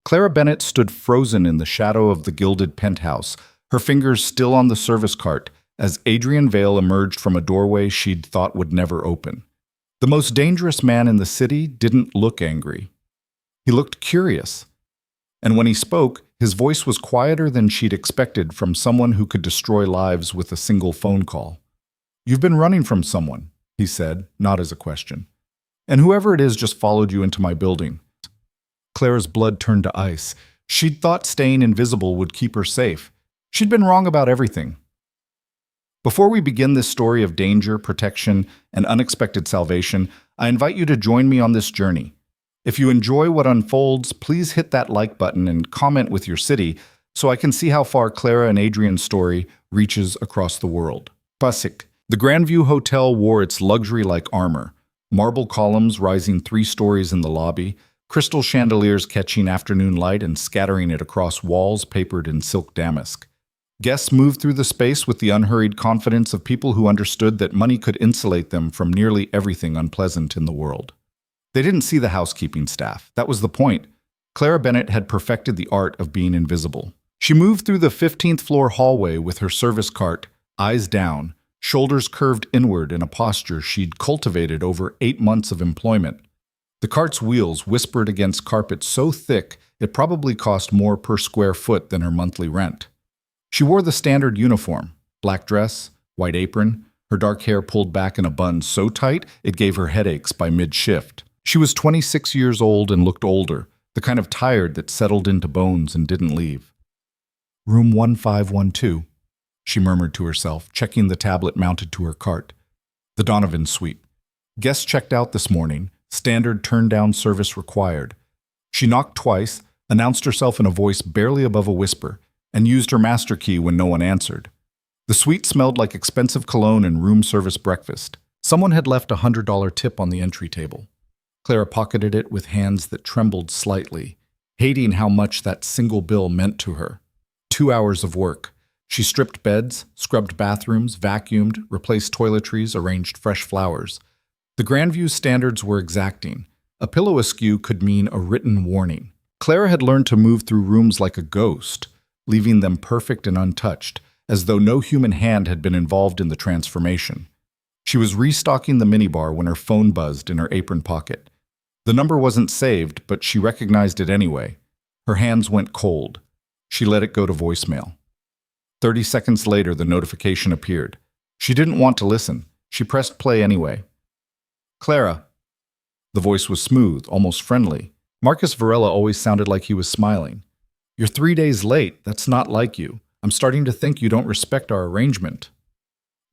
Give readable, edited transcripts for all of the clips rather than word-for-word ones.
Clara Bennett stood frozen in the shadow of the gilded penthouse, her fingers still on the service cart, as Adrien Vale emerged from a doorway she'd thought would never open. The most dangerous man in the city didn't look angry. He looked curious. And when he spoke, his voice was quieter than she'd expected from someone who could destroy lives with a single phone call. "You've been running from someone," he said, not as a question. "And whoever it is just followed you into my building." Clara's blood turned to ice. She'd thought staying invisible would keep her safe. She'd been wrong about everything. Before we begin this story of danger, protection, and unexpected salvation, I invite you to join me on this journey. If you enjoy what unfolds, please hit that like button and comment with your city so I can see how far Clara and Adrien's story reaches across the world. Pasik. The Grandview Hotel wore its luxury-like armor, marble columns rising 3 stories in the lobby, crystal chandeliers catching afternoon light and scattering it across walls papered in silk damask. Guests moved through the space with the unhurried confidence of people who understood that money could insulate them from nearly everything unpleasant in the world. They didn't see the housekeeping staff. That was the point. Clara Bennett had perfected the art of being invisible. She moved through the 15th floor hallway with her service cart, eyes down, shoulders curved inward in a posture she'd cultivated over 8 months of employment. The cart's wheels whispered against carpet so thick it probably cost more per square foot than her monthly rent. She wore the standard uniform, black dress, white apron, her dark hair pulled back in a bun so tight it gave her headaches by mid-shift. She was 26 years old and looked older, the kind of tired that settled into bones and didn't leave. "Room 1512, she murmured to herself, checking the tablet mounted to her cart. The Donovan suite. Guests checked out this morning, standard turn-down service required. She knocked twice, announced herself in a voice barely above a whisper, and used her master key when no one answered. The suite smelled like expensive cologne and room service breakfast. Someone had left a $100 tip on the entry table. Clara pocketed it with hands that trembled slightly, hating how much that single bill meant to her. 2 hours of work. She stripped beds, scrubbed bathrooms, vacuumed, replaced toiletries, arranged fresh flowers. The Grandview standards were exacting. A pillow askew could mean a written warning. Clara had learned to move through rooms like a ghost, leaving them perfect and untouched, as though no human hand had been involved in the transformation. She was restocking the minibar when her phone buzzed in her apron pocket. The number wasn't saved, but she recognized it anyway. Her hands went cold. She let it go to voicemail. 30 seconds later, the notification appeared. She didn't want to listen. She pressed play anyway. "Clara." The voice was smooth, almost friendly. Marcus Varella always sounded like he was smiling. "You're 3 days late. That's not like you. I'm starting to think you don't respect our arrangement."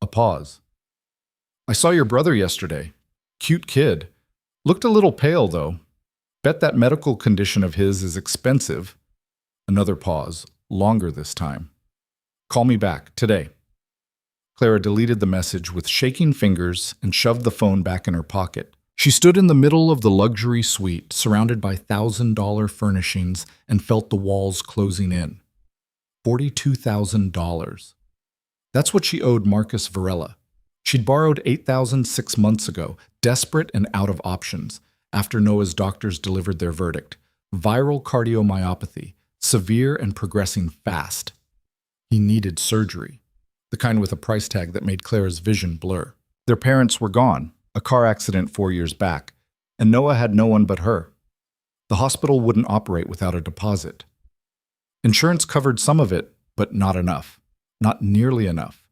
A pause. "I saw your brother yesterday. Cute kid. Looked a little pale, though. Bet that medical condition of his is expensive." Another pause, longer this time. "Call me back, today." Clara deleted the message with shaking fingers and shoved the phone back in her pocket. She stood in the middle of the luxury suite, surrounded by $1,000 furnishings, and felt the walls closing in. $42,000. That's what she owed Marcus Varella. She'd borrowed $8,000 6 months ago, desperate and out of options, after Noah's doctors delivered their verdict. Viral cardiomyopathy, severe and progressing fast. He needed surgery, the kind with a price tag that made Clara's vision blur. Their parents were gone, a car accident 4 years back, and Noah had no one but her. The hospital wouldn't operate without a deposit. Insurance covered some of it, but not enough. Not nearly enough.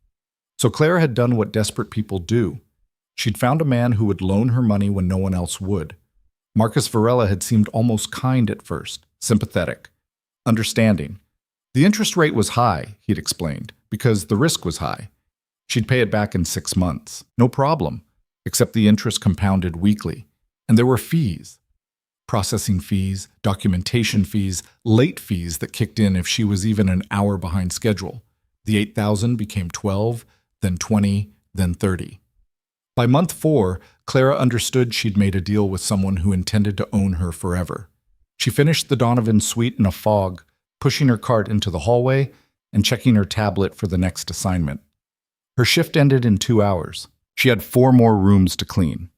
So Clara had done what desperate people do. She'd found a man who would loan her money when no one else would. Marcus Varella had seemed almost kind at first, sympathetic, understanding. The interest rate was high, he'd explained, because the risk was high. She'd pay it back in 6 months. No problem, except the interest compounded weekly. And there were fees. Processing fees, documentation fees, late fees that kicked in if she was even an hour behind schedule. The $8,000 became 12, then 20, then 30. By month 4, Clara understood she'd made a deal with someone who intended to own her forever. She finished the Donovan suite in a fog, pushing her cart into the hallway and checking her tablet for the next assignment. Her shift ended in 2 hours. She had 4 more rooms to clean.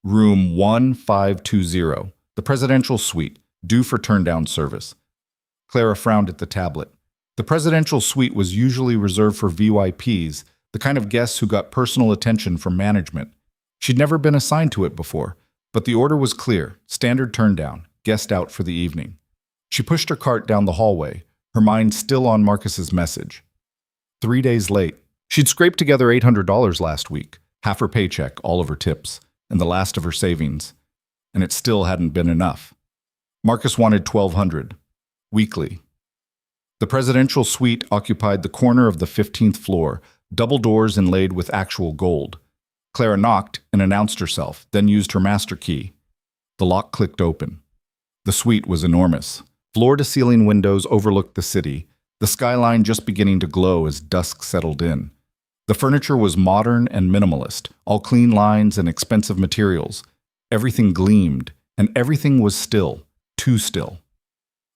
Room 1520, the presidential suite, due for turn-down service. Clara frowned at the tablet. The presidential suite was usually reserved for VIPs, the kind of guests who got personal attention from management. She'd never been assigned to it before, but the order was clear: standard turn-down, guest out for the evening. She pushed her cart down the hallway, her mind still on Marcus's message. 3 days late. She'd scraped together $800 last week, half her paycheck, all of her tips, and the last of her savings. And it still hadn't been enough. Marcus wanted $1,200, weekly. The presidential suite occupied the corner of the 15th floor, double doors inlaid with actual gold. Clara knocked and announced herself, then used her master key. The lock clicked open. The suite was enormous. Floor-to-ceiling windows overlooked the city, the skyline just beginning to glow as dusk settled in. The furniture was modern and minimalist, all clean lines and expensive materials. Everything gleamed, and everything was still, too still.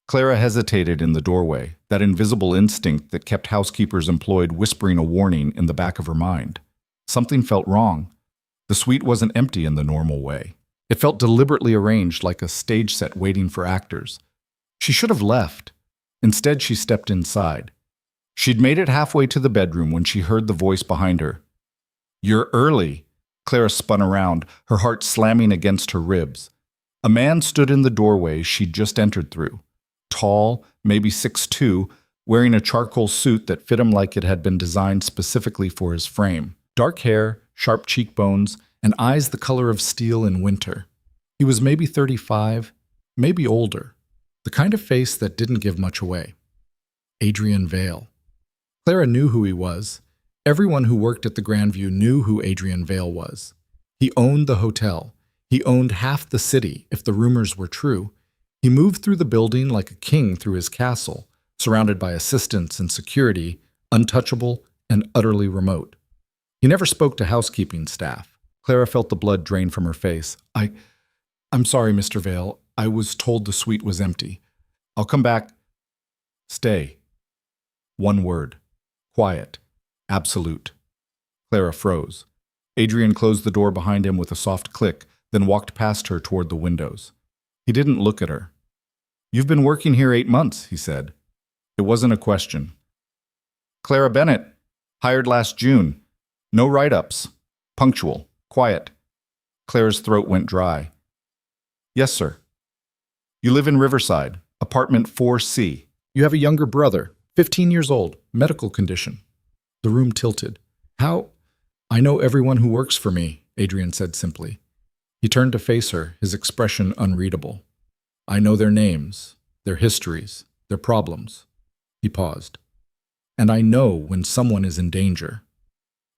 Clara hesitated in the doorway, that invisible instinct that kept housekeepers employed whispering a warning in the back of her mind. Something felt wrong. The suite wasn't empty in the normal way. It felt deliberately arranged like a stage set waiting for actors. She should have left. Instead, she stepped inside. She'd made it halfway to the bedroom when she heard the voice behind her. "You're early." Clara spun around, her heart slamming against her ribs. A man stood in the doorway she'd just entered through. Tall, maybe 6'2", wearing a charcoal suit that fit him like it had been designed specifically for his frame. Dark hair, sharp cheekbones, and eyes the color of steel in winter. He was maybe 35, maybe older. The kind of face that didn't give much away. Adrien Vale. Clara knew who he was. Everyone who worked at the Grandview knew who Adrien Vale was. He owned the hotel. He owned half the city, if the rumors were true. He moved through the building like a king through his castle, surrounded by assistants and security, untouchable and utterly remote. He never spoke to housekeeping staff. Clara felt the blood drain from her face. I'm sorry, Mr. Vale. I was told the suite was empty. I'll come back. Stay. One word. Quiet. Absolute. Clara froze. Adrien closed the door behind him with a soft click, then walked past her toward the windows. He didn't look at her. "You've been working here 8 months," he said. It wasn't a question. "Clara Bennett. Hired last June. No write-ups. Punctual. Quiet." Clara's throat went dry. "Yes, sir." "You live in Riverside, apartment 4C. You have a younger brother, 15 years old, medical condition." The room tilted. "How?" "I know everyone who works for me," Adrien said simply. He turned to face her, his expression unreadable. "I know their names, their histories, their problems." He paused. "And I know when someone is in danger."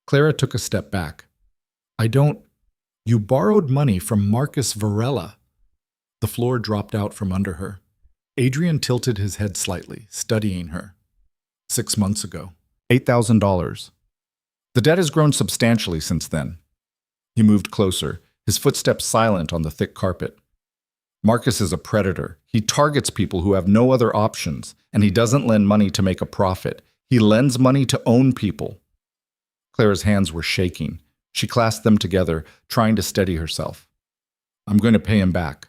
Clara took a step back. "I don't—" "You borrowed money from Marcus Varella." The floor dropped out from under her. Adrien tilted his head slightly, studying her. 6 months ago. $8,000. The debt has grown substantially since then. He moved closer, his footsteps silent on the thick carpet. Marcus is a predator. He targets people who have no other options, and he doesn't lend money to make a profit. He lends money to own people. Clara's hands were shaking. She clasped them together, trying to steady herself. "I'm going to pay him back."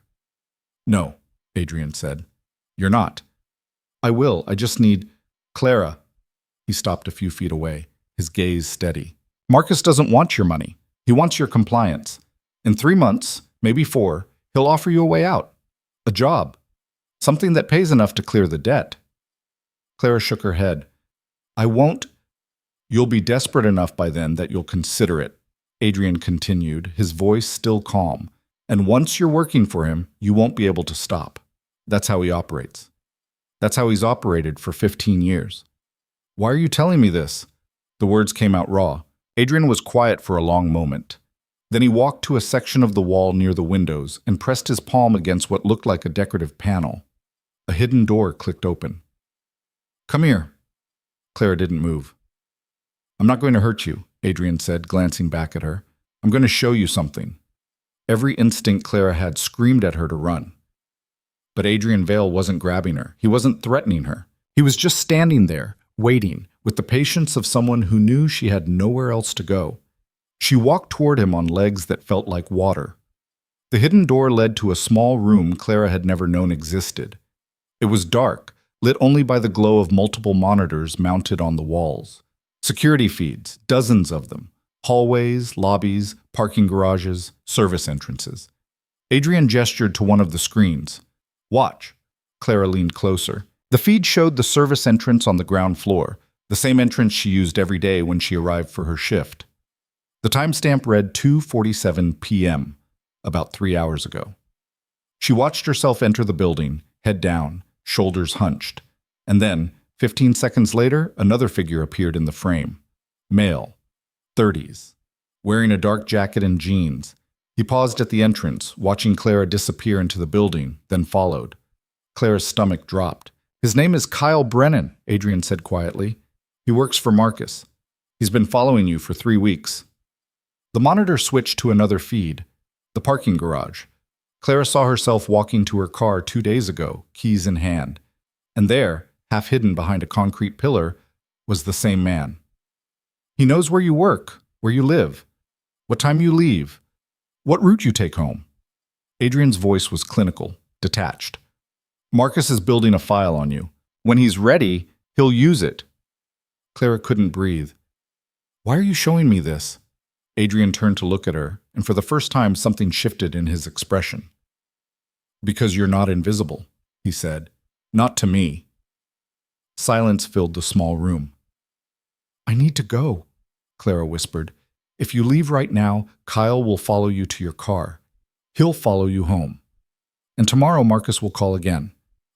"No," Adrien said. "You're not." "I will. I just need—" "Clara." He stopped a few feet away, his gaze steady. "Marcus doesn't want your money. He wants your compliance. In 3 months, maybe 4, he'll offer you a way out. A job. Something that pays enough to clear the debt." Clara shook her head. "I won't—" "You'll be desperate enough by then that you'll consider it," Adrien continued, his voice still calm. "And once you're working for him, you won't be able to stop. That's how he operates. That's how he's operated for 15 years. "Why are you telling me this?" The words came out raw. Adrien was quiet for a long moment. Then he walked to a section of the wall near the windows and pressed his palm against what looked like a decorative panel. A hidden door clicked open. "Come here." Clara didn't move. "I'm not going to hurt you," Adrien said, glancing back at her. "I'm going to show you something." Every instinct Clara had screamed at her to run. But Adrien Vale wasn't grabbing her. He wasn't threatening her. He was just standing there, waiting, with the patience of someone who knew she had nowhere else to go. She walked toward him on legs that felt like water. The hidden door led to a small room Clara had never known existed. It was dark, lit only by the glow of multiple monitors mounted on the walls. Security feeds, dozens of them. Hallways, lobbies, parking garages, service entrances. Adrien gestured to one of the screens. "Watch." Clara leaned closer. The feed showed the service entrance on the ground floor, the same entrance she used every day when she arrived for her shift. The timestamp read 2:47 p.m., about 3 hours ago. She watched herself enter the building, head down, shoulders hunched. And then, 15 seconds later, another figure appeared in the frame. Male, 30s, wearing a dark jacket and jeans. He paused at the entrance, watching Clara disappear into the building, then followed. Clara's stomach dropped. "His name is Kyle Brennan," Adrien said quietly. "He works for Marcus. He's been following you for 3 weeks." The monitor switched to another feed, the parking garage. Clara saw herself walking to her car 2 days ago, keys in hand. And there, half hidden behind a concrete pillar, was the same man. "He knows where you work, where you live, what time you leave, what route you take home." Adrien's voice was clinical, detached. "Marcus is building a file on you. When he's ready, he'll use it." Clara couldn't breathe. "Why are you showing me this?" Adrien turned to look at her, and for the first time something shifted in his expression. "Because you're not invisible," he said. "Not to me." Silence filled the small room. "I need to go," Clara whispered. "If you leave right now, Kyle will follow you to your car. He'll follow you home. And tomorrow Marcus will call again.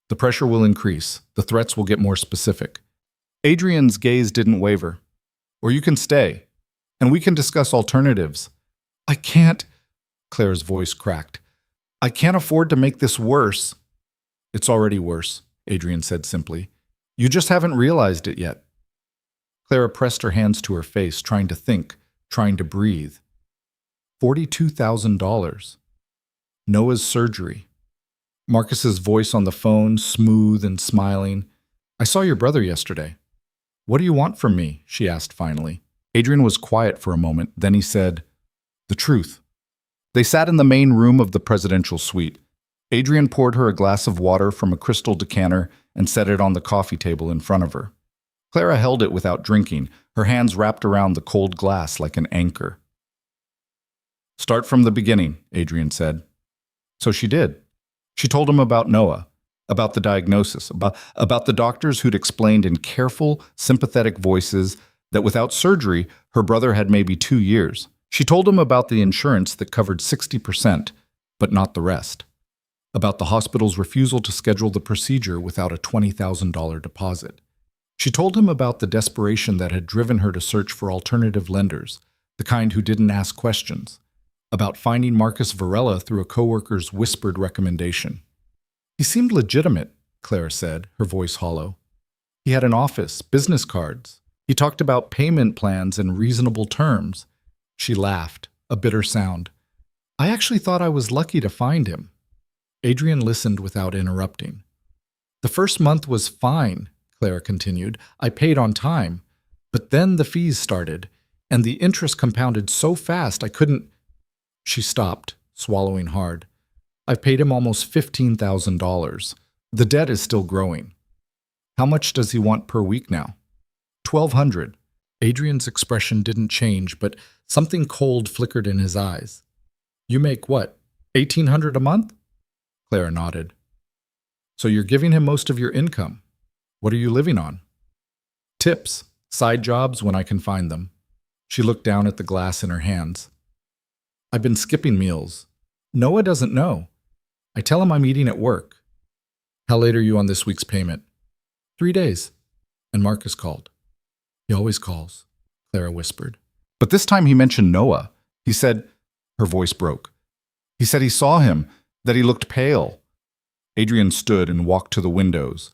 The pressure will increase. The threats will get more specific." Adrien's gaze didn't waver. "Or you can stay, and we can discuss alternatives." "I can't," Clara's voice cracked. "I can't afford to make this worse." "It's already worse," Adrien said simply. "You just haven't realized it yet." Clara pressed her hands to her face, trying to think, trying to breathe. $42,000. Noah's surgery. Marcus's voice on the phone, smooth and smiling. "I saw your brother yesterday." "What do you want from me?" she asked finally. Adrien was quiet for a moment, then he said, "The truth." They sat in the main room of the presidential suite. Adrien poured her a glass of water from a crystal decanter and set it on the coffee table in front of her. Clara held it without drinking, her hands wrapped around the cold glass like an anchor. "Start from the beginning," Adrien said. So she did. She told him about Noah, about the diagnosis, about the doctors who'd explained in careful, sympathetic voices that without surgery, her brother had maybe 2 years. She told him about the insurance that covered 60%, but not the rest. About the hospital's refusal to schedule the procedure without a $20,000 deposit. She told him about the desperation that had driven her to search for alternative lenders, the kind who didn't ask questions. About finding Marcus Varella through a coworker's whispered recommendation. "He seemed legitimate," Clara said, her voice hollow. "He had an office, business cards. He talked about payment plans and reasonable terms." She laughed, a bitter sound. "I actually thought I was lucky to find him." Adrien listened without interrupting. "The first month was fine," Clara continued. "I paid on time. But then the fees started, and the interest compounded so fast I couldn't—" She stopped, swallowing hard. "I've paid him almost $15,000. The debt is still growing." "How much does he want per week now?" $1,200. Adrien's expression didn't change, but something cold flickered in his eyes. "You make what, $1,800 a month?" Clara nodded. "So you're giving him most of your income. What are you living on?" "Tips, side jobs when I can find them." She looked down at the glass in her hands. "I've been skipping meals. Noah doesn't know. I tell him I'm eating at work." "How late are you on this week's payment?" 3 days. And Marcus called. "He always calls," Clara whispered. "But this time he mentioned Noah. He said—" Her voice broke. "He said he saw him, that he looked pale." Adrien stood and walked to the windows.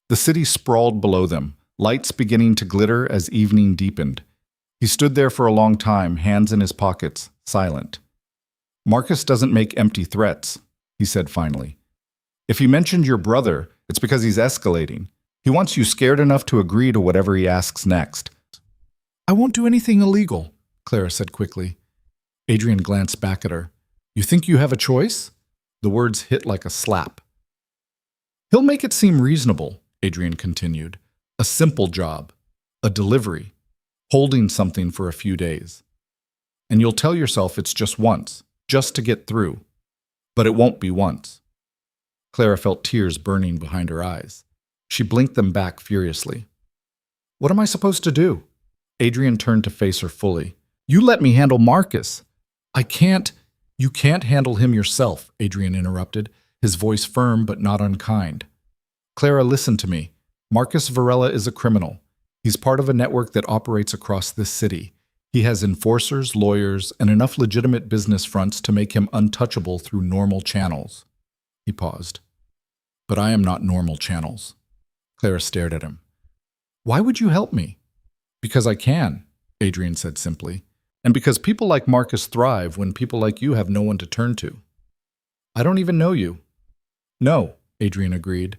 The city sprawled below them, lights beginning to glitter as evening deepened. He stood there for a long time, hands in his pockets, silent. "Marcus doesn't make empty threats," he said finally. "If he mentioned your brother, it's because he's escalating. He wants you scared enough to agree to whatever he asks next." "I won't do anything illegal," Clara said quickly. Adrien glanced back at her. You think you have a choice? The words hit like a slap. He'll make it seem reasonable, Adrien continued. A simple job, a delivery, holding something for a few days. And you'll tell yourself it's just once, just to get through. But it won't be once. Clara felt tears burning behind her eyes. She blinked them back furiously. What am I supposed to do? Adrien turned to face her fully. You let me handle Marcus. I can't. You can't handle him yourself, Adrien interrupted, his voice firm but not unkind. Clara, listen to me. Marcus Varella is a criminal. He's part of a network that operates across this city. He has enforcers, lawyers, and enough legitimate business fronts to make him untouchable through normal channels. He paused. But I am not normal channels. Clara stared at him. Why would you help me? Because I can, Adrien said simply, and because people like Marcus thrive when people like you have no one to turn to. I don't even know you. No, Adrien agreed.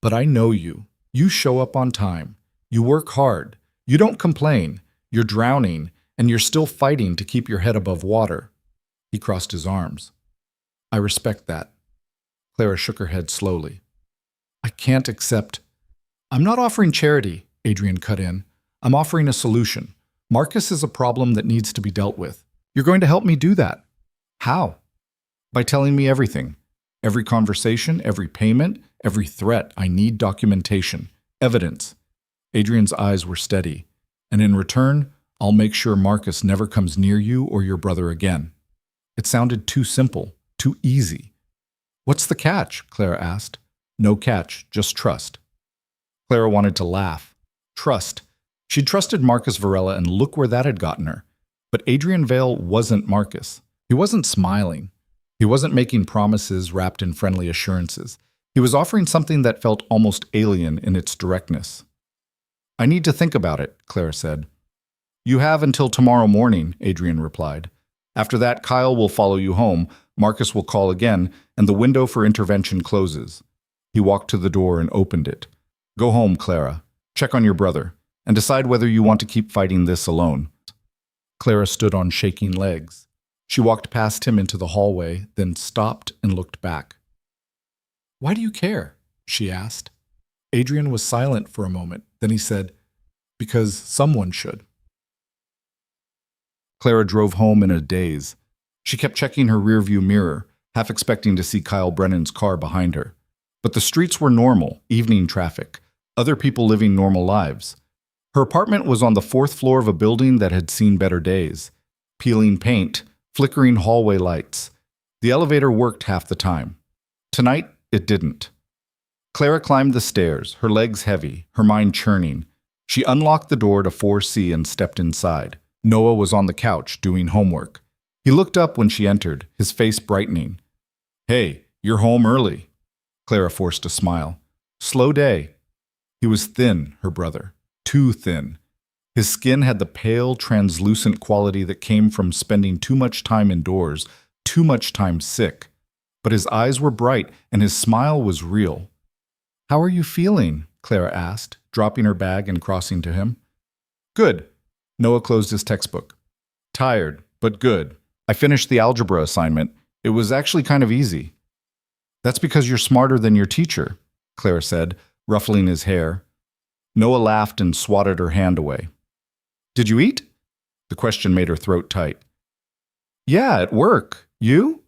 But I know you. You show up on time. You work hard. You don't complain. You're drowning, and you're still fighting to keep your head above water. He crossed his arms. I respect that. Clara shook her head slowly. I can't accept. I'm not offering charity, Adrien cut in. I'm offering a solution. Marcus is a problem that needs to be dealt with. You're going to help me do that. How? By telling me everything. Every conversation, every payment, every threat. I need documentation, evidence. Adrien's eyes were steady. And in return, I'll make sure Marcus never comes near you or your brother again. It sounded too simple, too easy. What's the catch? Clara asked. No catch, just trust. Clara wanted to laugh. Trust. She'd trusted Marcus Varella, and look where that had gotten her. But Adrien Vale wasn't Marcus. He wasn't smiling. He wasn't making promises wrapped in friendly assurances. He was offering something that felt almost alien in its directness. I need to think about it, Clara said. You have until tomorrow morning, Adrien replied. After that, Kyle will follow you home, Marcus will call again, and the window for intervention closes. He walked to the door and opened it. Go home, Clara. Check on your brother, and decide whether you want to keep fighting this alone. Clara stood on shaking legs. She walked past him into the hallway, then stopped and looked back. Why do you care? She asked. Adrien was silent for a moment. Then he said, because someone should. Clara drove home in a daze. She kept checking her rearview mirror, half expecting to see Kyle Brennan's car behind her. But the streets were normal, evening traffic, other people living normal lives. Her apartment was on the 4th floor of a building that had seen better days. Peeling paint, flickering hallway lights. The elevator worked half the time. Tonight, it didn't. Clara climbed the stairs, her legs heavy, her mind churning. She unlocked the door to 4C and stepped inside. Noah was on the couch, doing homework. He looked up when she entered, his face brightening. Hey, you're home early. Clara forced a smile. Slow day. He was thin, her brother. Too thin. His skin had the pale, translucent quality that came from spending too much time indoors, too much time sick. But his eyes were bright, and his smile was real. How are you feeling? Clara asked, dropping her bag and crossing to him. Good. Noah closed his textbook. Tired, but good. I finished the algebra assignment. It was actually kind of easy. That's because you're smarter than your teacher, Clara said, ruffling his hair. Noah laughed and swatted her hand away. Did you eat? The question made her throat tight. Yeah, at work. You?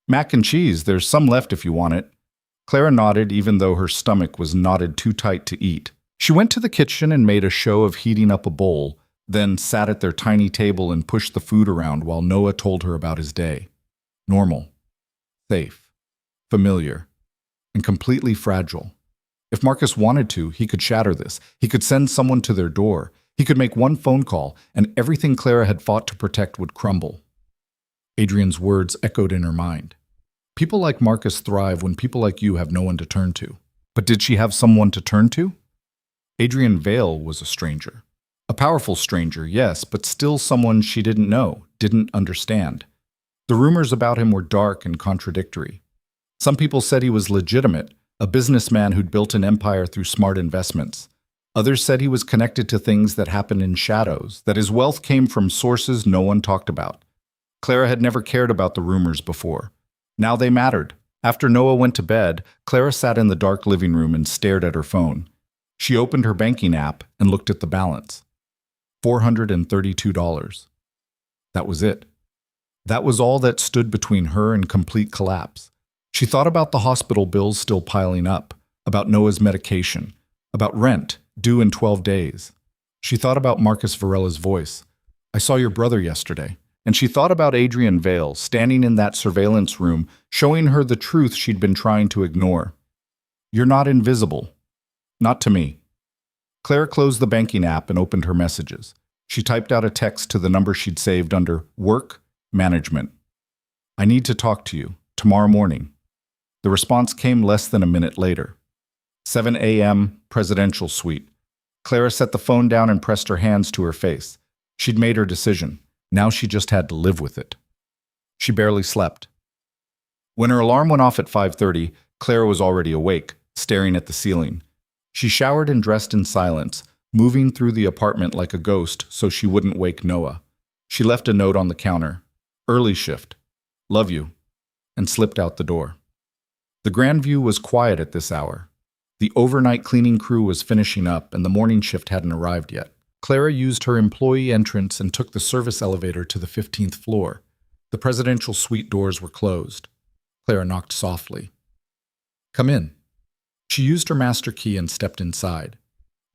Mac and cheese. There's some left if you want it. Clara nodded, even though her stomach was knotted too tight to eat. She went to the kitchen and made a show of heating up a bowl, then sat at their tiny table and pushed the food around while Noah told her about his day. Normal, safe, familiar, and completely fragile. If Marcus wanted to, he could shatter this. He could send someone to their door. He could make one phone call, and everything Clara had fought to protect would crumble. Adrien's words echoed in her mind. People like Marcus thrive when people like you have no one to turn to. But did she have someone to turn to? Adrien Vale was a stranger. A powerful stranger, yes, but still someone she didn't know, didn't understand. The rumors about him were dark and contradictory. Some people said he was legitimate, a businessman who'd built an empire through smart investments. Others said he was connected to things that happened in shadows, that his wealth came from sources no one talked about. Clara had never cared about the rumors before. Now they mattered. After Noah went to bed, Clara sat in the dark living room and stared at her phone. She opened her banking app and looked at the balance. $432. That was it. That was all that stood between her and complete collapse. She thought about the hospital bills still piling up, about Noah's medication, about rent due in 12 days. She thought about Marcus Varella's voice. "I saw your brother yesterday." And she thought about Adrien Vale standing in that surveillance room, showing her the truth she'd been trying to ignore. "You're not invisible. Not to me." Clara closed the banking app and opened her messages. She typed out a text to the number she'd saved under Work Management. "I need to talk to you. Tomorrow morning." The response came less than a minute later. 7 a.m., Presidential Suite. Clara set the phone down and pressed her hands to her face. She'd made her decision. Now she just had to live with it. She barely slept. When her alarm went off at 5:30, Clara was already awake, staring at the ceiling. She showered and dressed in silence, moving through the apartment like a ghost so she wouldn't wake Noah. She left a note on the counter. "Early shift. Love you," and slipped out the door. The Grandview was quiet at this hour. The overnight cleaning crew was finishing up and the morning shift hadn't arrived yet. Clara used her employee entrance and took the service elevator to the 15th floor. The presidential suite doors were closed. Clara knocked softly. "Come in." She used her master key and stepped inside.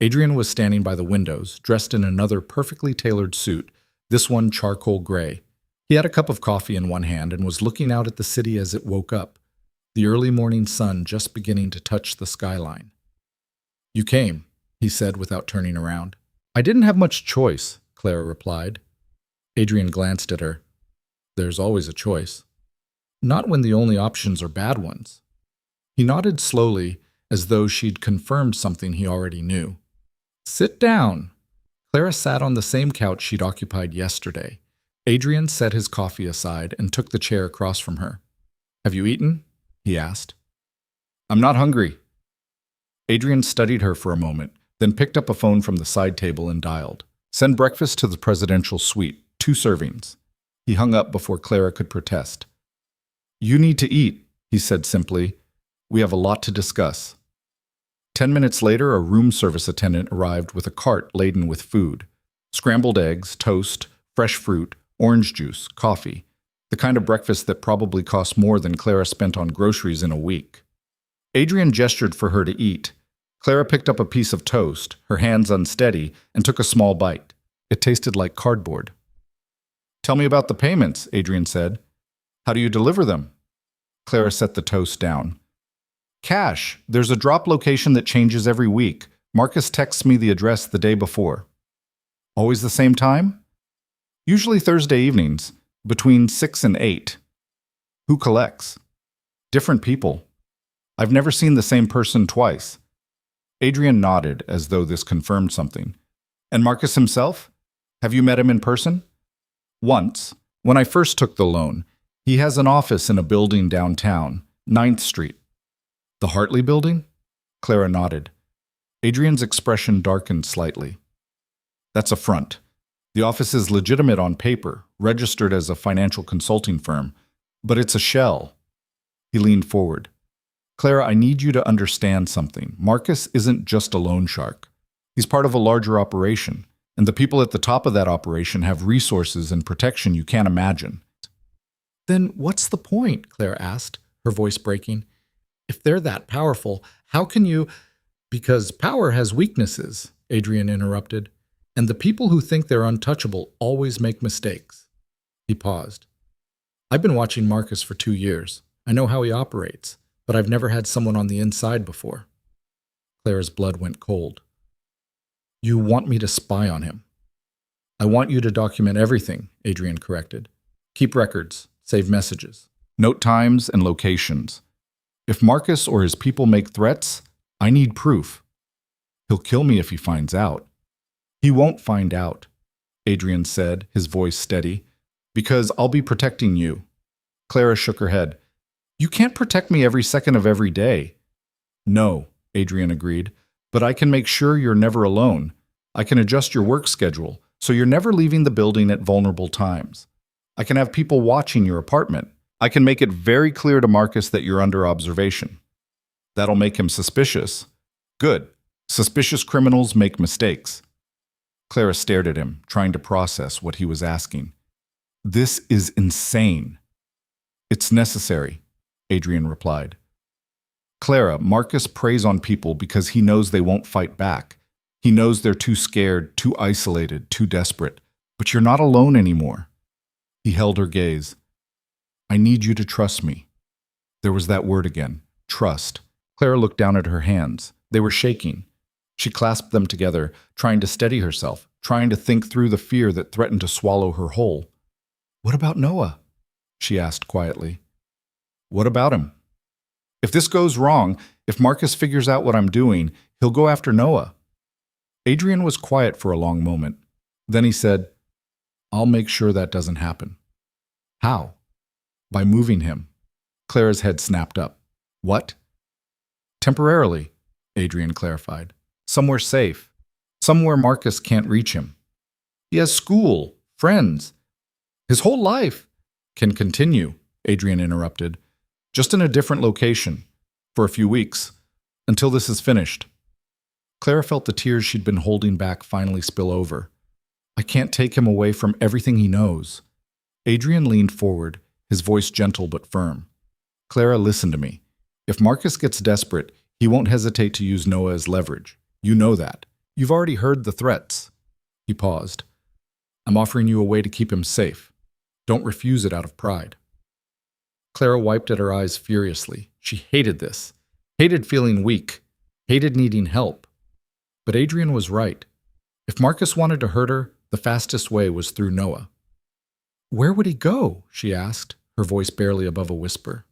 Adrien was standing by the windows, dressed in another perfectly tailored suit, this one charcoal gray. He had a cup of coffee in one hand and was looking out at the city as it woke up, the early morning sun just beginning to touch the skyline. "You came," he said without turning around. "I didn't have much choice," Clara replied. Adrien glanced at her. "There's always a choice." "Not when the only options are bad ones." He nodded slowly, as though she'd confirmed something he already knew. "Sit down." Clara sat on the same couch she'd occupied yesterday. Adrien set his coffee aside and took the chair across from her. "Have you eaten?" he asked. "I'm not hungry." Adrien studied her for a moment, then picked up a phone from the side table and dialed. "Send breakfast to the presidential suite, 2 servings. He hung up before Clara could protest. "You need to eat," he said simply. "We have a lot to discuss." 10 minutes later, a room service attendant arrived with a cart laden with food. Scrambled eggs, toast, fresh fruit, orange juice, coffee. The kind of breakfast that probably cost more than Clara spent on groceries in a week. Adrien gestured for her to eat. Clara picked up a piece of toast, her hands unsteady, and took a small bite. It tasted like cardboard. "Tell me about the payments," Adrien said. "How do you deliver them?" Clara set the toast down. "Cash. There's a drop location that changes every week. Marcus texts me the address the day before." "Always the same time?" "Usually Thursday evenings, between 6 and 8. "Who collects?" "Different people. I've never seen the same person twice." Adrien nodded, as though this confirmed something. "And Marcus himself? Have you met him in person?" "Once, when I first took the loan. He has an office in a building downtown, 9th Street. "The Hartley building?" Clara nodded. Adrien's expression darkened slightly. "That's a front. The office is legitimate on paper, registered as a financial consulting firm, but it's a shell." He leaned forward. "Clara, I need you to understand something. Marcus isn't just a loan shark. He's part of a larger operation, and the people at the top of that operation have resources and protection you can't imagine." "Then what's the point?" Clara asked, her voice breaking. "If they're that powerful, how can you—" "Because power has weaknesses," Adrien interrupted, "and the people who think they're untouchable always make mistakes." He paused. "I've been watching Marcus for 2 years. I know how he operates, but I've never had someone on the inside before." Clara's blood went cold. "You want me to spy on him?" "I want you to document everything," Adrien corrected. "Keep records, save messages, note times and locations. If Marcus or his people make threats, I need proof. He'll kill me if he finds out." "He won't find out," Adrien said, his voice steady, "because I'll be protecting you." Clara shook her head. "You can't protect me every second of every day." "No," Adrien agreed, "but I can make sure you're never alone. I can adjust your work schedule, so you're never leaving the building at vulnerable times. I can have people watching your apartment. I can make it very clear to Marcus that you're under observation. That'll make him suspicious. Good. Suspicious criminals make mistakes. Clara stared at him, trying to process what he was asking. This is insane. It's necessary, Adrien replied. Clara, Marcus preys on people because he knows they won't fight back. He knows they're too scared, too isolated, too desperate. But you're not alone anymore. He held her gaze. I need you to trust me. There was that word again, trust. Clara looked down at her hands. They were shaking. She clasped them together, trying to steady herself, trying to think through the fear that threatened to swallow her whole. What about Noah? She asked quietly. What about him? If this goes wrong, if Marcus figures out what I'm doing, he'll go after Noah. Adrien was quiet for a long moment. Then he said, I'll make sure that doesn't happen. How? By moving him. Clara's head snapped up. What? Temporarily, Adrien clarified. Somewhere safe. Somewhere Marcus can't reach him. He has school, friends. His whole life can continue, Adrien interrupted. Just in a different location, for a few weeks, until this is finished. Clara felt the tears she'd been holding back finally spill over. I can't take him away from everything he knows. Adrien leaned forward, his voice gentle but firm. Clara, listen to me. If Marcus gets desperate, he won't hesitate to use Noah as leverage. You know that. You've already heard the threats. He paused. I'm offering you a way to keep him safe. Don't refuse it out of pride. Clara wiped at her eyes furiously. She hated this. Hated feeling weak. Hated needing help. But Adrien was right. If Marcus wanted to hurt her, the fastest way was through Noah. Where would he go? She asked, her voice barely above a whisper.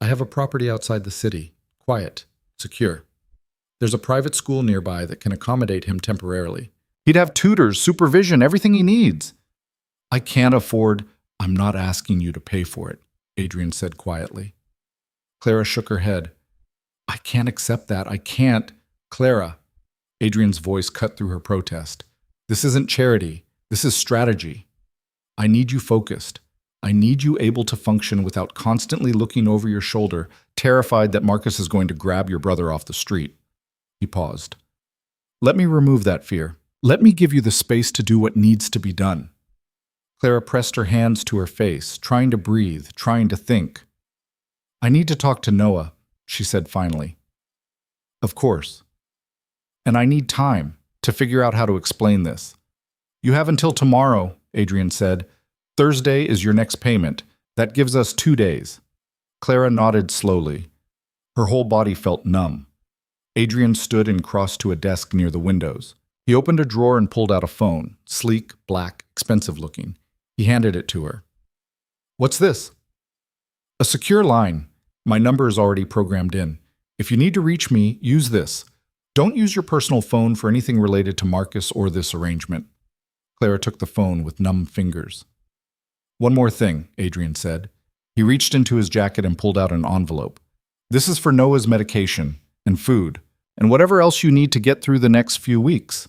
I have a property outside the city. Quiet. Secure. There's a private school nearby that can accommodate him temporarily. He'd have tutors, supervision, everything he needs. I can't afford. I'm not asking you to pay for it, Adrien said quietly. Clara shook her head. I can't accept that. I can't. Clara. Adrien's voice cut through her protest. This isn't charity. This is strategy. I need you focused. I need you able to function without constantly looking over your shoulder, terrified that Marcus is going to grab your brother off the street. He paused. Let me remove that fear. Let me give you the space to do what needs to be done. Clara pressed her hands to her face, trying to breathe, trying to think. I need to talk to Noah, she said finally. Of course. And I need time to figure out how to explain this. You have until tomorrow, Adrien said. Thursday is your next payment. That gives us 2 days. Clara nodded slowly. Her whole body felt numb. Adrien stood and crossed to a desk near the windows. He opened a drawer and pulled out a phone, sleek, black, expensive looking. He handed it to her. What's this? A secure line. My number is already programmed in. If you need to reach me, use this. Don't use your personal phone for anything related to Marcus or this arrangement. Clara took the phone with numb fingers. One more thing, Adrien said. He reached into his jacket and pulled out an envelope. This is for Noah's medication and food and whatever else you need to get through the next few weeks.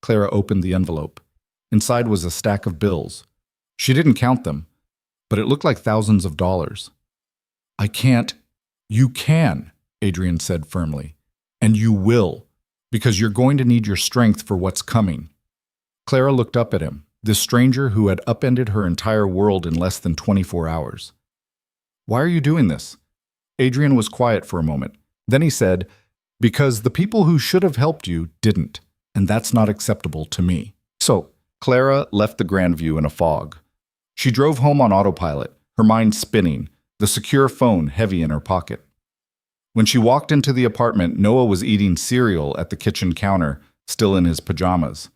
Clara opened the envelope. Inside was a stack of bills. She didn't count them, but it looked like thousands of dollars. I can't. You can, Adrien said firmly. And you will, because you're going to need your strength for what's coming. Clara looked up at him, this stranger who had upended her entire world in less than 24 hours. Why are you doing this? Adrien was quiet for a moment. Then he said, because the people who should have helped you didn't, and that's not acceptable to me. So, Clara left the Grandview in a fog. She drove home on autopilot, her mind spinning, the secure phone heavy in her pocket. When she walked into the apartment, Noah was eating cereal at the kitchen counter, still in his pajamas.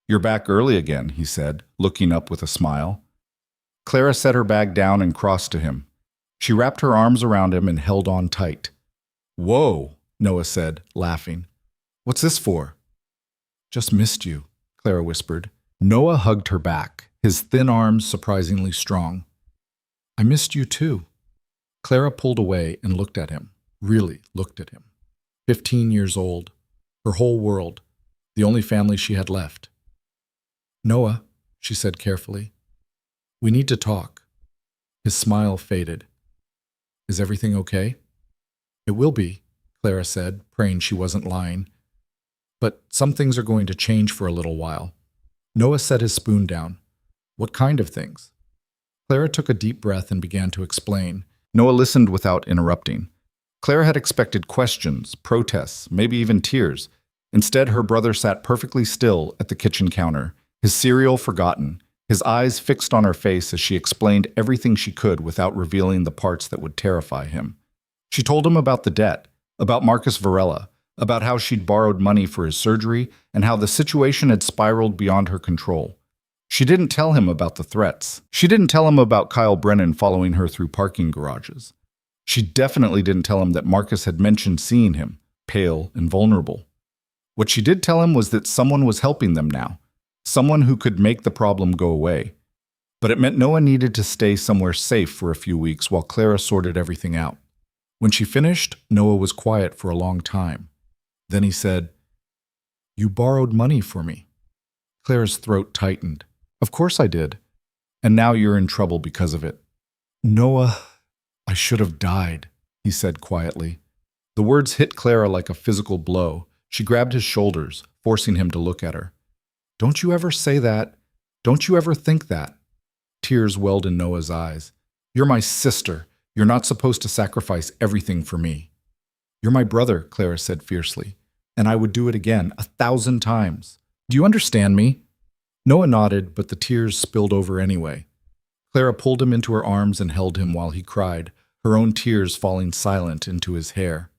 You're back early again, he said, looking up with a smile. Clara set her bag down and crossed to him. She wrapped her arms around him and held on tight. Whoa, Noah said, laughing. What's this for? Just missed you, Clara whispered. Noah hugged her back, his thin arms surprisingly strong. I missed you too. Clara pulled away and looked at him, really looked at him. 15 years old, her whole world, the only family she had left. Noah, she said carefully, We need to talk. His smile faded. Is everything okay? It will be, Clara said, praying she wasn't lying. But some things are going to change for a little while. Noah set his spoon down. What kind of things? Clara took a deep breath and began to explain. Noah listened without interrupting. Clara had expected questions, protests, maybe even tears. Instead, her brother sat perfectly still at the kitchen counter, his cereal forgotten, his eyes fixed on her face as she explained everything she could without revealing the parts that would terrify him. She told him about the debt, about Marcus Varella, about how she'd borrowed money for his surgery, and how the situation had spiraled beyond her control. She didn't tell him about the threats. She didn't tell him about Kyle Brennan following her through parking garages. She definitely didn't tell him that Marcus had mentioned seeing him, pale and vulnerable. What she did tell him was that someone was helping them now, someone who could make the problem go away. But it meant Noah needed to stay somewhere safe for a few weeks while Clara sorted everything out. When she finished, Noah was quiet for a long time. Then he said, "You borrowed money for me." Clara's throat tightened. "Of course I did. And now you're in trouble because of it." "Noah, I should have died," he said quietly. The words hit Clara like a physical blow. She grabbed his shoulders, forcing him to look at her. "Don't you ever say that. Don't you ever think that." Tears welled in Noah's eyes. "You're my sister. You're not supposed to sacrifice everything for me." "You're my brother," Clara said fiercely, "and I would do it again 1,000 times. Do you understand me?" Noah nodded, but the tears spilled over anyway. Clara pulled him into her arms and held him while he cried, her own tears falling silent into his hair.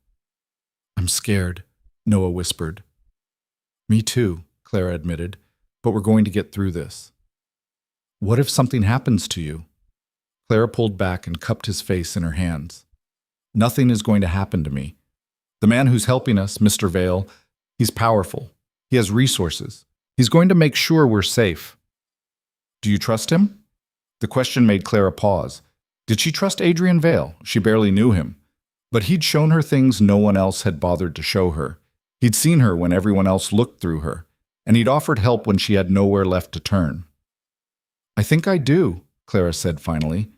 "I'm scared," Noah whispered. "Me too," Clara admitted, "but we're going to get through this." "What if something happens to you?" Clara pulled back and cupped his face in her hands. "Nothing is going to happen to me. The man who's helping us, Mr. Vale, he's powerful. He has resources. He's going to make sure we're safe." "Do you trust him?" The question made Clara pause. Did she trust Adrien Vale? She barely knew him. But he'd shown her things no one else had bothered to show her. He'd seen her when everyone else looked through her, and he'd offered help when she had nowhere left to turn. "I think I do," Clara said finally.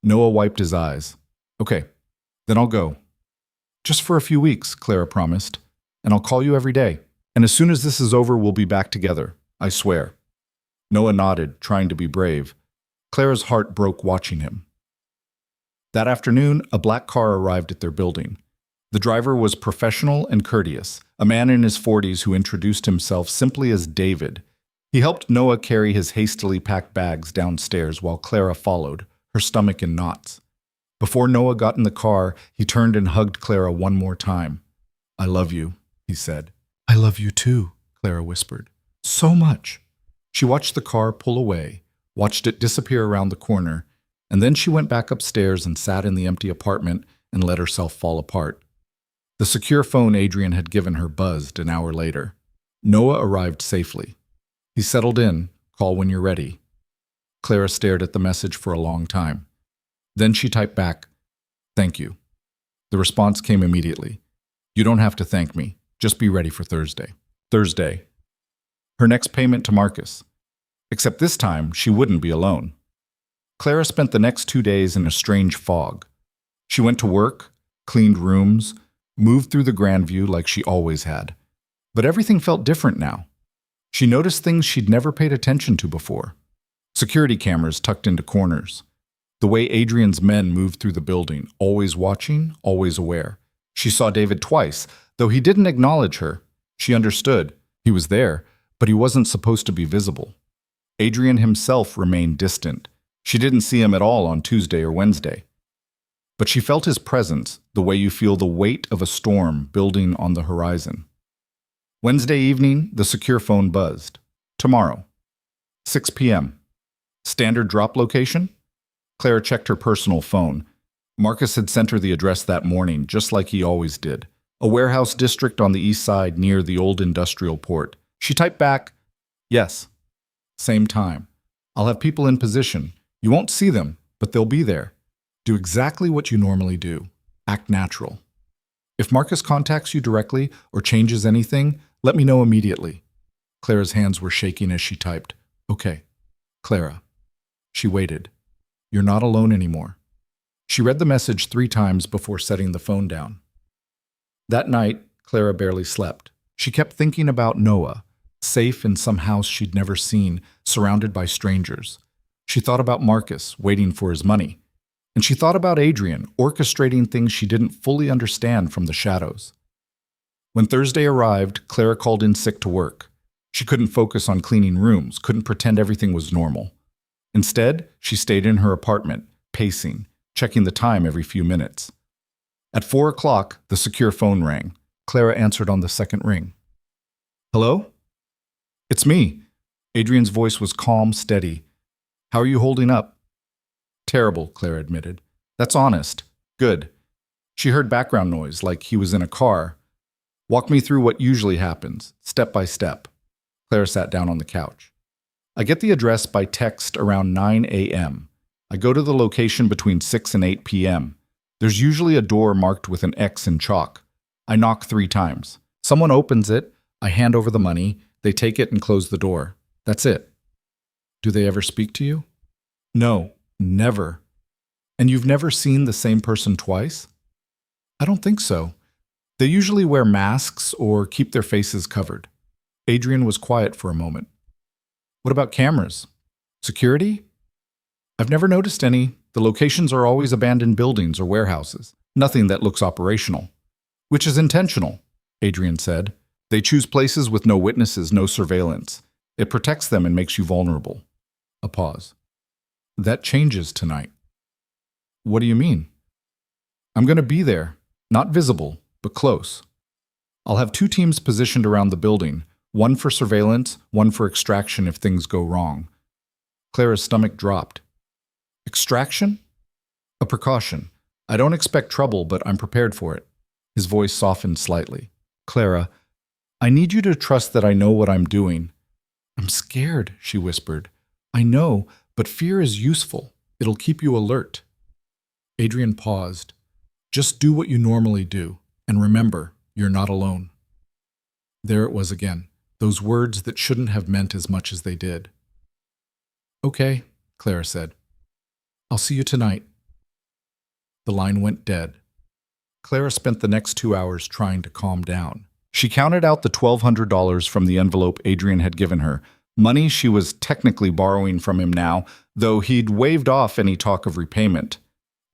Noah wiped his eyes. "Okay, then I'll go. Just for a few weeks," Clara promised, "and I'll call you every day. And as soon as this is over, we'll be back together. I swear." Noah nodded, trying to be brave. Clara's heart broke watching him. That afternoon, a black car arrived at their building. The driver was professional and courteous, a man in his 40s who introduced himself simply as David. He helped Noah carry his hastily packed bags downstairs while Clara followed, her stomach in knots. Before Noah got in the car, he turned and hugged Clara one more time. "I love you," he said. "I love you too," Clara whispered. "So much." She watched the car pull away, watched it disappear around the corner, and then she went back upstairs and sat in the empty apartment and let herself fall apart. The secure phone Adrien had given her buzzed an hour later. Noah arrived safely. He settled in, "Call when you're ready." Clara stared at the message for a long time. Then she typed back, "Thank you." The response came immediately. "You don't have to thank me. Just be ready for Thursday." Thursday. Her next payment to Marcus. Except this time, she wouldn't be alone. Clara spent the next 2 days in a strange fog. She went to work, cleaned rooms, moved through the Grandview like she always had. But everything felt different now. She noticed things she'd never paid attention to before. Security cameras tucked into corners. The way Adrien's men moved through the building, always watching, always aware. She saw David twice, though he didn't acknowledge her. She understood. He was there, but he wasn't supposed to be visible. Adrien himself remained distant. She didn't see him at all on Tuesday or Wednesday. But she felt his presence, the way you feel the weight of a storm building on the horizon. Wednesday evening, the secure phone buzzed. Tomorrow. 6 p.m. Standard drop location? Clara checked her personal phone. Marcus had sent her the address that morning, just like he always did. A warehouse district on the east side near the old industrial port. She typed back, "Yes. Same time. I'll have people in position. You won't see them, but they'll be there. Do exactly what you normally do. Act natural. If Marcus contacts you directly or changes anything, let me know immediately." Clara's hands were shaking as she typed, "Okay, Clara." She waited. "You're not alone anymore." She read the message 3 times before setting the phone down. That night, Clara barely slept. She kept thinking about Noah, safe in some house she'd never seen, surrounded by strangers. She thought about Marcus, waiting for his money. And she thought about Adrien, orchestrating things she didn't fully understand from the shadows. When Thursday arrived, Clara called in sick to work. She couldn't focus on cleaning rooms, couldn't pretend everything was normal. Instead, she stayed in her apartment, pacing, checking the time every few minutes. At 4 o'clock, the secure phone rang. Clara answered on the second ring. "Hello?" "It's me." Adrien's voice was calm, steady. "How are you holding up?" "Terrible," Clara admitted. "That's honest. Good." She heard background noise, like he was in a car. "Walk me through what usually happens, step by step." Clara sat down on the couch. "I get the address by text around 9 a.m. I go to the location between 6 and 8 p.m. There's usually a door marked with an X in chalk. I knock 3 times. Someone opens it, I hand over the money, they take it and close the door. That's it." "Do they ever speak to you?" "No, never." "And you've never seen the same person twice?" "I don't think so. They usually wear masks or keep their faces covered." Adrien was quiet for a moment. "What about cameras? Security?" "I've never noticed any. The locations are always abandoned buildings or warehouses. Nothing that looks operational." "Which is intentional," Adrien said. "They choose places with no witnesses, no surveillance. It protects them and makes you vulnerable." A pause. "That changes tonight." "What do you mean?" "I'm going to be there. Not visible, but close. I'll have 2 teams positioned around the building, one for surveillance, one for extraction if things go wrong." Clara's stomach dropped. "Extraction?" "A precaution. I don't expect trouble, but I'm prepared for it." His voice softened slightly. "Clara, I need you to trust that I know what I'm doing." "I'm scared," she whispered. "I know, but fear is useful. It'll keep you alert." Adrien paused. "Just do what you normally do, and remember, you're not alone." There it was again, those words that shouldn't have meant as much as they did. "Okay," Clara said. "I'll see you tonight." The line went dead. Clara spent the next 2 hours trying to calm down. She counted out the $1,200 from the envelope Adrien had given her, money she was technically borrowing from him now, though he'd waved off any talk of repayment.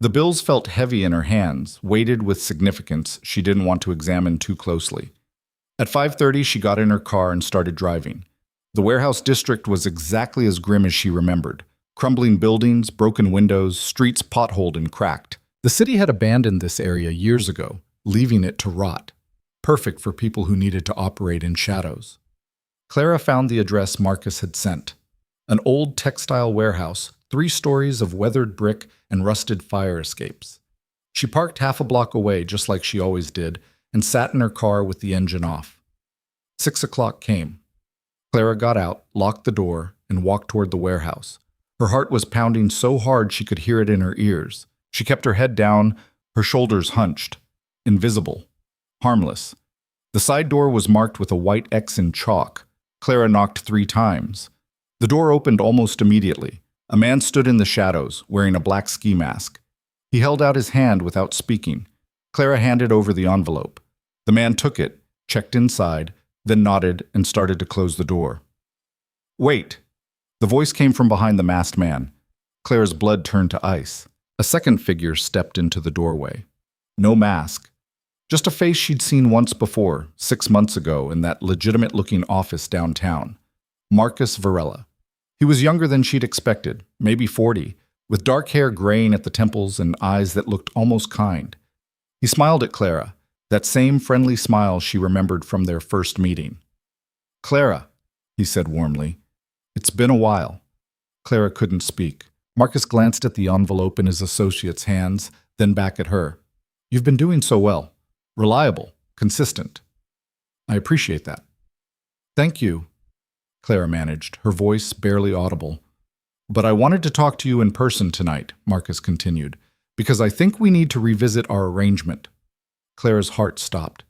The bills felt heavy in her hands, weighted with significance she didn't want to examine too closely. At 5:30, she got in her car and started driving. The warehouse district was exactly as grim as she remembered. Crumbling buildings, broken windows, streets potholed and cracked. The city had abandoned this area years ago, leaving it to rot. Perfect for people who needed to operate in shadows. Clara found the address Marcus had sent. An old textile warehouse, 3 stories of weathered brick and rusted fire escapes. She parked half a block away, just like she always did, and sat in her car with the engine off. 6 o'clock came. Clara got out, locked the door, and walked toward the warehouse. Her heart was pounding so hard she could hear it in her ears. She kept her head down, her shoulders hunched. Invisible. Harmless. The side door was marked with a white X in chalk. Clara knocked 3 times. The door opened almost immediately. A man stood in the shadows, wearing a black ski mask. He held out his hand without speaking. Clara handed over the envelope. The man took it, checked inside, then nodded and started to close the door. "Wait!" The voice came from behind the masked man. Clara's blood turned to ice. A second figure stepped into the doorway. No mask. Just a face she'd seen once before, 6 months ago, in that legitimate-looking office downtown. Marcus Varella. He was younger than she'd expected, maybe 40, with dark hair graying at the temples and eyes that looked almost kind. He smiled at Clara, that same friendly smile she remembered from their first meeting. "Clara," he said warmly. "It's been a while." Clara couldn't speak. Marcus glanced at the envelope in his associate's hands, then back at her. "You've been doing so well. Reliable. Consistent. I appreciate that." "Thank you," Clara managed, her voice barely audible. "But I wanted to talk to you in person tonight," Marcus continued, "because I think we need to revisit our arrangement." Clara's heart stopped.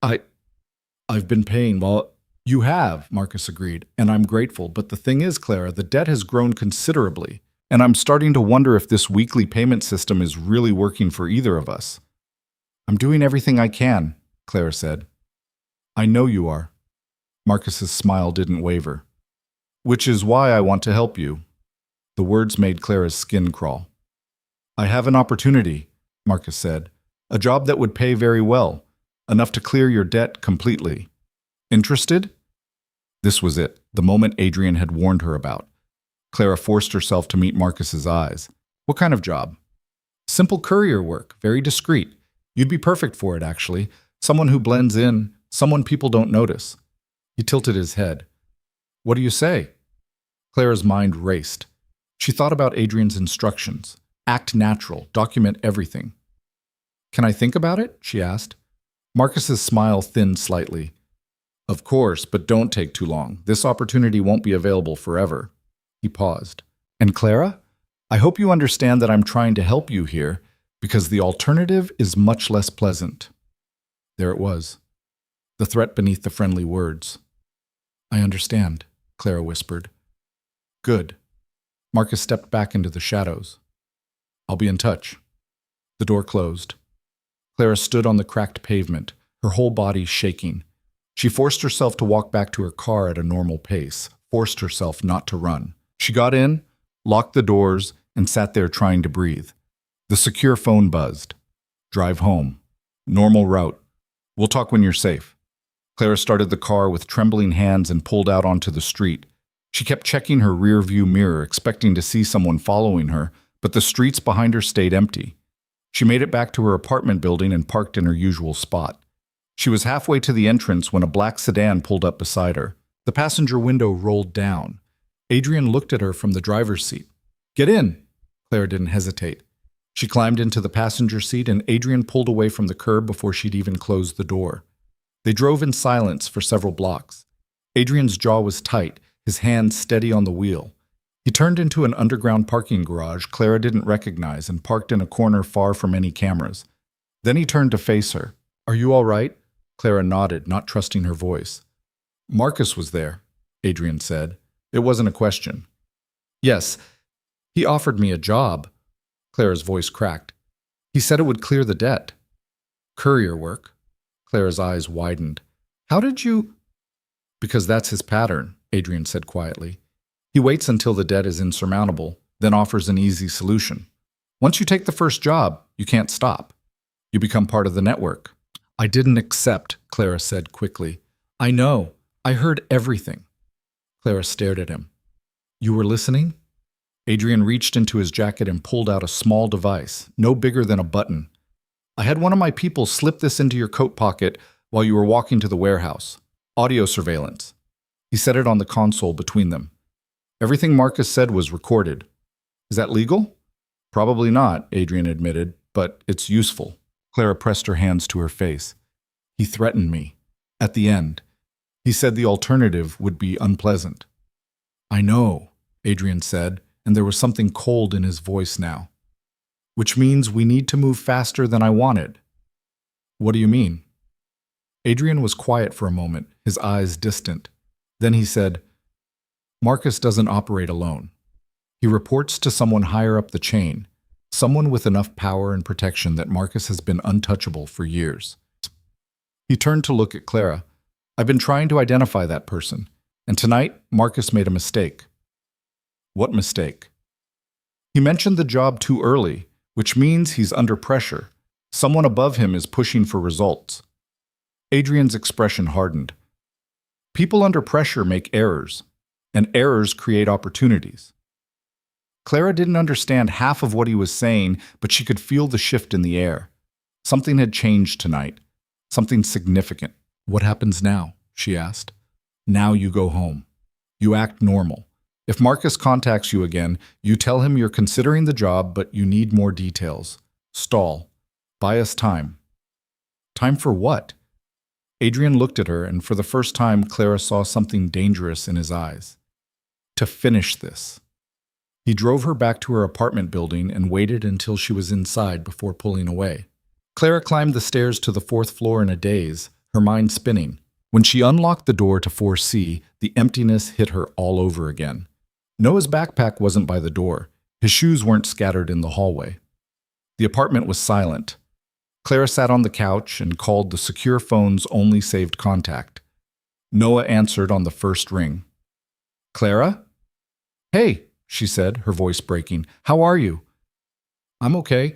I've been paying, well, You have, Marcus agreed, and I'm grateful, but the thing is, Clara, the debt has grown considerably, and I'm starting to wonder if this weekly payment system is really working for either of us. I'm doing everything I can, Clara said. I know you are. Marcus's smile didn't waver. Which is why I want to help you. The words made Clara's skin crawl. I have an opportunity, Marcus said. A job that would pay very well, enough to clear your debt completely. Interested? This was it, the moment Adrien had warned her about. Clara forced herself to meet Marcus's eyes. What kind of job? Simple courier work, very discreet. You'd be perfect for it, actually. Someone who blends in, someone people don't notice. He tilted his head. What do you say? Clara's mind raced. She thought about Adrien's instructions. Act natural, document everything. Can I think about it? She asked. Marcus's smile thinned slightly. Of course, but don't take too long. This opportunity won't be available forever. He paused. And Clara, I hope you understand that I'm trying to help you here, because the alternative is much less pleasant. There it was. The threat beneath the friendly words. I understand, Clara whispered. Good. Marcus stepped back into the shadows. I'll be in touch. The door closed. Clara stood on the cracked pavement, her whole body shaking. She forced herself to walk back to her car at a normal pace, forced herself not to run. She got in, locked the doors, and sat there trying to breathe. The secure phone buzzed. Drive home. Normal route. We'll talk when you're safe. Clara started the car with trembling hands and pulled out onto the street. She kept checking her rear-view mirror, expecting to see someone following her, but the streets behind her stayed empty. She made it back to her apartment building and parked in her usual spot. She was halfway to the entrance when a black sedan pulled up beside her. The passenger window rolled down. Adrien looked at her from the driver's seat. Get in! Clara didn't hesitate. She climbed into the passenger seat and Adrien pulled away from the curb before she'd even closed the door. They drove in silence for several blocks. Adrien's jaw was tight, his hand steady on the wheel. He turned into an underground parking garage Clara didn't recognize and parked in a corner far from any cameras. Then he turned to face her. Are you all right? Clara nodded, not trusting her voice. Marcus was there, Adrien said. It wasn't a question. Yes, he offered me a job. Clara's voice cracked. He said it would clear the debt. Courier work. Clara's eyes widened. How did you... Because that's his pattern, Adrien said quietly. He waits until the debt is insurmountable, then offers an easy solution. Once you take the first job, you can't stop. You become part of the network. I didn't accept, Clara said quickly. I know. I heard everything. Clara stared at him. You were listening? Adrien reached into his jacket and pulled out a small device, no bigger than a button. I had one of my people slip this into your coat pocket while you were walking to the warehouse. Audio surveillance. He set it on the console between them. Everything Marcus said was recorded. Is that legal? Probably not, Adrien admitted, but it's useful. Clara pressed her hands to her face. He threatened me. At the end. He said the alternative would be unpleasant. I know, Adrien said, and there was something cold in his voice now. Which means we need to move faster than I wanted. What do you mean? Adrien was quiet for a moment, his eyes distant. Then he said, Marcus doesn't operate alone. He reports to someone higher up the chain, someone with enough power and protection that Marcus has been untouchable for years. He turned to look at Clara. I've been trying to identify that person, and tonight Marcus made a mistake. What mistake? He mentioned the job too early, which means he's under pressure. Someone above him is pushing for results. Adrien's expression hardened. People under pressure make errors, and errors create opportunities. Clara didn't understand half of what he was saying, but she could feel the shift in the air. Something had changed tonight. Something significant. What happens now? She asked. Now you go home. You act normal. If Marcus contacts you again, you tell him you're considering the job, but you need more details. Stall. Buy us time. Time for what? Adrien looked at her, and for the first time, Clara saw something dangerous in his eyes. To finish this. He drove her back to her apartment building and waited until she was inside before pulling away. Clara climbed the stairs to the 4th floor in a daze, her mind spinning. When she unlocked the door to 4C, the emptiness hit her all over again. Noah's backpack wasn't by the door. His shoes weren't scattered in the hallway. The apartment was silent. Clara sat on the couch and called the secure phone's only saved contact. Noah answered on the first ring. "Clara?" "Hey," she said, her voice breaking. "How are you?" "I'm okay.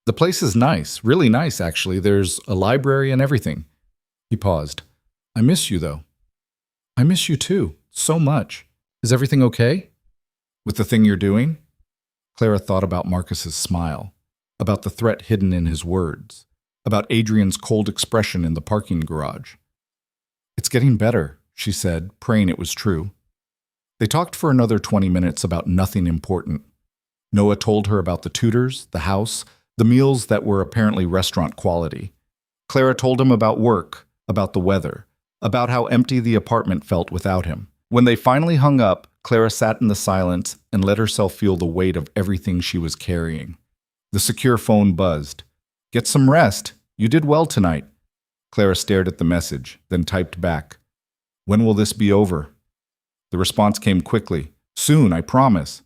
The place is nice, really nice, actually. There's a library and everything." He paused. "I miss you, though." "I miss you, too. So much. Is everything okay?" "With the thing you're doing?" Clara thought about Marcus's smile, about the threat hidden in his words, about Adrian's cold expression in the parking garage. "It's getting better," she said, praying it was true. They talked for another 20 minutes about nothing important. Noah told her about the tutors, the house, the meals that were apparently restaurant quality. Clara told him about work, about the weather, about how empty the apartment felt without him. When they finally hung up, Clara sat in the silence and let herself feel the weight of everything she was carrying. The secure phone buzzed. "Get some rest. You did well tonight." Clara stared at the message, then typed back, "When will this be over?" The response came quickly. "Soon, I promise."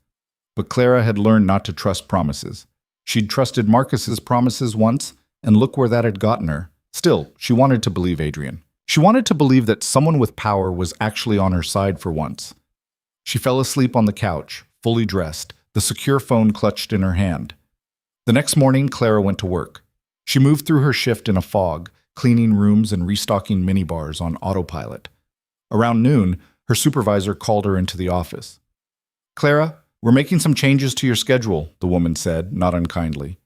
But Clara had learned not to trust promises. She'd trusted Marcus's promises once, and look where that had gotten her. Still, she wanted to believe Adrien. She wanted to believe that someone with power was actually on her side for once. She fell asleep on the couch, fully dressed, the secure phone clutched in her hand. The next morning, Clara went to work. She moved through her shift in a fog, cleaning rooms and restocking minibars on autopilot. Around noon, her supervisor called her into the office. "Clara, we're making some changes to your schedule," the woman said, not unkindly.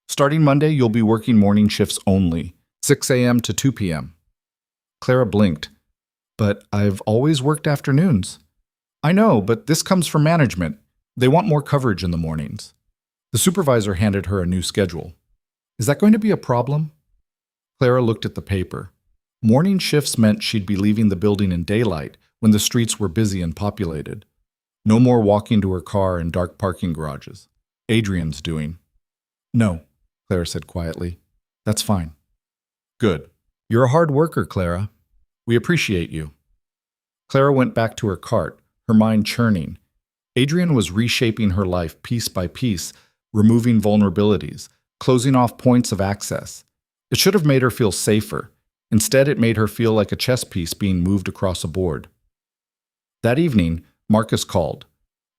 "Starting Monday, you'll be working morning shifts only, 6 a.m. to 2 p.m. Clara blinked. "But I've always worked afternoons." "I know, but this comes from management. They want more coverage in the mornings." The supervisor handed her a new schedule. "Is that going to be a problem?" Clara looked at the paper. Morning shifts meant she'd be leaving the building in daylight when the streets were busy and populated. No more walking to her car in dark parking garages. Adrian's doing. "No," Clara said quietly. "That's fine." "Good. You're a hard worker, Clara. We appreciate you." Clara went back to her cart, her mind churning. Adrien was reshaping her life piece by piece, removing vulnerabilities, closing off points of access. It should have made her feel safer. Instead, it made her feel like a chess piece being moved across a board. That evening, Marcus called.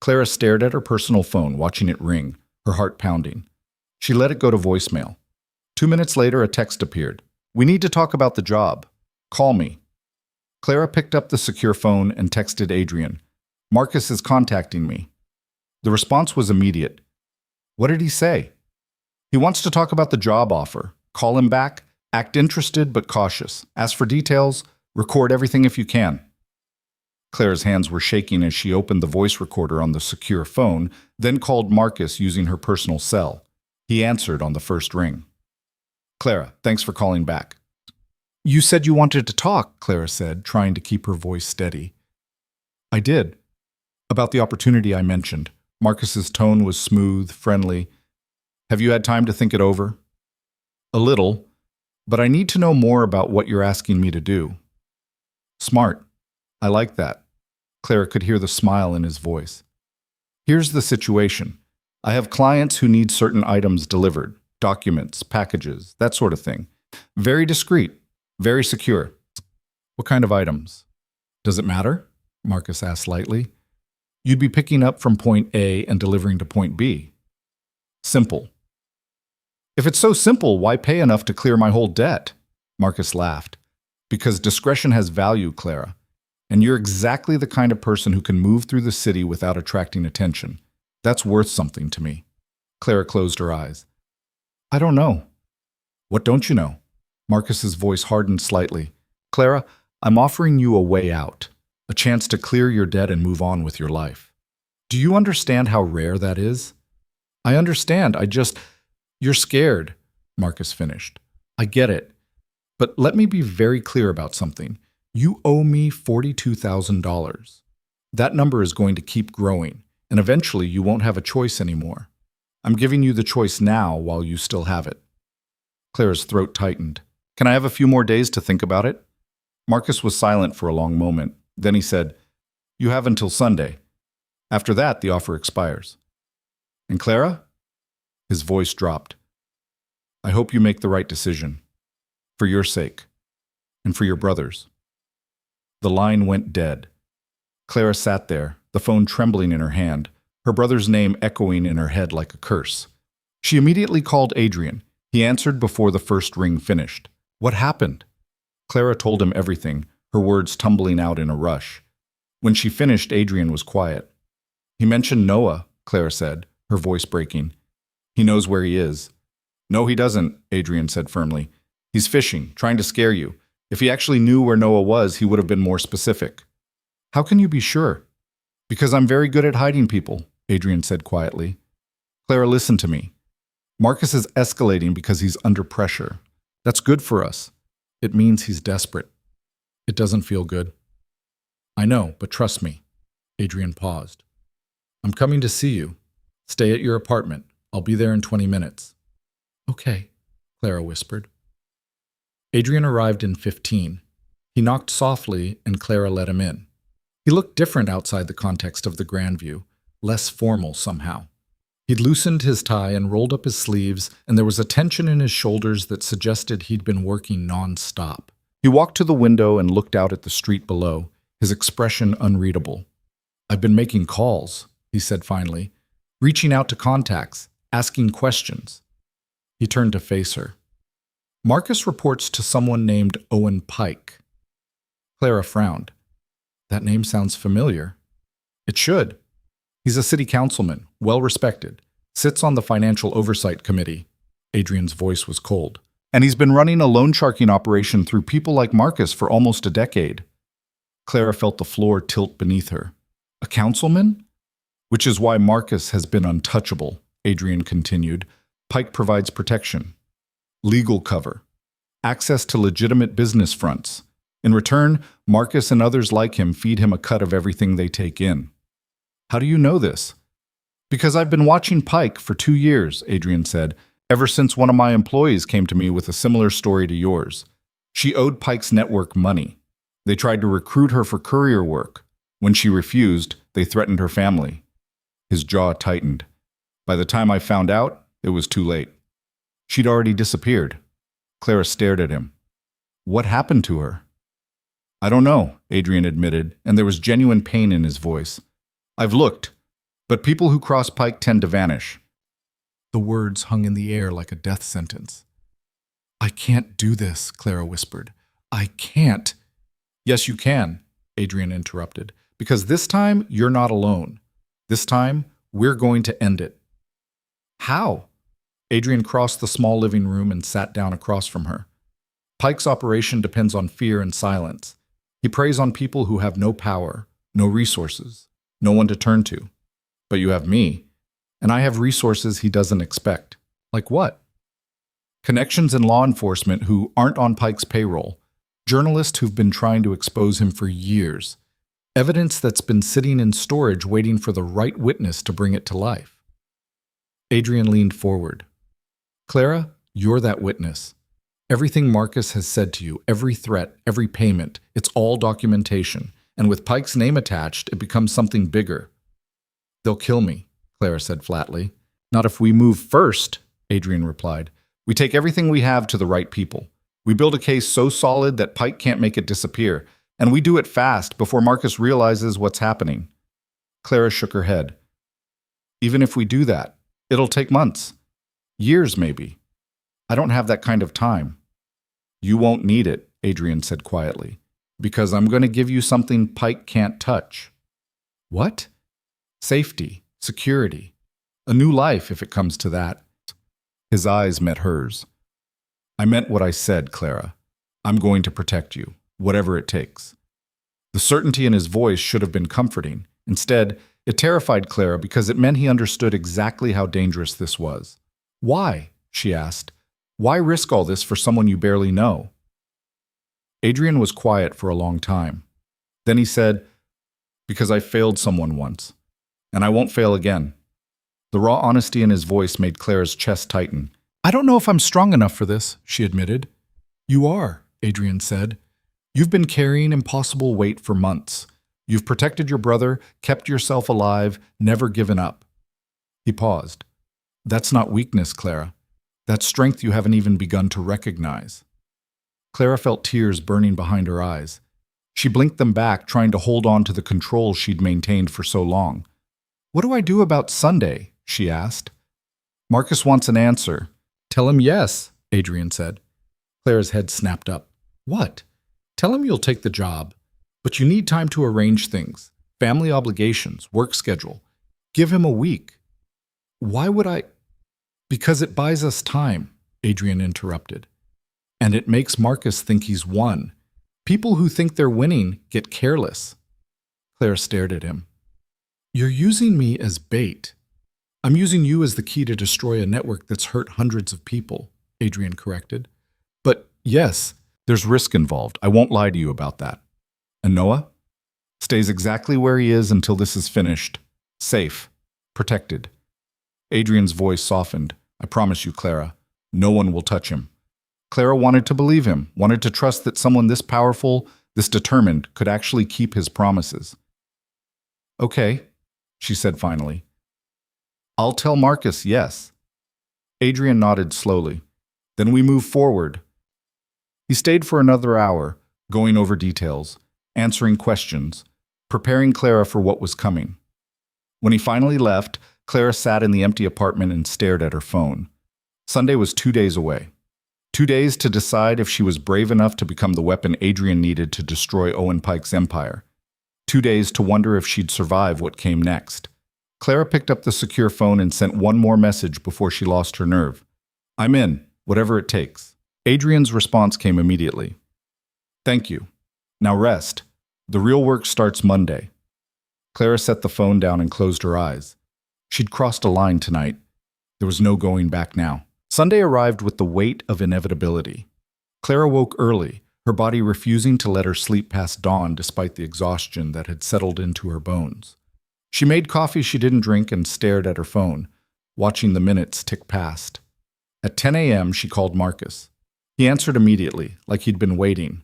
Clara stared at her personal phone, watching it ring, her heart pounding. She let it go to voicemail. 2 minutes later, a text appeared. "We need to talk about the job. Call me." Clara picked up the secure phone and texted Adrien. "Marcus is contacting me." The response was immediate. "What did he say?" "He wants to talk about the job offer. Call him back. Act interested but cautious. Ask for details. Record everything if you can." Clara's hands were shaking as she opened the voice recorder on the secure phone, then called Marcus using her personal cell. He answered on the first ring. "Clara, thanks for calling back." "You said you wanted to talk," Clara said, trying to keep her voice steady. "I did. About the opportunity I mentioned." Marcus's tone was smooth, friendly. "Have you had time to think it over?" "A little, but I need to know more about what you're asking me to do." "Smart. I like that." Clara could hear the smile in his voice. "Here's the situation. I have clients who need certain items delivered, documents, packages, that sort of thing. Very discreet, very secure." "What kind of items?" "Does it matter?" Marcus asked lightly. "You'd be picking up from point A and delivering to point B." "Simple." "If it's so simple, why pay enough to clear my whole debt?" Marcus laughed. "Because discretion has value, Clara. And you're exactly the kind of person who can move through the city without attracting attention. That's worth something to me." Clara closed her eyes. "I don't know." "What don't you know?" Marcus's voice hardened slightly. "Clara, I'm offering you a way out, a chance to clear your debt and move on with your life. Do you understand how rare that is?" "I understand. You're scared," Marcus finished. "I get it. But let me be very clear about something. You owe me $42,000. That number is going to keep growing, and eventually you won't have a choice anymore. I'm giving you the choice now while you still have it." Clara's throat tightened. "Can I have a few more days to think about it?" Marcus was silent for a long moment. Then he said, "You have until Sunday. After that, the offer expires." "And Clara?" His voice dropped. "I hope you make the right decision. For your sake. And for your brother's." The line went dead. Clara sat there, the phone trembling in her hand, her brother's name echoing in her head like a curse. She immediately called Adrien. He answered before the first ring finished. "What happened?" Clara told him everything, her words tumbling out in a rush. When she finished, Adrien was quiet. "He mentioned Noah," Clara said, her voice breaking. "He knows where he is." "No, he doesn't," Adrien said firmly. "He's fishing, trying to scare you. If he actually knew where Noah was, he would have been more specific." "How can you be sure?" "Because I'm very good at hiding people," Adrien said quietly. "Clara, listen to me. Marcus is escalating because he's under pressure. That's good for us. It means he's desperate. It doesn't feel good." "I know, but trust me." Adrien paused. "I'm coming to see you. Stay at your apartment. I'll be there in 20 minutes. "Okay," Clara whispered. Adrien arrived in 15. He knocked softly and Clara let him in. He looked different outside the context of the grand view, less formal somehow. He'd loosened his tie and rolled up his sleeves, and there was a tension in his shoulders that suggested he'd been working non-stop. He walked to the window and looked out at the street below, his expression unreadable. "I've been making calls," he said finally, "reaching out to contacts, asking questions." He turned to face her. "Marcus reports to someone named Owen Pike." Clara frowned. "That name sounds familiar." "It should. He's a city councilman, well-respected, sits on the Financial Oversight Committee." Adrien's voice was cold. "And he's been running a loan sharking operation through people like Marcus for almost a decade." Clara felt the floor tilt beneath her. "A councilman?" "Which is why Marcus has been untouchable," Adrien continued. "Pike provides protection, legal cover, access to legitimate business fronts. In return, Marcus and others like him feed him a cut of everything they take in." "How do you know this?" "Because I've been watching Pike for 2 years," Adrien said, "ever since one of my employees came to me with a similar story to yours. She owed Pike's network money. They tried to recruit her for courier work. When she refused, they threatened her family." His jaw tightened. "By the time I found out, it was too late. She'd already disappeared." Clara stared at him. "What happened to her?" "I don't know," Adrien admitted, and there was genuine pain in his voice. "I've looked, but people who cross Pike tend to vanish." The words hung in the air like a death sentence. "I can't do this," Clara whispered. "I can't." "Yes, you can," Adrien interrupted, "because this time you're not alone. This time, we're going to end it." "How?" Adrien crossed the small living room and sat down across from her. "Pike's operation depends on fear and silence. He preys on people who have no power, no resources, no one to turn to. But you have me, and I have resources he doesn't expect." "Like what?" "Connections in law enforcement who aren't on Pike's payroll, journalists who've been trying to expose him for years, evidence that's been sitting in storage waiting for the right witness to bring it to life." Adrien leaned forward. "Clara, you're that witness. Everything Marcus has said to you, every threat, every payment, it's all documentation. And with Pike's name attached, it becomes something bigger." "They'll kill me," Clara said flatly. "Not if we move first," Adrien replied. "We take everything we have to the right people. We build a case so solid that Pike can't make it disappear. And we do it fast, before Marcus realizes what's happening." Clara shook her head. "Even if we do that, it'll take months. Years, maybe. I don't have that kind of time." "You won't need it," Adrien said quietly, "because I'm going to give you something Pike can't touch." "What?" "Safety, security, a new life if it comes to that." His eyes met hers. "I meant what I said, Clara. I'm going to protect you, whatever it takes." The certainty in his voice should have been comforting. Instead, it terrified Clara because it meant he understood exactly how dangerous this was. "Why?" she asked. "Why risk all this for someone you barely know?" Adrien was quiet for a long time. Then he said, "Because I failed someone once, and I won't fail again." The raw honesty in his voice made Clara's chest tighten. "I don't know if I'm strong enough for this," she admitted. "You are," Adrien said. You've been carrying impossible weight for months. You've protected your brother, kept yourself alive, never given up. He paused. That's not weakness, Clara. That's strength you haven't even begun to recognize. Clara felt tears burning behind her eyes. She blinked them back, trying to hold on to the control she'd maintained for so long. What do I do about Sunday? She asked. Marcus wants an answer. Tell him yes, Adrien said. Clara's head snapped up. What? Tell him you'll take the job. But you need time to arrange things. Family obligations, work schedule. Give him a week. Why would I? Because it buys us time, Adrien interrupted. And it makes Marcus think he's won. People who think they're winning get careless. Clara stared at him. You're using me as bait. I'm using you as the key to destroy a network that's hurt hundreds of people, Adrien corrected. But yes, there's risk involved. I won't lie to you about that. And Noah? Stays exactly where he is until this is finished. Safe. Protected. Adrien's voice softened. I promise you, Clara, no one will touch him. Clara wanted to believe him, wanted to trust that someone this powerful, this determined, could actually keep his promises. Okay, she said finally. I'll tell Marcus yes. Adrien nodded slowly. Then we move forward. He stayed for another hour, going over details, answering questions, preparing Clara for what was coming. When he finally left, Clara sat in the empty apartment and stared at her phone. Sunday was 2 days away. 2 days to decide if she was brave enough to become the weapon Adrien needed to destroy Owen Pike's empire. 2 days to wonder if she'd survive what came next. Clara picked up the secure phone and sent one more message before she lost her nerve. I'm in, whatever it takes. Adrien's response came immediately. Thank you. Now rest. The real work starts Monday. Clara set the phone down and closed her eyes. She'd crossed a line tonight. There was no going back now. Sunday arrived with the weight of inevitability. Clara woke early, her body refusing to let her sleep past dawn despite the exhaustion that had settled into her bones. She made coffee she didn't drink and stared at her phone, watching the minutes tick past. At 10 a.m., she called Marcus. He answered immediately, like he'd been waiting.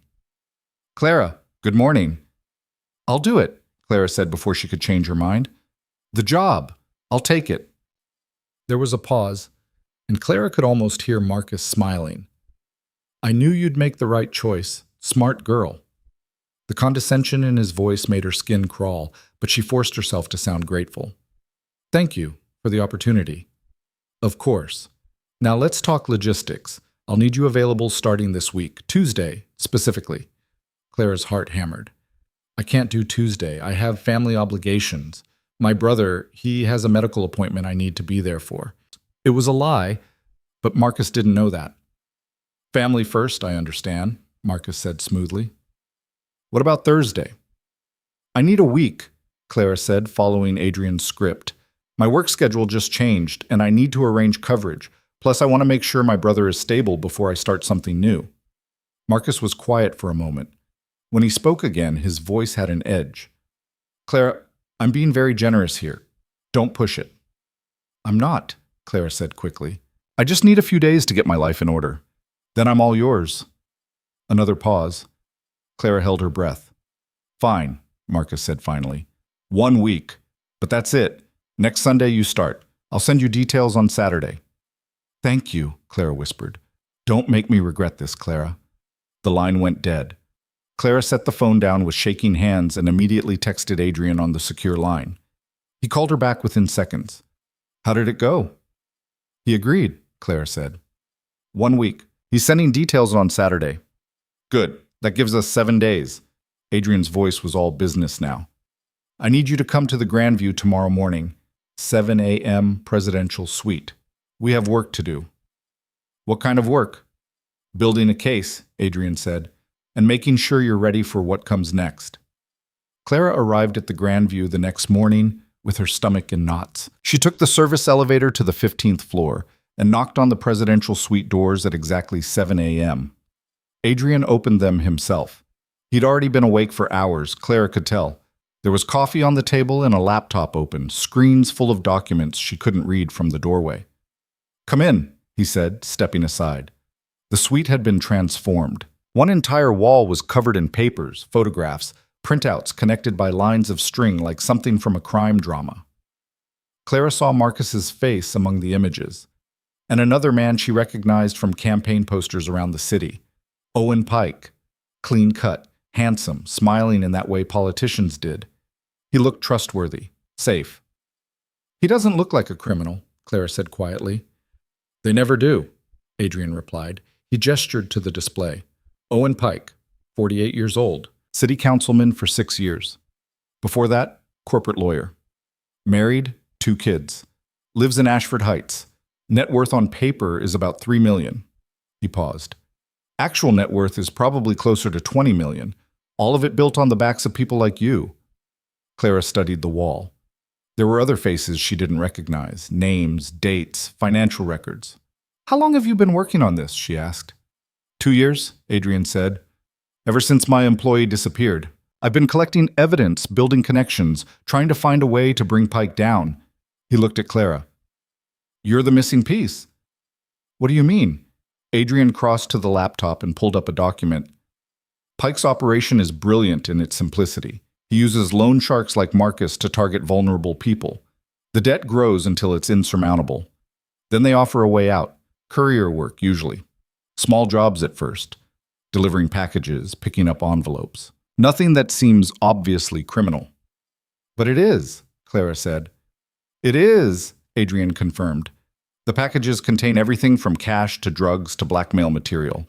Clara, good morning. I'll do it, Clara said before she could change her mind. The job. I'll take it. There was a pause, and Clara could almost hear Marcus smiling. I knew you'd make the right choice. Smart girl. The condescension in his voice made her skin crawl, but she forced herself to sound grateful. Thank you for the opportunity. Of course. Now let's talk logistics. I'll need you available starting this week, Tuesday, specifically. Clara's heart hammered. I can't do Tuesday. I have family obligations. My brother, he has a medical appointment I need to be there for. It was a lie, but Marcus didn't know that. Family first, I understand, Marcus said smoothly. What about Thursday? I need a week, Clara said, following Adrien's script. My work schedule just changed, and I need to arrange coverage. Plus, I want to make sure my brother is stable before I start something new. Marcus was quiet for a moment. When he spoke again, his voice had an edge. Clara, I'm being very generous here. Don't push it. I'm not, Clara said quickly. I just need a few days to get my life in order. Then I'm all yours. Another pause. Clara held her breath. Fine, Marcus said finally. 1 week. But that's it. Next Sunday you start. I'll send you details on Saturday. Thank you, Clara whispered. Don't make me regret this, Clara. The line went dead. Clara set the phone down with shaking hands and immediately texted Adrien on the secure line. He called her back within seconds. How did it go? He agreed, Clara said. 1 week. He's sending details on Saturday. Good. That gives us 7 days. Adrien's voice was all business now. I need you to come to the Grandview tomorrow morning, 7 a.m. Presidential Suite. We have work to do. What kind of work? Building a case, Adrien said, and making sure you're ready for what comes next. Clara arrived at the Grandview the next morning with her stomach in knots. She took the service elevator to the 15th floor and knocked on the presidential suite doors at exactly 7 a.m. Adrien opened them himself. He'd already been awake for hours, Clara could tell. There was coffee on the table and a laptop open, screens full of documents she couldn't read from the doorway. Come in, he said, stepping aside. The suite had been transformed. One entire wall was covered in papers, photographs, printouts connected by lines of string like something from a crime drama. Clara saw Marcus's face among the images, and another man she recognized from campaign posters around the city. Owen Pike, clean-cut, handsome, smiling in that way politicians did. He looked trustworthy, safe. "He doesn't look like a criminal," Clara said quietly. "They never do," Adrien replied. He gestured to the display. Owen Pike, 48 years old, city councilman for 6 years. Before that, corporate lawyer. Married, 2 kids. Lives in Ashford Heights. Net worth on paper is about $3 million. He paused. Actual net worth is probably closer to $20 million. All of it built on the backs of people like you. Clara studied the wall. There were other faces she didn't recognize, names, dates, financial records. "How long have you been working on this?" she asked. 2 years, Adrien said. "Ever since my employee disappeared. I've been collecting evidence, building connections, trying to find a way to bring Pike down." He looked at Clara. "You're the missing piece." "What do you mean?" Adrien crossed to the laptop and pulled up a document. Pike's operation is brilliant in its simplicity. He uses loan sharks like Marcus to target vulnerable people. The debt grows until it's insurmountable. Then they offer a way out. Courier work, usually. Small jobs at first. Delivering packages, picking up envelopes. Nothing that seems obviously criminal. "But it is," Clara said. "It is," Adrien confirmed. "The packages contain everything from cash to drugs to blackmail material.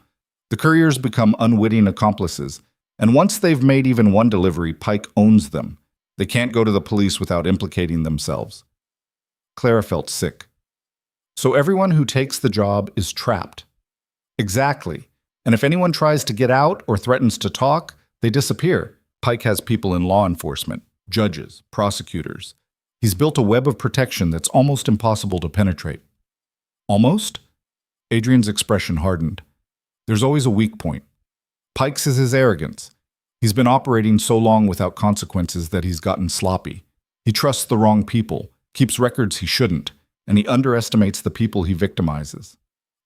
The couriers become unwitting accomplices, and once they've made even one delivery, Pike owns them. They can't go to the police without implicating themselves." Clara felt sick. "So everyone who takes the job is trapped." "Exactly. And if anyone tries to get out or threatens to talk, they disappear." Pike has people in law enforcement, judges, prosecutors. He's built a web of protection that's almost impossible to penetrate. "Almost?" Adrien's expression hardened. "There's always a weak point. Pike's is his arrogance. He's been operating so long without consequences that he's gotten sloppy. He trusts the wrong people, keeps records he shouldn't, and he underestimates the people he victimizes."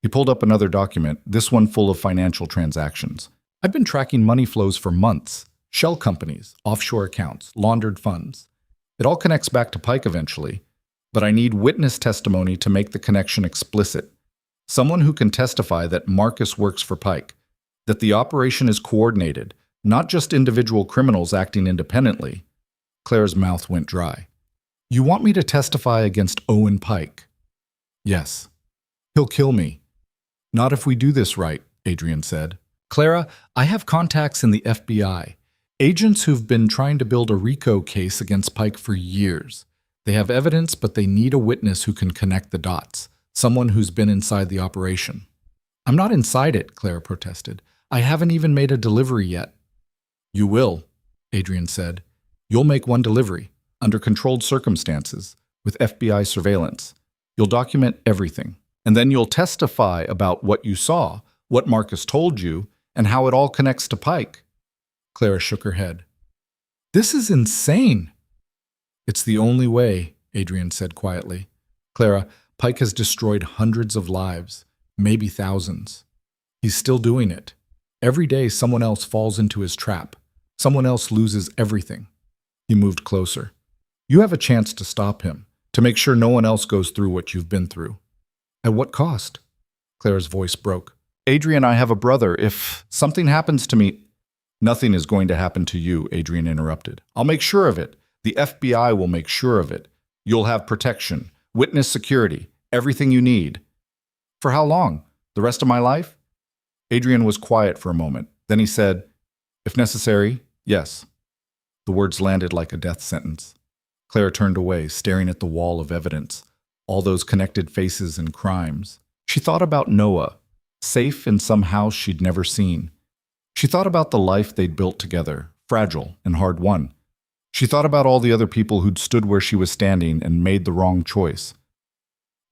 He pulled up another document, this one full of financial transactions. "I've been tracking money flows for months. Shell companies, offshore accounts, laundered funds. It all connects back to Pike eventually, but I need witness testimony to make the connection explicit. Someone who can testify that Marcus works for Pike, that the operation is coordinated, not just individual criminals acting independently." Clara's mouth went dry. "You want me to testify against Owen Pike?" "Yes. He'll kill me." "Not if we do this right," Adrien said. "Clara, I have contacts in the FBI. Agents who've been trying to build a RICO case against Pike for years. They have evidence, but they need a witness who can connect the dots, someone who's been inside the operation." "I'm not inside it," Clara protested. "I haven't even made a delivery yet." "You will," Adrien said. "You'll make one delivery, under controlled circumstances, with FBI surveillance. You'll document everything, and then you'll testify about what you saw, what Marcus told you, and how it all connects to Pike." Clara shook her head. "This is insane." "It's the only way," Adrien said quietly. "Clara, Pike has destroyed hundreds of lives, maybe thousands. He's still doing it. Every day someone else falls into his trap. Someone else loses everything." He moved closer. "You have a chance to stop him, to make sure no one else goes through what you've been through." "At what cost?" Clara's voice broke. "Adrien, I have a brother. If something happens to me—" "Nothing is going to happen to you," Adrien interrupted. "I'll make sure of it. The FBI will make sure of it. You'll have protection, witness security, everything you need." "For how long? The rest of my life?" Adrien was quiet for a moment. Then he said, "If necessary, yes." The words landed like a death sentence. Clara turned away, staring at the wall of evidence, all those connected faces and crimes. She thought about Noah, safe in some house she'd never seen. She thought about the life they'd built together, fragile and hard-won. She thought about all the other people who'd stood where she was standing and made the wrong choice.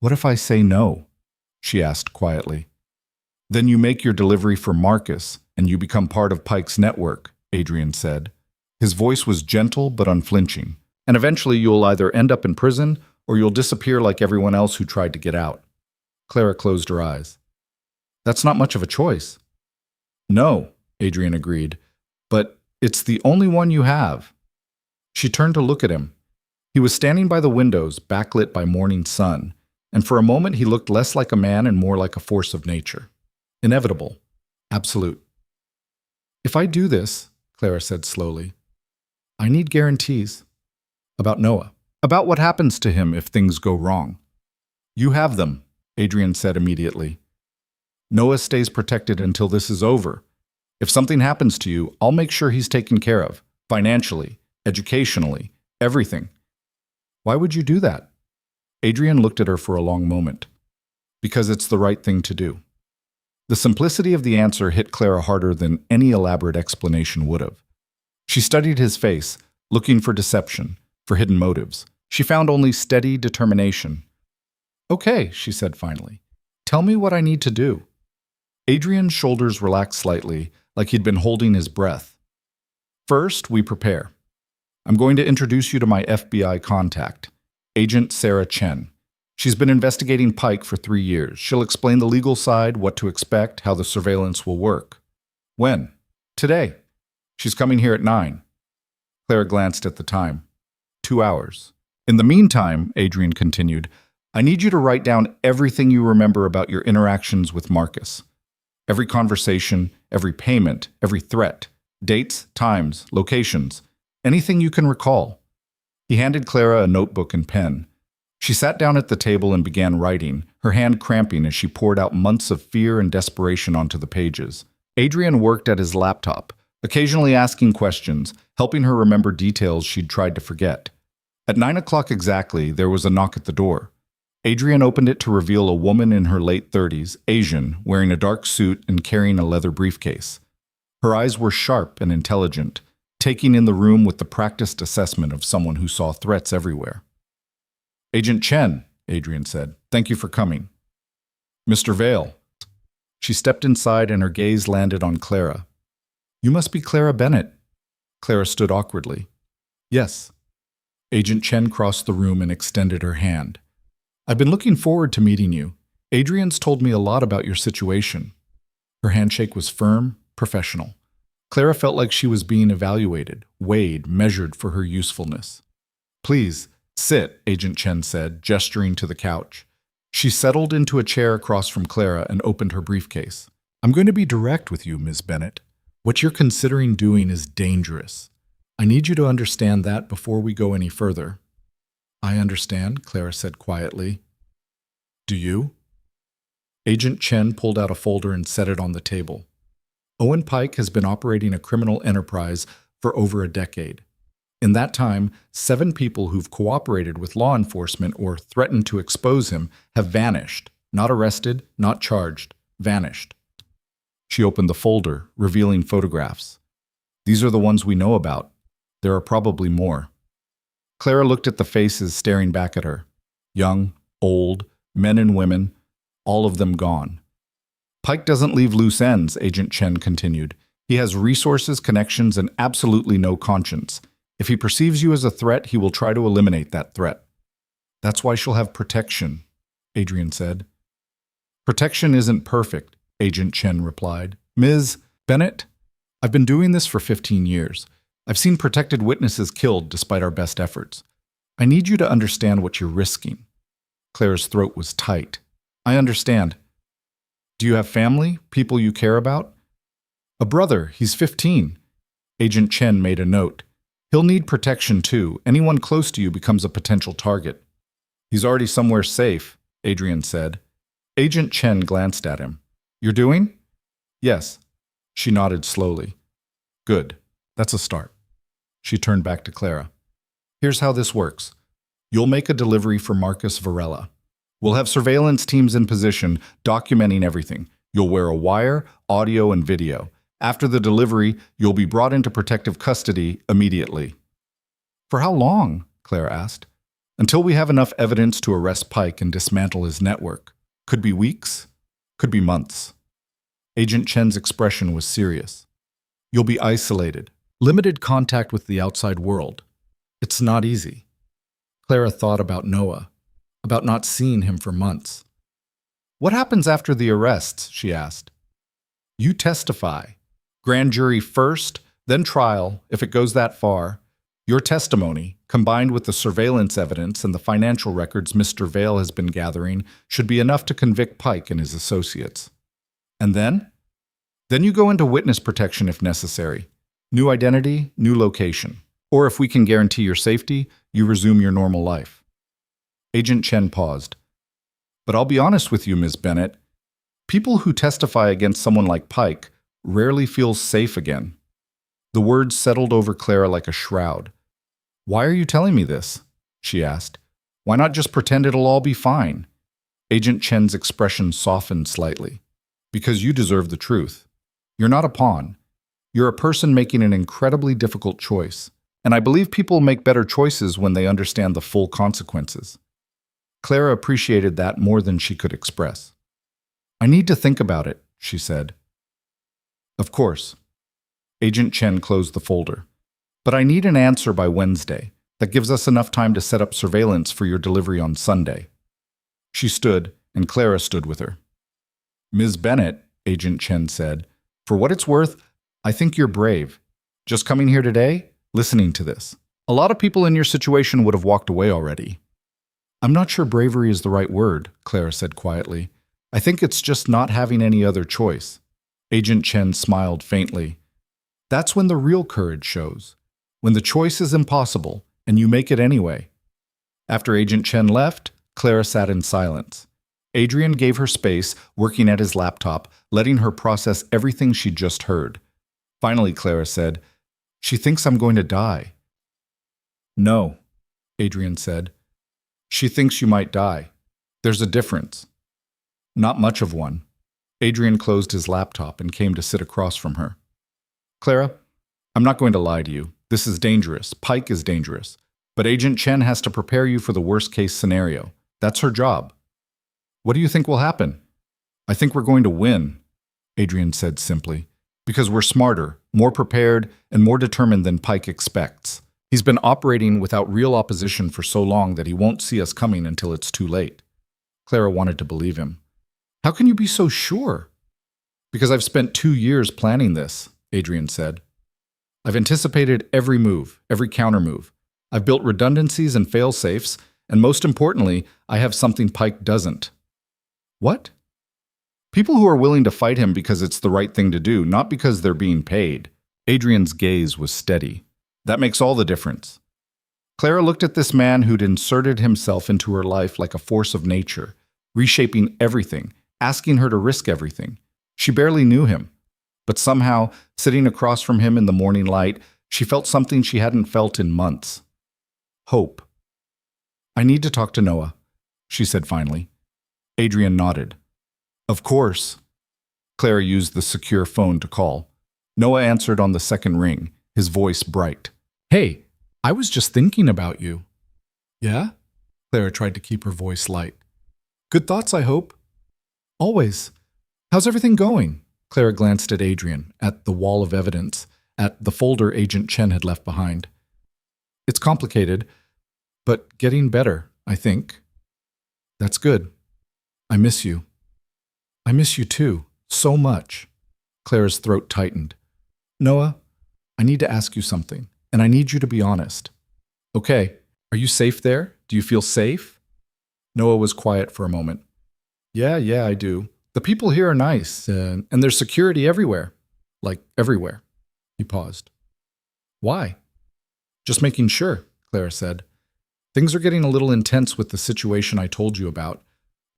"What if I say no?" she asked quietly. "Then you make your delivery for Marcus, and you become part of Pike's network," Adrien said. His voice was gentle but unflinching. "And eventually you'll either end up in prison or you'll disappear like everyone else who tried to get out." Clara closed her eyes. "That's not much of a choice." "No," Adrien agreed. But it's the only one you have. She turned to look at him. He was standing by the windows, backlit by morning sun, and for a moment he looked less like a man and more like a force of nature. Inevitable. Absolute. If I do this, Clara said slowly, I need guarantees. About Noah. About what happens to him if things go wrong. You have them, Adrien said immediately. Noah stays protected until this is over. If something happens to you, I'll make sure he's taken care of. Financially, educationally, everything. Why would you do that? Adrien looked at her for a long moment. Because it's the right thing to do. The simplicity of the answer hit Clara harder than any elaborate explanation would have. She studied his face, looking for deception, for hidden motives. She found only steady determination. Okay, she said finally. Tell me what I need to do. Adrien's shoulders relaxed slightly, like he'd been holding his breath. First, we prepare. I'm going to introduce you to my FBI contact, Agent Sarah Chen. She's been investigating Pike for 3 years. She'll explain the legal side, what to expect, how the surveillance will work. When? Today. She's coming here at 9. Clara glanced at the time. 2 hours. In the meantime, Adrien continued, I need you to write down everything you remember about your interactions with Marcus. Every conversation, every payment, every threat, dates, times, locations, anything you can recall. He handed Clara a notebook and pen. She sat down at the table and began writing, her hand cramping as she poured out months of fear and desperation onto the pages. Adrien worked at his laptop, occasionally asking questions, helping her remember details she'd tried to forget. At 9 o'clock exactly, there was a knock at the door. Adrien opened it to reveal a woman in her late 30s, Asian, wearing a dark suit and carrying a leather briefcase. Her eyes were sharp and intelligent, taking in the room with the practiced assessment of someone who saw threats everywhere. Agent Chen, Adrien said, thank you for coming. Mr. Vale. She stepped inside and her gaze landed on Clara. You must be Clara Bennett. Clara stood awkwardly. Yes. Agent Chen crossed the room and extended her hand. I've been looking forward to meeting you. Adrien's told me a lot about your situation. Her handshake was firm, professional. Clara felt like she was being evaluated, weighed, measured for her usefulness. Please, sit, Agent Chen said, gesturing to the couch. She settled into a chair across from Clara and opened her briefcase. I'm going to be direct with you, Ms. Bennett. What you're considering doing is dangerous. I need you to understand that before we go any further. I understand, Clara said quietly. Do you? Agent Chen pulled out a folder and set it on the table. Owen Pike has been operating a criminal enterprise for over a decade. In that time, 7 people who've cooperated with law enforcement or threatened to expose him have vanished. Not arrested, not charged. Vanished. She opened the folder, revealing photographs. These are the ones we know about. There are probably more. Clara looked at the faces staring back at her. Young, old, men and women, all of them gone. Pike doesn't leave loose ends, Agent Chen continued. He has resources, connections, and absolutely no conscience. If he perceives you as a threat, he will try to eliminate that threat. That's why she'll have protection, Adrien said. Protection isn't perfect, Agent Chen replied. Ms. Bennett, I've been doing this for 15 years. I've seen protected witnesses killed despite our best efforts. I need you to understand what you're risking. Clara's throat was tight. I understand. Do you have family, people you care about? A brother, he's 15. Agent Chen made a note. He'll need protection too. Anyone close to you becomes a potential target. He's already somewhere safe, Adrien said. Agent Chen glanced at him. You're doing? Yes. She nodded slowly. Good. That's a start. She turned back to Clara. Here's how this works. You'll make a delivery for Marcus Varella. We'll have surveillance teams in position, documenting everything. You'll wear a wire, audio, and video. After the delivery, you'll be brought into protective custody immediately. For how long? Clara asked. Until we have enough evidence to arrest Pike and dismantle his network. Could be weeks, could be months. Agent Chen's expression was serious. You'll be isolated, limited contact with the outside world. It's not easy. Clara thought about Noah, about not seeing him for months. What happens after the arrests? She asked. You testify. Grand jury first, then trial, if it goes that far. Your testimony, combined with the surveillance evidence and the financial records Mr. Vale has been gathering, should be enough to convict Pike and his associates. And then? Then you go into witness protection if necessary. New identity, new location. Or if we can guarantee your safety, you resume your normal life. Agent Chen paused. But I'll be honest with you, Ms. Bennett. People who testify against someone like Pike rarely feel safe again. The words settled over Clara like a shroud. Why are you telling me this? She asked. Why not just pretend it'll all be fine? Agent Chen's expression softened slightly. Because you deserve the truth. You're not a pawn. You're a person making an incredibly difficult choice. And I believe people make better choices when they understand the full consequences. Clara appreciated that more than she could express. I need to think about it, she said. Of course. Agent Chen closed the folder. But I need an answer by Wednesday. That gives us enough time to set up surveillance for your delivery on Sunday. She stood, and Clara stood with her. Ms. Bennett, Agent Chen said, for what it's worth, I think you're brave. Just coming here today, listening to this. A lot of people in your situation would have walked away already. I'm not sure bravery is the right word, Clara said quietly. I think it's just not having any other choice. Agent Chen smiled faintly. That's when the real courage shows. When the choice is impossible, and you make it anyway. After Agent Chen left, Clara sat in silence. Adrien gave her space, working at his laptop, letting her process everything she'd just heard. Finally, Clara said, She thinks I'm going to die. No, Adrien said. She thinks you might die. There's a difference. Not much of one. Adrien closed his laptop and came to sit across from her. Clara, I'm not going to lie to you. This is dangerous. Pike is dangerous. But Agent Chen has to prepare you for the worst-case scenario. That's her job. What do you think will happen? I think we're going to win, Adrien said simply, because we're smarter, more prepared, and more determined than Pike expects. He's been operating without real opposition for so long that he won't see us coming until it's too late. Clara wanted to believe him. How can you be so sure? Because I've spent 2 years planning this, Adrien said. I've anticipated every move, every countermove. I've built redundancies and fail-safes, and most importantly, I have something Pike doesn't. What? People who are willing to fight him because it's the right thing to do, not because they're being paid. Adrien's gaze was steady. That makes all the difference. Clara looked at this man who'd inserted himself into her life like a force of nature, reshaping everything, asking her to risk everything. She barely knew him. But somehow, sitting across from him in the morning light, she felt something she hadn't felt in months. Hope. I need to talk to Noah, she said finally. Adrien nodded. Of course. Clara used the secure phone to call. Noah answered on the second ring, his voice bright. Hey, I was just thinking about you. Yeah? Clara tried to keep her voice light. Good thoughts, I hope. Always. How's everything going? Clara glanced at Adrien, at the wall of evidence, at the folder Agent Chen had left behind. It's complicated, but getting better, I think. That's good. I miss you. I miss you too, so much. Clara's throat tightened. Noah, I need to ask you something, and I need you to be honest. Okay, are you safe there? Do you feel safe? Noah was quiet for a moment. Yeah, I do. The people here are nice, and there's security everywhere. Like, everywhere. He paused. Why? Just making sure, Clara said. Things are getting a little intense with the situation I told you about.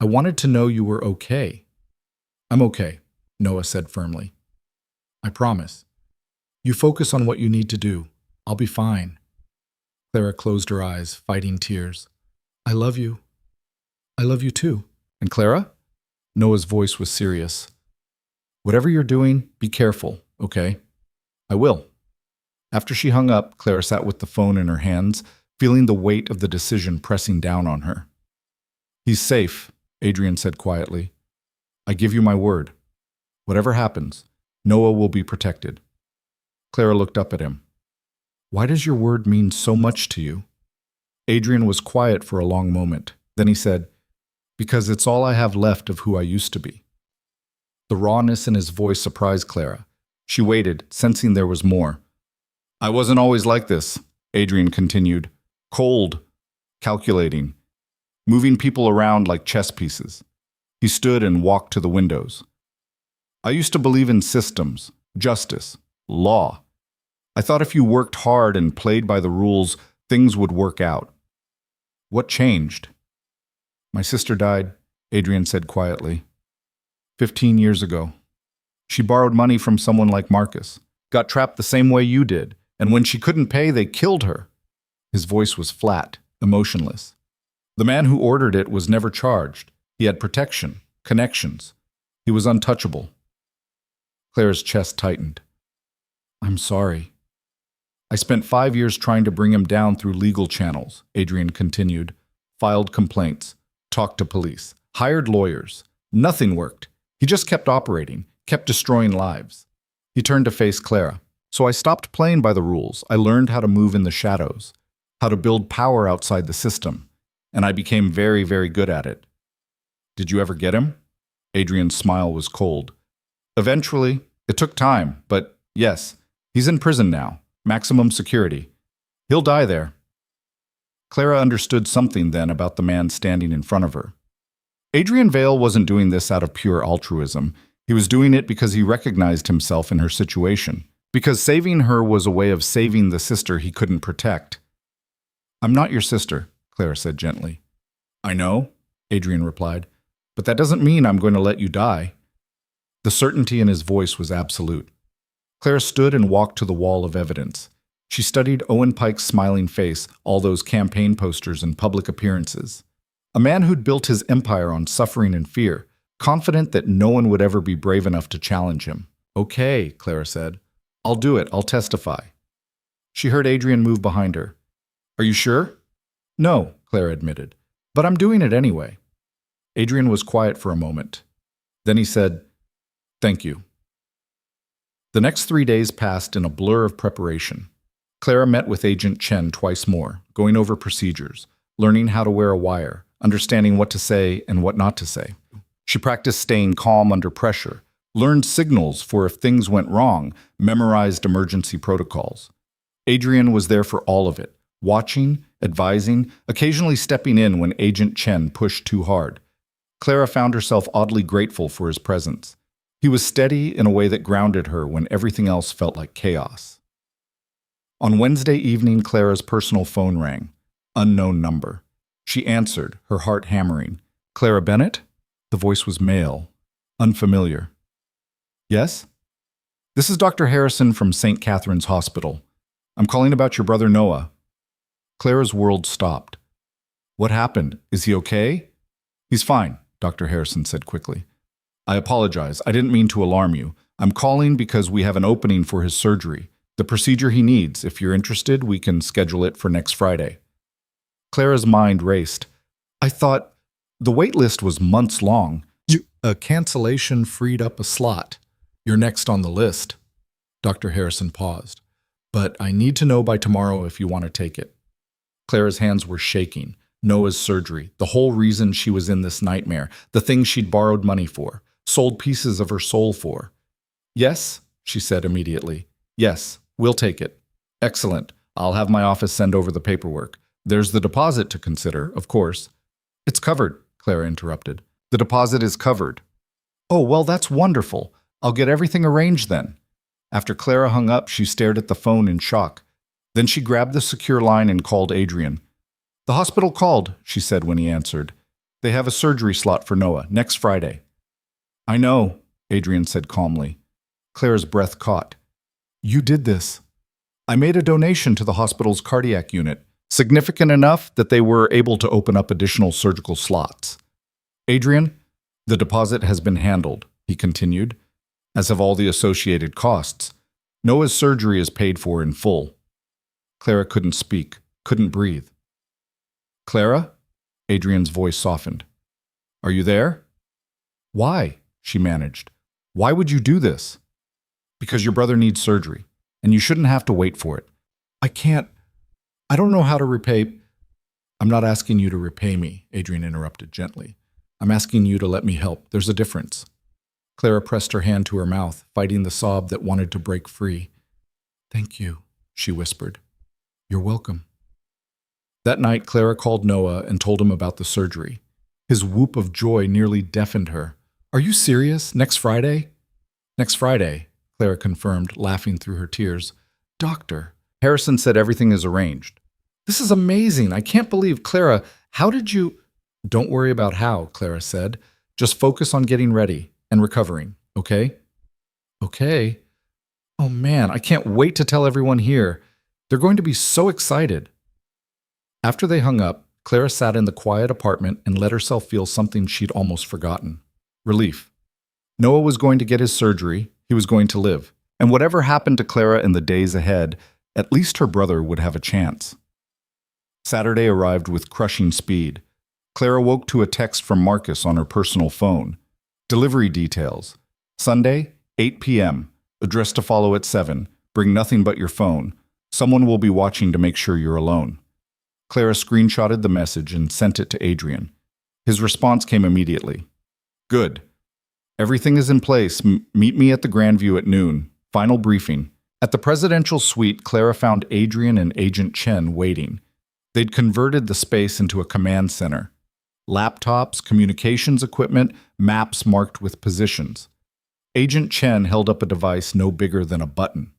I wanted to know you were okay. I'm okay, Noah said firmly. I promise. You focus on what you need to do. I'll be fine. Clara closed her eyes, fighting tears. I love you. I love you too. And Clara? Noah's voice was serious. Whatever you're doing, be careful, okay? I will. After she hung up, Clara sat with the phone in her hands, feeling the weight of the decision pressing down on her. He's safe, Adrien said quietly. I give you my word. Whatever happens, Noah will be protected. Clara looked up at him. Why does your word mean so much to you? Adrien was quiet for a long moment. Then he said, Because it's all I have left of who I used to be. The rawness in his voice surprised Clara. She waited, sensing there was more. I wasn't always like this, Adrien continued. Cold, calculating, moving people around like chess pieces. He stood and walked to the windows. I used to believe in systems, justice, law. I thought if you worked hard and played by the rules, things would work out. What changed? My sister died, Adrien said quietly. 15 years ago. She borrowed money from someone like Marcus, got trapped the same way you did, and when she couldn't pay, they killed her. His voice was flat, emotionless. The man who ordered it was never charged. He had protection, connections. He was untouchable. Claire's chest tightened. I'm sorry. I spent 5 years trying to bring him down through legal channels, Adrien continued. Filed complaints, talked to police, hired lawyers. Nothing worked. He just kept operating, kept destroying lives. He turned to face Clara. So I stopped playing by the rules. I learned how to move in the shadows, how to build power outside the system, and I became very, very good at it. Did you ever get him? Adrien's smile was cold. Eventually, it took time, but yes, he's in prison now, maximum security. He'll die there. Clara understood something then about the man standing in front of her. Adrien Vale wasn't doing this out of pure altruism. He was doing it because he recognized himself in her situation, because saving her was a way of saving the sister he couldn't protect. I'm not your sister, Clara said gently. I know, Adrien replied, but that doesn't mean I'm going to let you die. The certainty in his voice was absolute. Clara stood and walked to the wall of evidence. She studied Owen Pike's smiling face, all those campaign posters and public appearances. A man who'd built his empire on suffering and fear, confident that no one would ever be brave enough to challenge him. Okay, Clara said. I'll do it. I'll testify. She heard Adrien move behind her. Are you sure? No, Clara admitted, but I'm doing it anyway. Adrien was quiet for a moment. Then he said, Thank you. The next 3 days passed in a blur of preparation. Clara met with Agent Chen twice more, going over procedures, learning how to wear a wire, understanding what to say and what not to say. She practiced staying calm under pressure, learned signals for if things went wrong, memorized emergency protocols. Adrien was there for all of it, watching, advising, occasionally stepping in when Agent Chen pushed too hard. Clara found herself oddly grateful for his presence. He was steady in a way that grounded her when everything else felt like chaos. On Wednesday evening, Clara's personal phone rang. Unknown number. She answered, her heart hammering. Clara Bennett? The voice was male, unfamiliar. Yes? This is Dr. Harrison from St. Catherine's Hospital. I'm calling about your brother Noah. Clara's world stopped. What happened? Is he okay? He's fine, Dr. Harrison said quickly. I apologize. I didn't mean to alarm you. I'm calling because we have an opening for his surgery. The procedure he needs. If you're interested, we can schedule it for next Friday. Clara's mind raced. I thought the wait list was months long. A cancellation freed up a slot. You're next on the list. Dr. Harrison paused. But I need to know by tomorrow if you want to take it. Clara's hands were shaking. Noah's surgery, the whole reason she was in this nightmare, the thing she'd borrowed money for, sold pieces of her soul for. Yes, she said immediately. Yes, we'll take it. Excellent. I'll have my office send over the paperwork. There's the deposit to consider, of course. It's covered, Clara interrupted. The deposit is covered. Oh, well, that's wonderful. I'll get everything arranged then. After Clara hung up, she stared at the phone in shock. Then she grabbed the secure line and called Adrien. The hospital called, she said when he answered. They have a surgery slot for Noah, next Friday. I know, Adrien said calmly. Clara's breath caught. You did this. I made a donation to the hospital's cardiac unit, significant enough that they were able to open up additional surgical slots. Adrien, the deposit has been handled, he continued, as have all the associated costs. Noah's surgery is paid for in full. Clara couldn't speak, couldn't breathe. Clara? Adrien's voice softened. Are you there? Why? She managed. Why would you do this? Because your brother needs surgery, and you shouldn't have to wait for it. I don't know how to repay. I'm not asking you to repay me, Adrien interrupted gently. I'm asking you to let me help. There's a difference. Clara pressed her hand to her mouth, fighting the sob that wanted to break free. "Thank you," she whispered. "You're welcome." That night, Clara called Noah and told him about the surgery. His whoop of joy nearly deafened her. "Are you serious? Next Friday?" "Next Friday," Clara confirmed, laughing through her tears. "Doctor, Harrison said everything is arranged." "This is amazing. I can't believe, Clara, how did you—" "Don't worry about how," Clara said. "Just focus on getting ready and recovering, okay?" "Okay." "Oh man, I can't wait to tell everyone here. They're going to be so excited." After they hung up, Clara sat in the quiet apartment and let herself feel something she'd almost forgotten. Relief. Noah was going to get his surgery, he was going to live, and whatever happened to Clara in the days ahead, at least her brother would have a chance. Saturday arrived with crushing speed. Clara woke to a text from Marcus on her personal phone. Delivery details. Sunday, 8 p.m. Address to follow at 7. Bring nothing but your phone. Someone will be watching to make sure you're alone. Clara screenshotted the message and sent it to Adrien. His response came immediately. "Good. Everything is in place. Meet me at the Grandview at noon. Final briefing." At the presidential suite, Clara found Adrien and Agent Chen waiting. They'd converted the space into a command center. Laptops, communications equipment, maps marked with positions. Agent Chen held up a device no bigger than a button.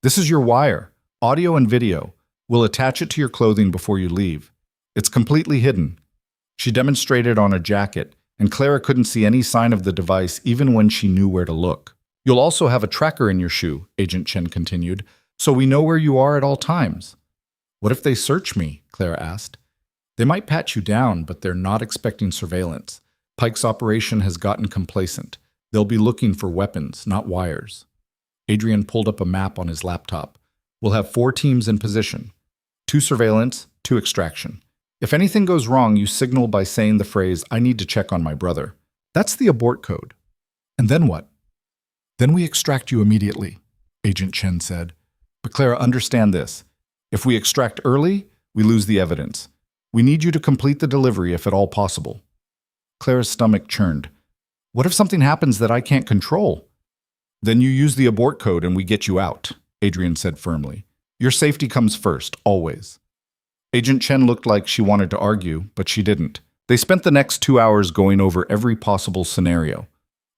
"This is your wire, audio and video. We'll attach it to your clothing before you leave. It's completely hidden." She demonstrated on a jacket, and Clara couldn't see any sign of the device even when she knew where to look. "You'll also have a tracker in your shoe," Agent Chen continued, "so we know where you are at all times." "What if they search me?" Clara asked. "They might pat you down, but they're not expecting surveillance. Pike's operation has gotten complacent. They'll be looking for weapons, not wires." Adrien pulled up a map on his laptop. "We'll have 4 teams in position. 2 surveillance, 2 extraction. If anything goes wrong, you signal by saying the phrase, 'I need to check on my brother.' That's the abort code." "And then what?" "Then we extract you immediately," Agent Chen said. "But Clara, understand this. If we extract early, we lose the evidence. We need you to complete the delivery if at all possible." Clara's stomach churned. "What if something happens that I can't control?" "Then you use the abort code and we get you out," Adrien said firmly. "Your safety comes first, always." Agent Chen looked like she wanted to argue, but she didn't. They spent the next 2 hours going over every possible scenario.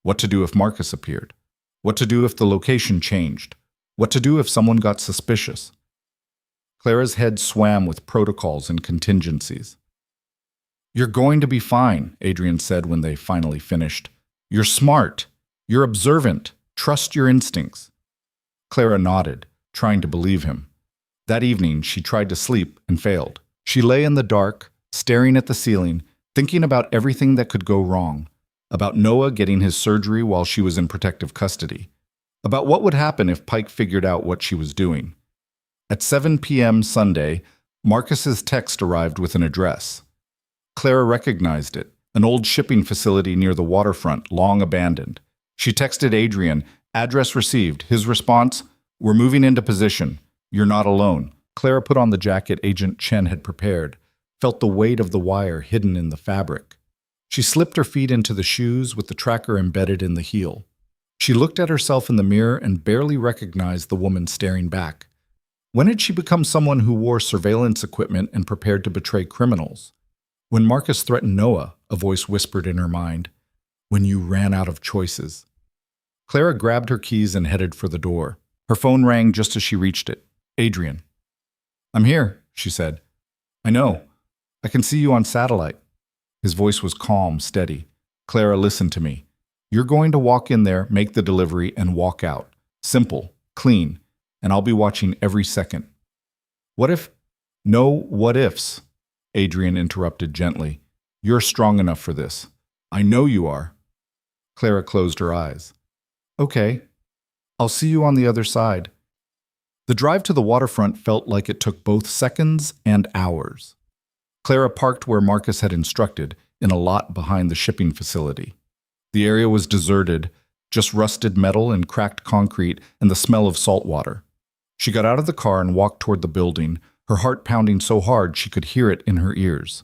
What to do if Marcus appeared? What to do if the location changed? What to do if someone got suspicious? Clara's head swam with protocols and contingencies. "You're going to be fine," Adrien said when they finally finished. "You're smart. You're observant. Trust your instincts." Clara nodded, trying to believe him. That evening, she tried to sleep and failed. She lay in the dark, staring at the ceiling, thinking about everything that could go wrong, about Noah getting his surgery while she was in protective custody, about what would happen if Pike figured out what she was doing. At 7 p.m. Sunday, Marcus's text arrived with an address. Clara recognized it, an old shipping facility near the waterfront, long abandoned. She texted Adrien, "Address received." His response, "We're moving into position. You're not alone." Clara put on the jacket Agent Chen had prepared, felt the weight of the wire hidden in the fabric. She slipped her feet into the shoes with the tracker embedded in the heel. She looked at herself in the mirror and barely recognized the woman staring back. When had she become someone who wore surveillance equipment and prepared to betray criminals? When Marcus threatened Noah, a voice whispered in her mind, "When you ran out of choices." Clara grabbed her keys and headed for the door. Her phone rang just as she reached it. "Adrien." "I'm here," she said. "I know. I can see you on satellite." His voice was calm, steady. "Clara, listen to me. You're going to walk in there, make the delivery, and walk out. Simple, clean, and I'll be watching every second." "What if—" "No what ifs," Adrien interrupted gently. "You're strong enough for this. I know you are." Clara closed her eyes. "Okay. I'll see you on the other side." The drive to the waterfront felt like it took both seconds and hours. Clara parked where Marcus had instructed, in a lot behind the shipping facility. The area was deserted, just rusted metal and cracked concrete and the smell of salt water. She got out of the car and walked toward the building, her heart pounding so hard she could hear it in her ears.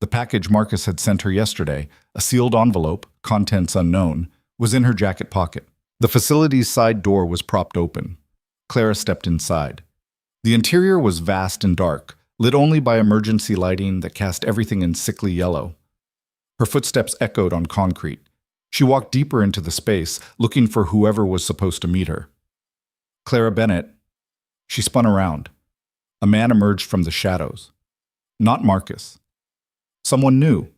The package Marcus had sent her yesterday, a sealed envelope, contents unknown, was in her jacket pocket. The facility's side door was propped open. Clara stepped inside. The interior was vast and dark, lit only by emergency lighting that cast everything in sickly yellow. Her footsteps echoed on concrete. She walked deeper into the space, looking for whoever was supposed to meet her. Clara Bennett. She spun around. A man emerged from the shadows. Not Marcus. Someone new.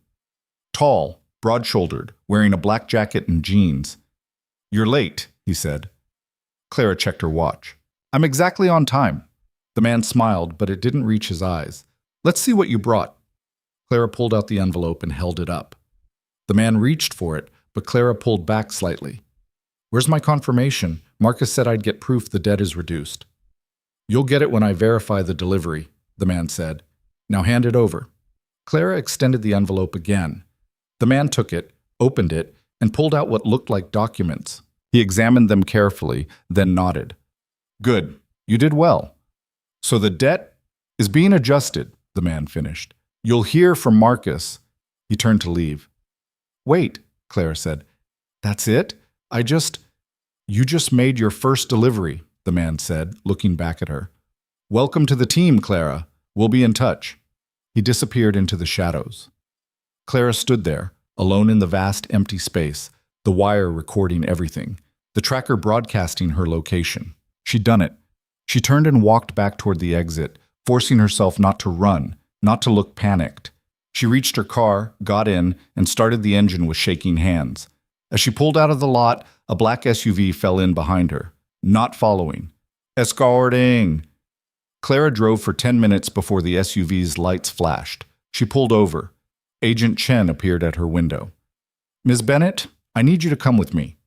Tall, broad-shouldered, wearing a black jacket and jeans. "You're late," he said. Clara checked her watch. "I'm exactly on time." The man smiled, but it didn't reach his eyes. "Let's see what you brought." Clara pulled out the envelope and held it up. The man reached for it, but Clara pulled back slightly. "Where's my confirmation? Marcus said I'd get proof the debt is reduced." "You'll get it when I verify the delivery," the man said. "Now hand it over." Clara extended the envelope again. The man took it, opened it, and pulled out what looked like documents. He examined them carefully, then nodded. "Good. You did well. So the debt is being adjusted," the man finished. "You'll hear from Marcus." He turned to leave. "Wait," Clara said. "That's it? You just made your first delivery," the man said, looking back at her. "Welcome to the team, Clara. We'll be in touch." He disappeared into the shadows. Clara stood there, alone in the vast empty space, the wire recording everything, the tracker broadcasting her location. She'd done it. She turned and walked back toward the exit, forcing herself not to run, not to look panicked. She reached her car, got in, and started the engine with shaking hands. As she pulled out of the lot, a black SUV fell in behind her, not following. "Escorting!" Clara drove for 10 minutes before the SUV's lights flashed. She pulled over. Agent Chen appeared at her window. "Ms. Bennett, I need you to come with me."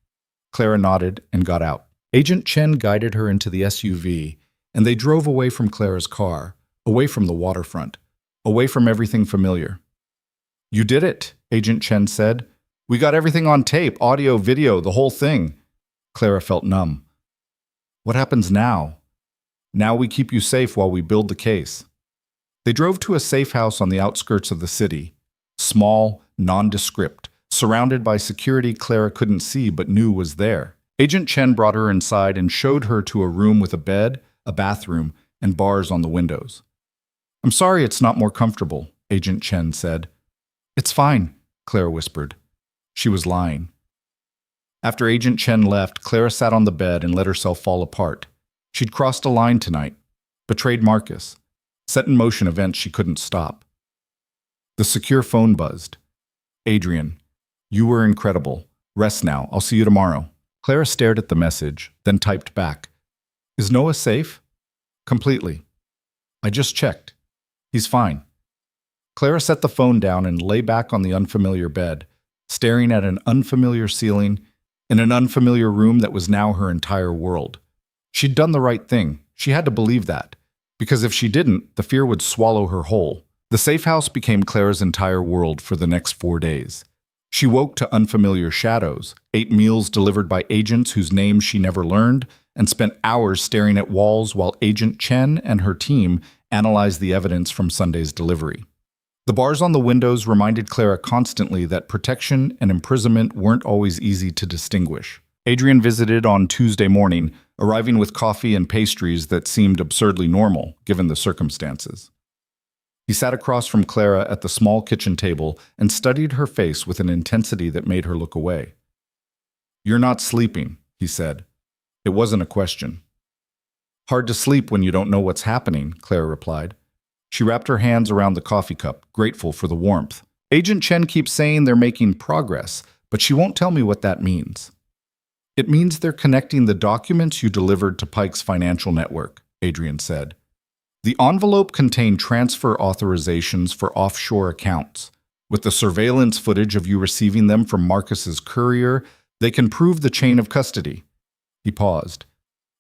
Clara nodded and got out. Agent Chen guided her into the SUV, and they drove away from Clara's car, away from the waterfront, away from everything familiar. "You did it," Agent Chen said. "We got everything on tape, audio, video, the whole thing." Clara felt numb. "What happens now?" "Now we keep you safe while we build the case." They drove to a safe house on the outskirts of the city. Small, nondescript, surrounded by security Clara couldn't see but knew was there. Agent Chen brought her inside and showed her to a room with a bed, a bathroom, and bars on the windows. "I'm sorry it's not more comfortable," Agent Chen said. "It's fine," Clara whispered. She was lying. After Agent Chen left, Clara sat on the bed and let herself fall apart. She'd crossed a line tonight, betrayed Marcus, set in motion events she couldn't stop. The secure phone buzzed. "Adrian, you were incredible. Rest now. I'll see you tomorrow." Clara stared at the message, then typed back. "Is Noah safe?" "Completely. I just checked. He's fine." Clara set the phone down and lay back on the unfamiliar bed, staring at an unfamiliar ceiling in an unfamiliar room that was now her entire world. She'd done the right thing. She had to believe that, because if she didn't, the fear would swallow her whole. The safe house became Clara's entire world for the next 4 days. She woke to unfamiliar shadows, ate meals delivered by agents whose names she never learned, and spent hours staring at walls while Agent Chen and her team analyzed the evidence from Sunday's delivery. The bars on the windows reminded Clara constantly that protection and imprisonment weren't always easy to distinguish. Adrien visited on Tuesday morning, arriving with coffee and pastries that seemed absurdly normal, given the circumstances. He sat across from Clara at the small kitchen table and studied her face with an intensity that made her look away. "You're not sleeping," he said. It wasn't a question. "Hard to sleep when you don't know what's happening," Clara replied. She wrapped her hands around the coffee cup, grateful for the warmth. "Agent Chen keeps saying they're making progress, but she won't tell me what that means." "It means they're connecting the documents you delivered to Pike's financial network," Adrien said. "The envelope contained transfer authorizations for offshore accounts. With the surveillance footage of you receiving them from Marcus's courier, they can prove the chain of custody." He paused.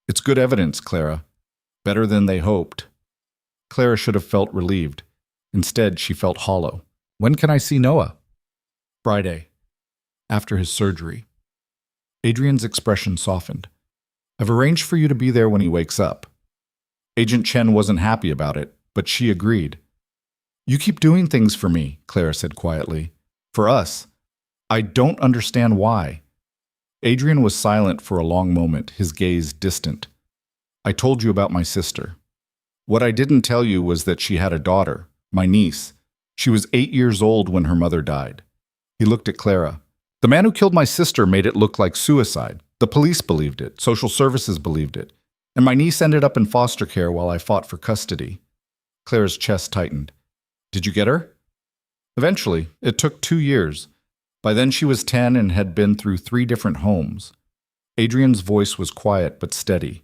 "It's good evidence, Clara. Better than they hoped." Clara should have felt relieved. Instead, she felt hollow. "When can I see Noah?" "Friday, after his surgery." Adrian's expression softened. "I've arranged for you to be there when he wakes up." Agent Chen wasn't happy about it, but she agreed. "You keep doing things for me," Clara said quietly. "For us. I don't understand why." Adrien was silent for a long moment, his gaze distant. I told you about my sister. What I didn't tell you was that she had a daughter, my niece. She was 8 years old when her mother died. He looked at Clara. The man who killed my sister made it look like suicide. The police believed it. Social services believed it. And my niece ended up in foster care while I fought for custody. Clara's chest tightened. Did you get her? Eventually. It took 2 years. By then she was 10 and had been through 3 different homes. Adrien's voice was quiet but steady.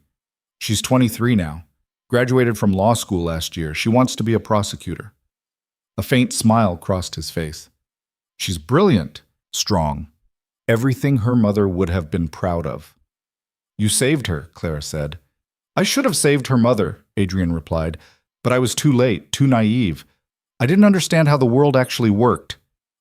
She's 23 now. Graduated from law school last year. She wants to be a prosecutor. A faint smile crossed his face. She's brilliant, strong. Everything her mother would have been proud of. You saved her, Clara said. I should have saved her mother, Adrien replied, but I was too late, too naive. I didn't understand how the world actually worked.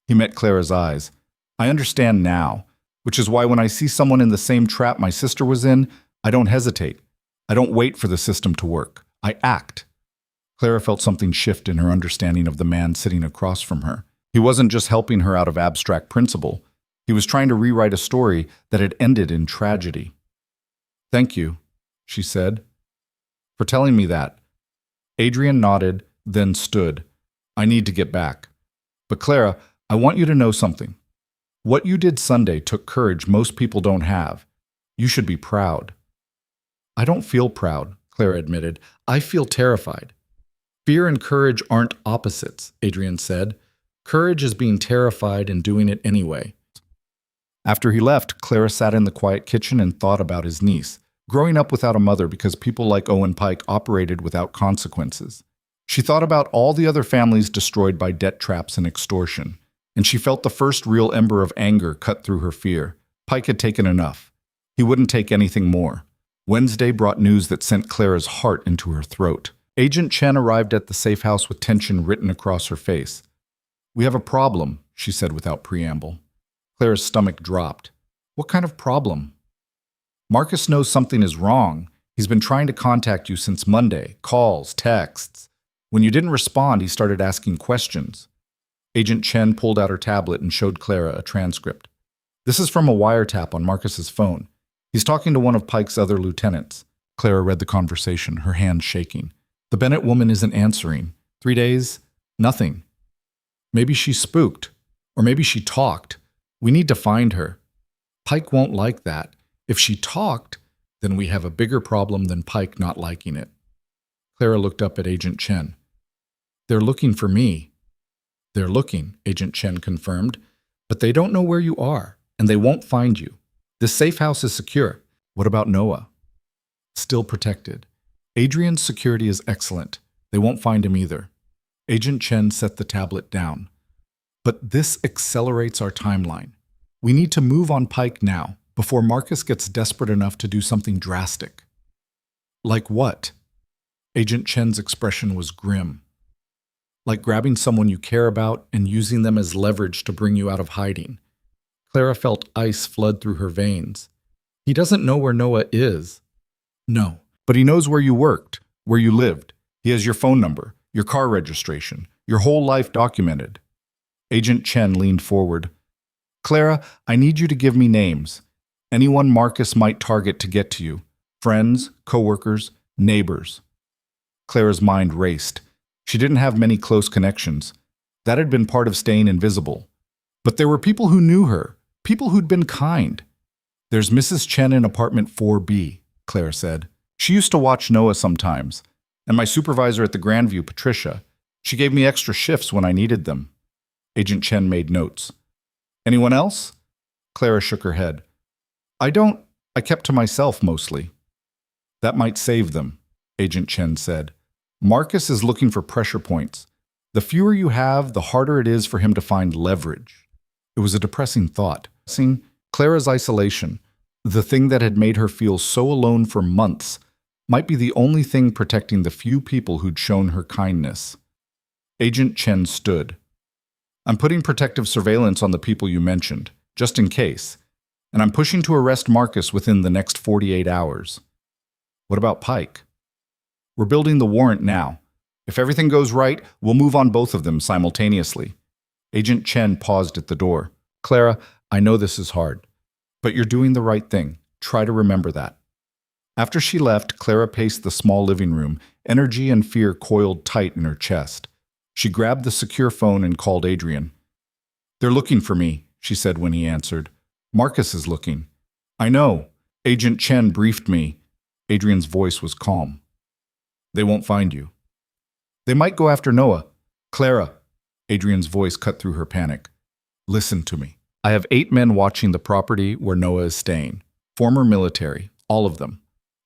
He met Clara's eyes. I understand now, which is why when I see someone in the same trap my sister was in, I don't hesitate. I don't wait for the system to work. I act. Clara felt something shift in her understanding of the man sitting across from her. He wasn't just helping her out of abstract principle. He was trying to rewrite a story that had ended in tragedy. Thank you, she said, for telling me that. Adrien nodded, then stood. I need to get back. But Clara, I want you to know something. What you did Sunday took courage most people don't have. You should be proud. I don't feel proud, Clara admitted. I feel terrified. Fear and courage aren't opposites, Adrien said. Courage is being terrified and doing it anyway. After he left, Clara sat in the quiet kitchen and thought about his niece, growing up without a mother because people like Owen Pike operated without consequences. She thought about all the other families destroyed by debt traps and extortion, and she felt the first real ember of anger cut through her fear. Pike had taken enough. He wouldn't take anything more. Wednesday brought news that sent Clara's heart into her throat. Agent Chen arrived at the safe house with tension written across her face. We have a problem, she said without preamble. Clara's stomach dropped. What kind of problem? Marcus knows something is wrong. He's been trying to contact you since Monday. Calls, texts. When you didn't respond, he started asking questions. Agent Chen pulled out her tablet and showed Clara a transcript. This is from a wiretap on Marcus's phone. He's talking to one of Pike's other lieutenants. Clara read the conversation, her hand shaking. The Bennett woman isn't answering. 3 days? Nothing. Maybe she's spooked. Or maybe she talked. We need to find her. Pike won't like that. If she talked, then we have a bigger problem than Pike not liking it. Clara looked up at Agent Chen. They're looking for me. They're looking, Agent Chen confirmed, but they don't know where you are, and they won't find you. This safe house is secure. What about Noah? Still protected. Adrien's security is excellent. They won't find him either. Agent Chen set the tablet down. But this accelerates our timeline. We need to move on Pike now, before Marcus gets desperate enough to do something drastic. Like what? Agent Chen's expression was grim. Like grabbing someone you care about and using them as leverage to bring you out of hiding. Clara felt ice flood through her veins. He doesn't know where Noah is. No, but he knows where you worked, where you lived. He has your phone number, your car registration, your whole life documented. Agent Chen leaned forward. Clara, I need you to give me names. Anyone Marcus might target to get to you. Friends, coworkers, neighbors. Clara's mind raced. She didn't have many close connections. That had been part of staying invisible. But there were people who knew her, people who'd been kind. There's Mrs. Chen in apartment 4B, Clara said. She used to watch Noah sometimes. And my supervisor at the Grandview, Patricia. She gave me extra shifts when I needed them. Agent Chen made notes. Anyone else? Clara shook her head. I kept to myself mostly. That might save them, Agent Chen said. Marcus is looking for pressure points. The fewer you have, the harder it is for him to find leverage. It was a depressing thought. Seeing Clara's isolation, the thing that had made her feel so alone for months, might be the only thing protecting the few people who'd shown her kindness. Agent Chen stood. I'm putting protective surveillance on the people you mentioned, just in case, and I'm pushing to arrest Marcus within the next 48 hours. What about Pike? We're building the warrant now. If everything goes right, we'll move on both of them simultaneously. Agent Chen paused at the door. Clara, I know this is hard, But you're doing the right thing. Try to remember that. After she left, Clara paced the small living room, energy and fear coiled tight in her chest. She grabbed the secure phone and called Adrien. "They're looking for me," she said when he answered. "Marcus is looking." "I know. Agent Chen briefed me." Adrien's voice was calm. "They won't find you." "They might go after Noah." "Clara," Adrien's voice cut through her panic. "Listen to me. I have 8 men watching the property where Noah is staying. Former military, all of them.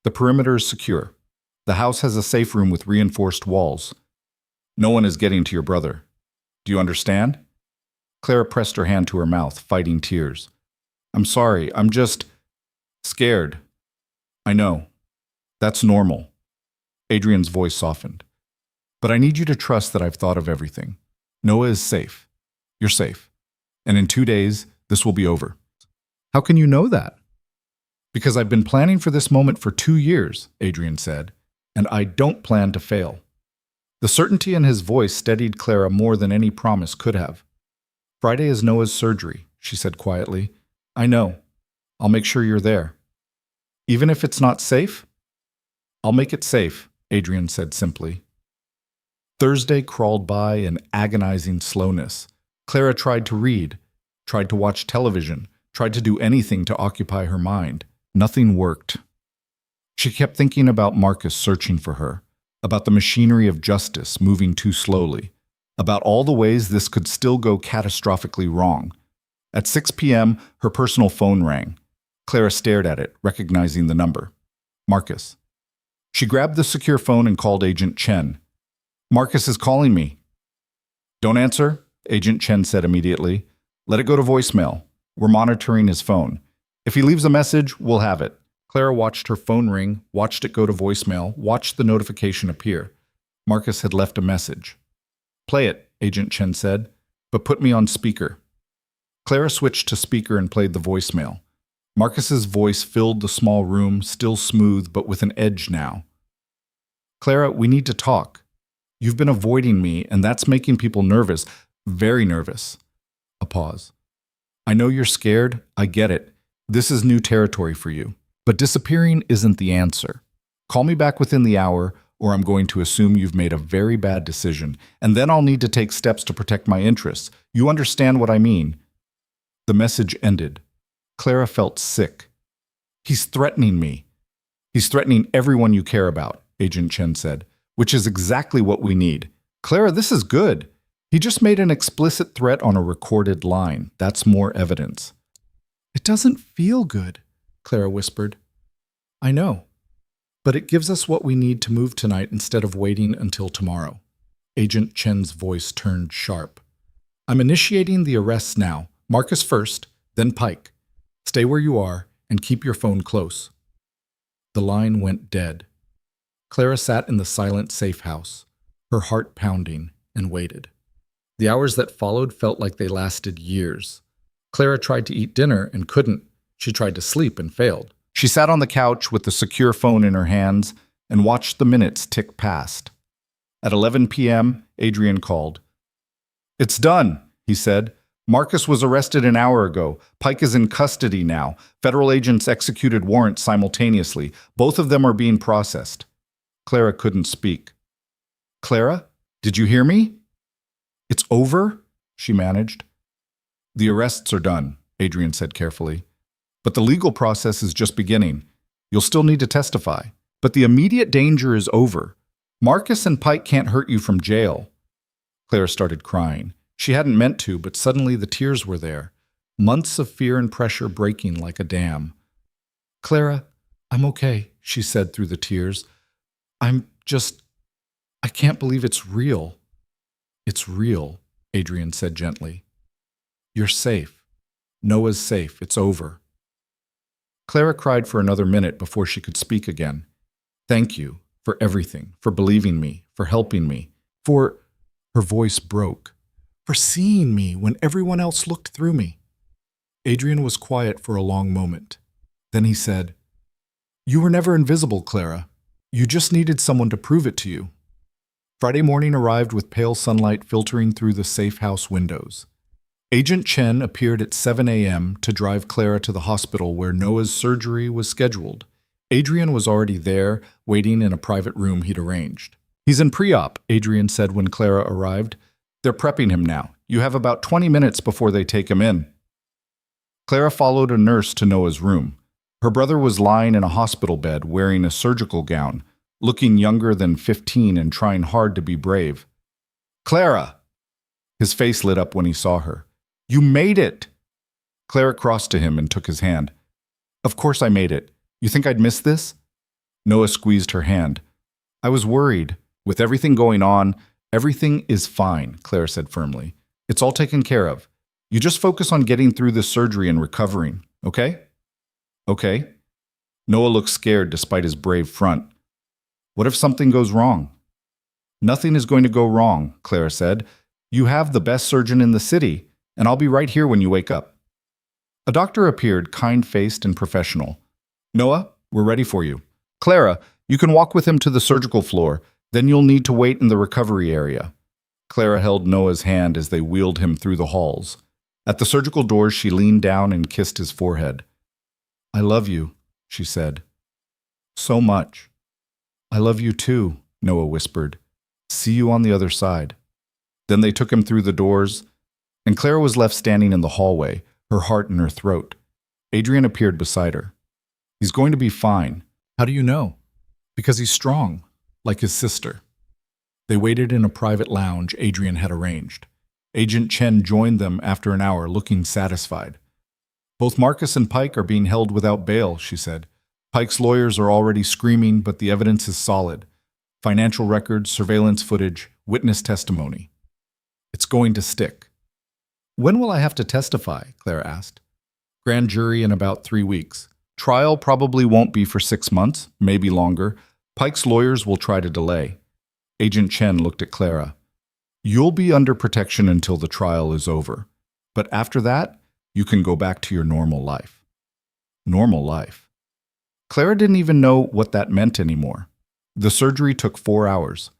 The perimeter is secure. The house has a safe room with reinforced walls. No one is getting to your brother. Do you understand?" Clara pressed her hand to her mouth, fighting tears. "I'm sorry, I'm just scared." "I know. That's normal." Adrien's voice softened. "But I need you to trust that I've thought of everything. Noah is safe. You're safe. And in 2 days, this will be over." "How can you know that?" "Because I've been planning for this moment for 2 years," Adrien said, "and I don't plan to fail." The certainty in his voice steadied Clara more than any promise could have. "Friday is Noah's surgery," she said quietly. "I know. I'll make sure you're there." "Even if it's not safe?" "I'll make it safe," Adrien said simply. Thursday crawled by in agonizing slowness. Clara tried to read, tried to watch television, tried to do anything to occupy her mind. Nothing worked. She kept thinking about Marcus searching for her, about the machinery of justice moving too slowly, about all the ways this could still go catastrophically wrong. At 6 p.m., her personal phone rang. Clara stared at it, recognizing the number. Marcus. She grabbed the secure phone and called Agent Chen. "Marcus is calling me." "Don't answer," Agent Chen said immediately. "Let it go to voicemail. We're monitoring his phone. If he leaves a message, we'll have it." Clara watched her phone ring, watched it go to voicemail, watched the notification appear. Marcus had left a message. "Play it," Agent Chen said, "but put me on speaker." Clara switched to speaker and played the voicemail. Marcus's voice filled the small room, still smooth, but with an edge now. "Clara, we need to talk. You've been avoiding me, and that's making people nervous, very nervous." A pause. "I know you're scared. I get it. This is new territory for you. But disappearing isn't the answer. Call me back within the hour, or I'm going to assume you've made a very bad decision, and then I'll need to take steps to protect my interests. You understand what I mean?" The message ended. Clara felt sick. "He's threatening me." "He's threatening everyone you care about," Agent Chen said, "which is exactly what we need." "Clara, this is good. He just made an explicit threat on a recorded line. That's more evidence." "It doesn't feel good," Clara whispered. "I know. But it gives us what we need to move tonight instead of waiting until tomorrow." Agent Chen's voice turned sharp. "I'm initiating the arrests now. Marcus first, then Pike. Stay where you are and keep your phone close." The line went dead. Clara sat in the silent safe house, her heart pounding, and waited. The hours that followed felt like they lasted years. Clara tried to eat dinner and couldn't. She tried to sleep and failed. She sat on the couch with the secure phone in her hands and watched the minutes tick past. At 11 p.m., Adrien called. "It's done," he said. "Marcus was arrested an hour ago. Pike is in custody now. Federal agents executed warrants simultaneously. Both of them are being processed." Clara couldn't speak. "Clara, did you hear me?" "It's over?" she managed. "The arrests are done," Adrien said carefully. "But the legal process is just beginning. You'll still need to testify. But the immediate danger is over. Marcus and Pike can't hurt you from jail." Clara started crying. She hadn't meant to, but suddenly the tears were there. Months of fear and pressure breaking like a dam. "Clara, I'm okay," she said through the tears. I can't believe it's real." "It's real," Adrien said gently. "You're safe. Noah's safe. It's over." Clara cried for another minute before she could speak again. "Thank you for everything, for believing me, for helping me, for—" Her voice broke. "For seeing me when everyone else looked through me." Adrien was quiet for a long moment. Then he said, "You were never invisible, Clara. You just needed someone to prove it to you." Friday morning arrived with pale sunlight filtering through the safe house windows. Agent Chen appeared at 7 a.m. to drive Clara to the hospital where Noah's surgery was scheduled. Adrien was already there, waiting in a private room he'd arranged. "He's in pre-op," Adrien said when Clara arrived. "They're prepping him now. You have about 20 minutes before they take him in." Clara followed a nurse to Noah's room. Her brother was lying in a hospital bed wearing a surgical gown, looking younger than 15 and trying hard to be brave. "Clara!" His face lit up when he saw her. "You made it!" Clara crossed to him and took his hand. "Of course I made it. You think I'd miss this?" Noah squeezed her hand. "I was worried. With everything going on, everything is fine," Clara said firmly. "It's all taken care of. You just focus on getting through this surgery and recovering, okay?" "Okay." Noah looked scared despite his brave front. "What if something goes wrong?" "Nothing is going to go wrong," Clara said. "You have the best surgeon in the city, and I'll be right here when you wake up." A doctor appeared, kind-faced and professional. "Noah, we're ready for you. Clara, you can walk with him to the surgical floor. Then you'll need to wait in the recovery area." Clara held Noah's hand as they wheeled him through the halls. At the surgical doors, she leaned down and kissed his forehead. "I love you," she said. "So much." "I love you too," Noah whispered. "See you on the other side." Then they took him through the doors, and Clara was left standing in the hallway, her heart in her throat. Adrien appeared beside her. "He's going to be fine." "How do you know?" "Because he's strong, like his sister." They waited in a private lounge Adrien had arranged. Agent Chen joined them after an hour, looking satisfied. "Both Marcus and Pike are being held without bail," she said. "Pike's lawyers are already screaming, but the evidence is solid. Financial records, surveillance footage, witness testimony. It's going to stick." "When will I have to testify?" Clara asked. "Grand jury in about 3 weeks. Trial probably won't be for 6 months, maybe longer. Pike's lawyers will try to delay." Agent Chen looked at Clara. "You'll be under protection until the trial is over. But after that, you can go back to your normal life." Normal life. Clara didn't even know what that meant anymore. The surgery took 4 hours.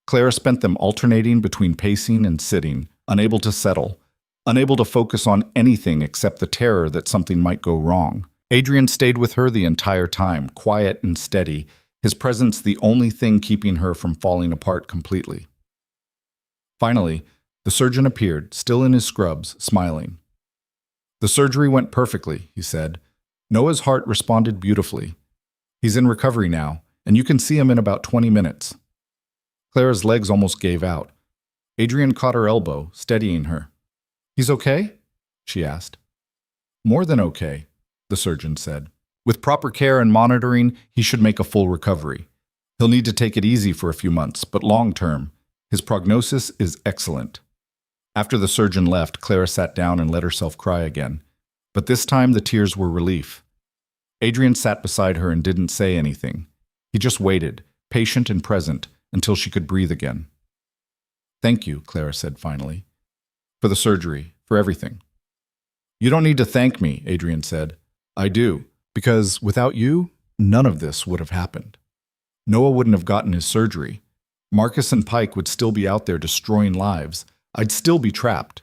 Clara spent them alternating between pacing and sitting, unable to settle, unable to focus on anything except the terror that something might go wrong. Adrien stayed with her the entire time, quiet and steady, his presence the only thing keeping her from falling apart completely. Finally, the surgeon appeared, still in his scrubs, smiling. "The surgery went perfectly," he said. "Noah's heart responded beautifully. He's in recovery now, and you can see him in about 20 minutes." Clara's legs almost gave out. Adrien caught her elbow, steadying her. "He's okay?" she asked. "More than okay," the surgeon said. "With proper care and monitoring, he should make a full recovery. He'll need to take it easy for a few months, but long-term, his prognosis is excellent." After the surgeon left, Clara sat down and let herself cry again. But this time the tears were relief. Adrien sat beside her and didn't say anything. He just waited, patient and present, until she could breathe again. "Thank you," Clara said finally. "For the surgery, for everything." "You don't need to thank me," Adrien said. "I do, because without you, none of this would have happened. Noah wouldn't have gotten his surgery. Marcus and Pike would still be out there destroying lives. I'd still be trapped."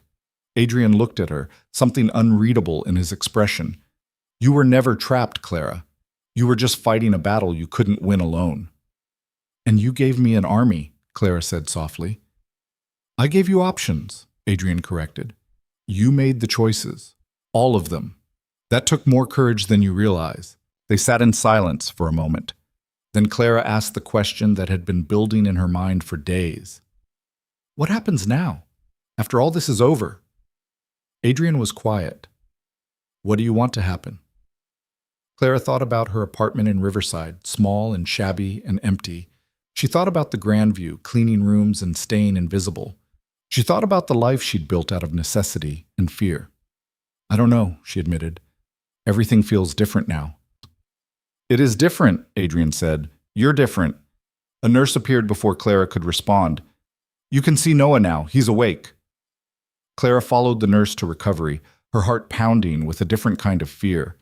Adrien looked at her, something unreadable in his expression. "You were never trapped, Clara. You were just fighting a battle you couldn't win alone." "And you gave me an army," Clara said softly. "I gave you options," Adrien corrected. "You made the choices. All of them. That took more courage than you realize." They sat in silence for a moment. Then Clara asked the question that had been building in her mind for days. "What happens now? After all this is over?" Adrien was quiet. "What do you want to happen?" Clara thought about her apartment in Riverside, small and shabby and empty. She thought about the grand view, cleaning rooms and staying invisible. She thought about the life she'd built out of necessity and fear. "I don't know," she admitted. "Everything feels different now." "It is different," Adrien said. "You're different." A nurse appeared before Clara could respond. "You can see Noah now. He's awake." Clara followed the nurse to recovery, her heart pounding with a different kind of fear.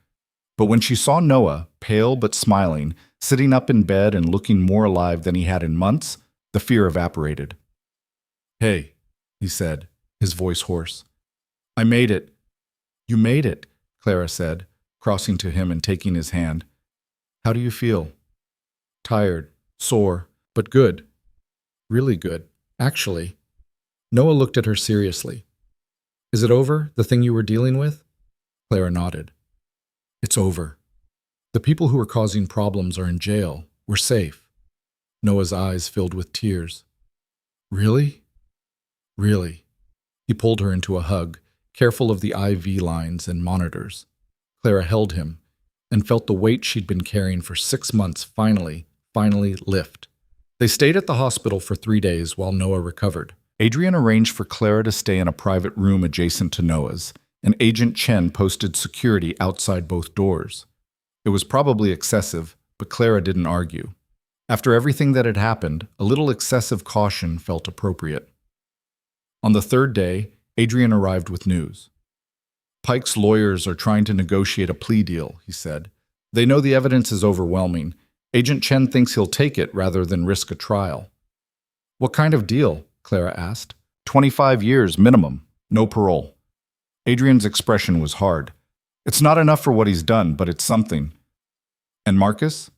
But when she saw Noah, pale but smiling, sitting up in bed and looking more alive than he had in months, the fear evaporated. "Hey," he said, his voice hoarse. I made it. You made it, Clara said, crossing to him and taking his hand. How do you feel? Tired, sore, but good. Really good, actually. Noah looked at her seriously. Is it over, the thing you were dealing with? Clara nodded. It's over. The people who were causing problems are in jail. We're safe. Noah's eyes filled with tears. Really? Really. He pulled her into a hug, careful of the IV lines and monitors. Clara held him and felt the weight she'd been carrying for 6 months finally lift. They stayed at the hospital for 3 days while Noah recovered. Adrien arranged for Clara to stay in a private room adjacent to Noah's, and Agent Chen posted security outside both doors. It was probably excessive, but Clara didn't argue. After everything that had happened, a little excessive caution felt appropriate. On the 3rd day, Adrien arrived with news. Pike's lawyers are trying to negotiate a plea deal, he said. They know the evidence is overwhelming. Agent Chen thinks he'll take it rather than risk a trial. What kind of deal? Clara asked. 25 years minimum, no parole. Adrien's expression was hard. It's not enough for what he's done, but it's something. And Marcus?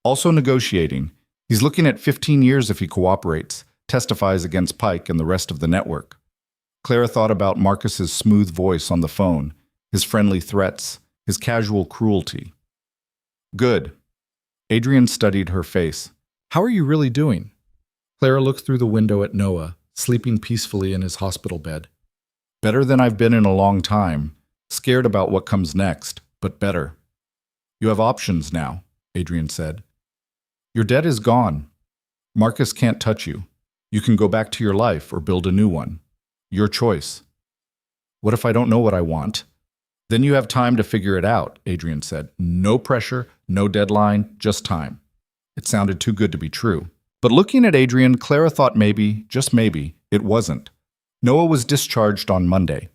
Also negotiating. He's looking at 15 years if he cooperates, testifies against Pike and the rest of the network. Clara thought about Marcus's smooth voice on the phone, his friendly threats, his casual cruelty. Good. Adrien studied her face. How are you really doing? Clara looked through the window at Noah, sleeping peacefully in his hospital bed. Better than I've been in a long time. Scared about what comes next, but better. You have options now, Adrien said. Your debt is gone. Marcus can't touch you. You can go back to your life or build a new one. Your choice. What if I don't know what I want? Then you have time to figure it out, Adrien said. No pressure, no deadline, just time. It sounded too good to be true. But looking at Adrien, Clara thought maybe, just maybe, it wasn't. Noah was discharged on Monday.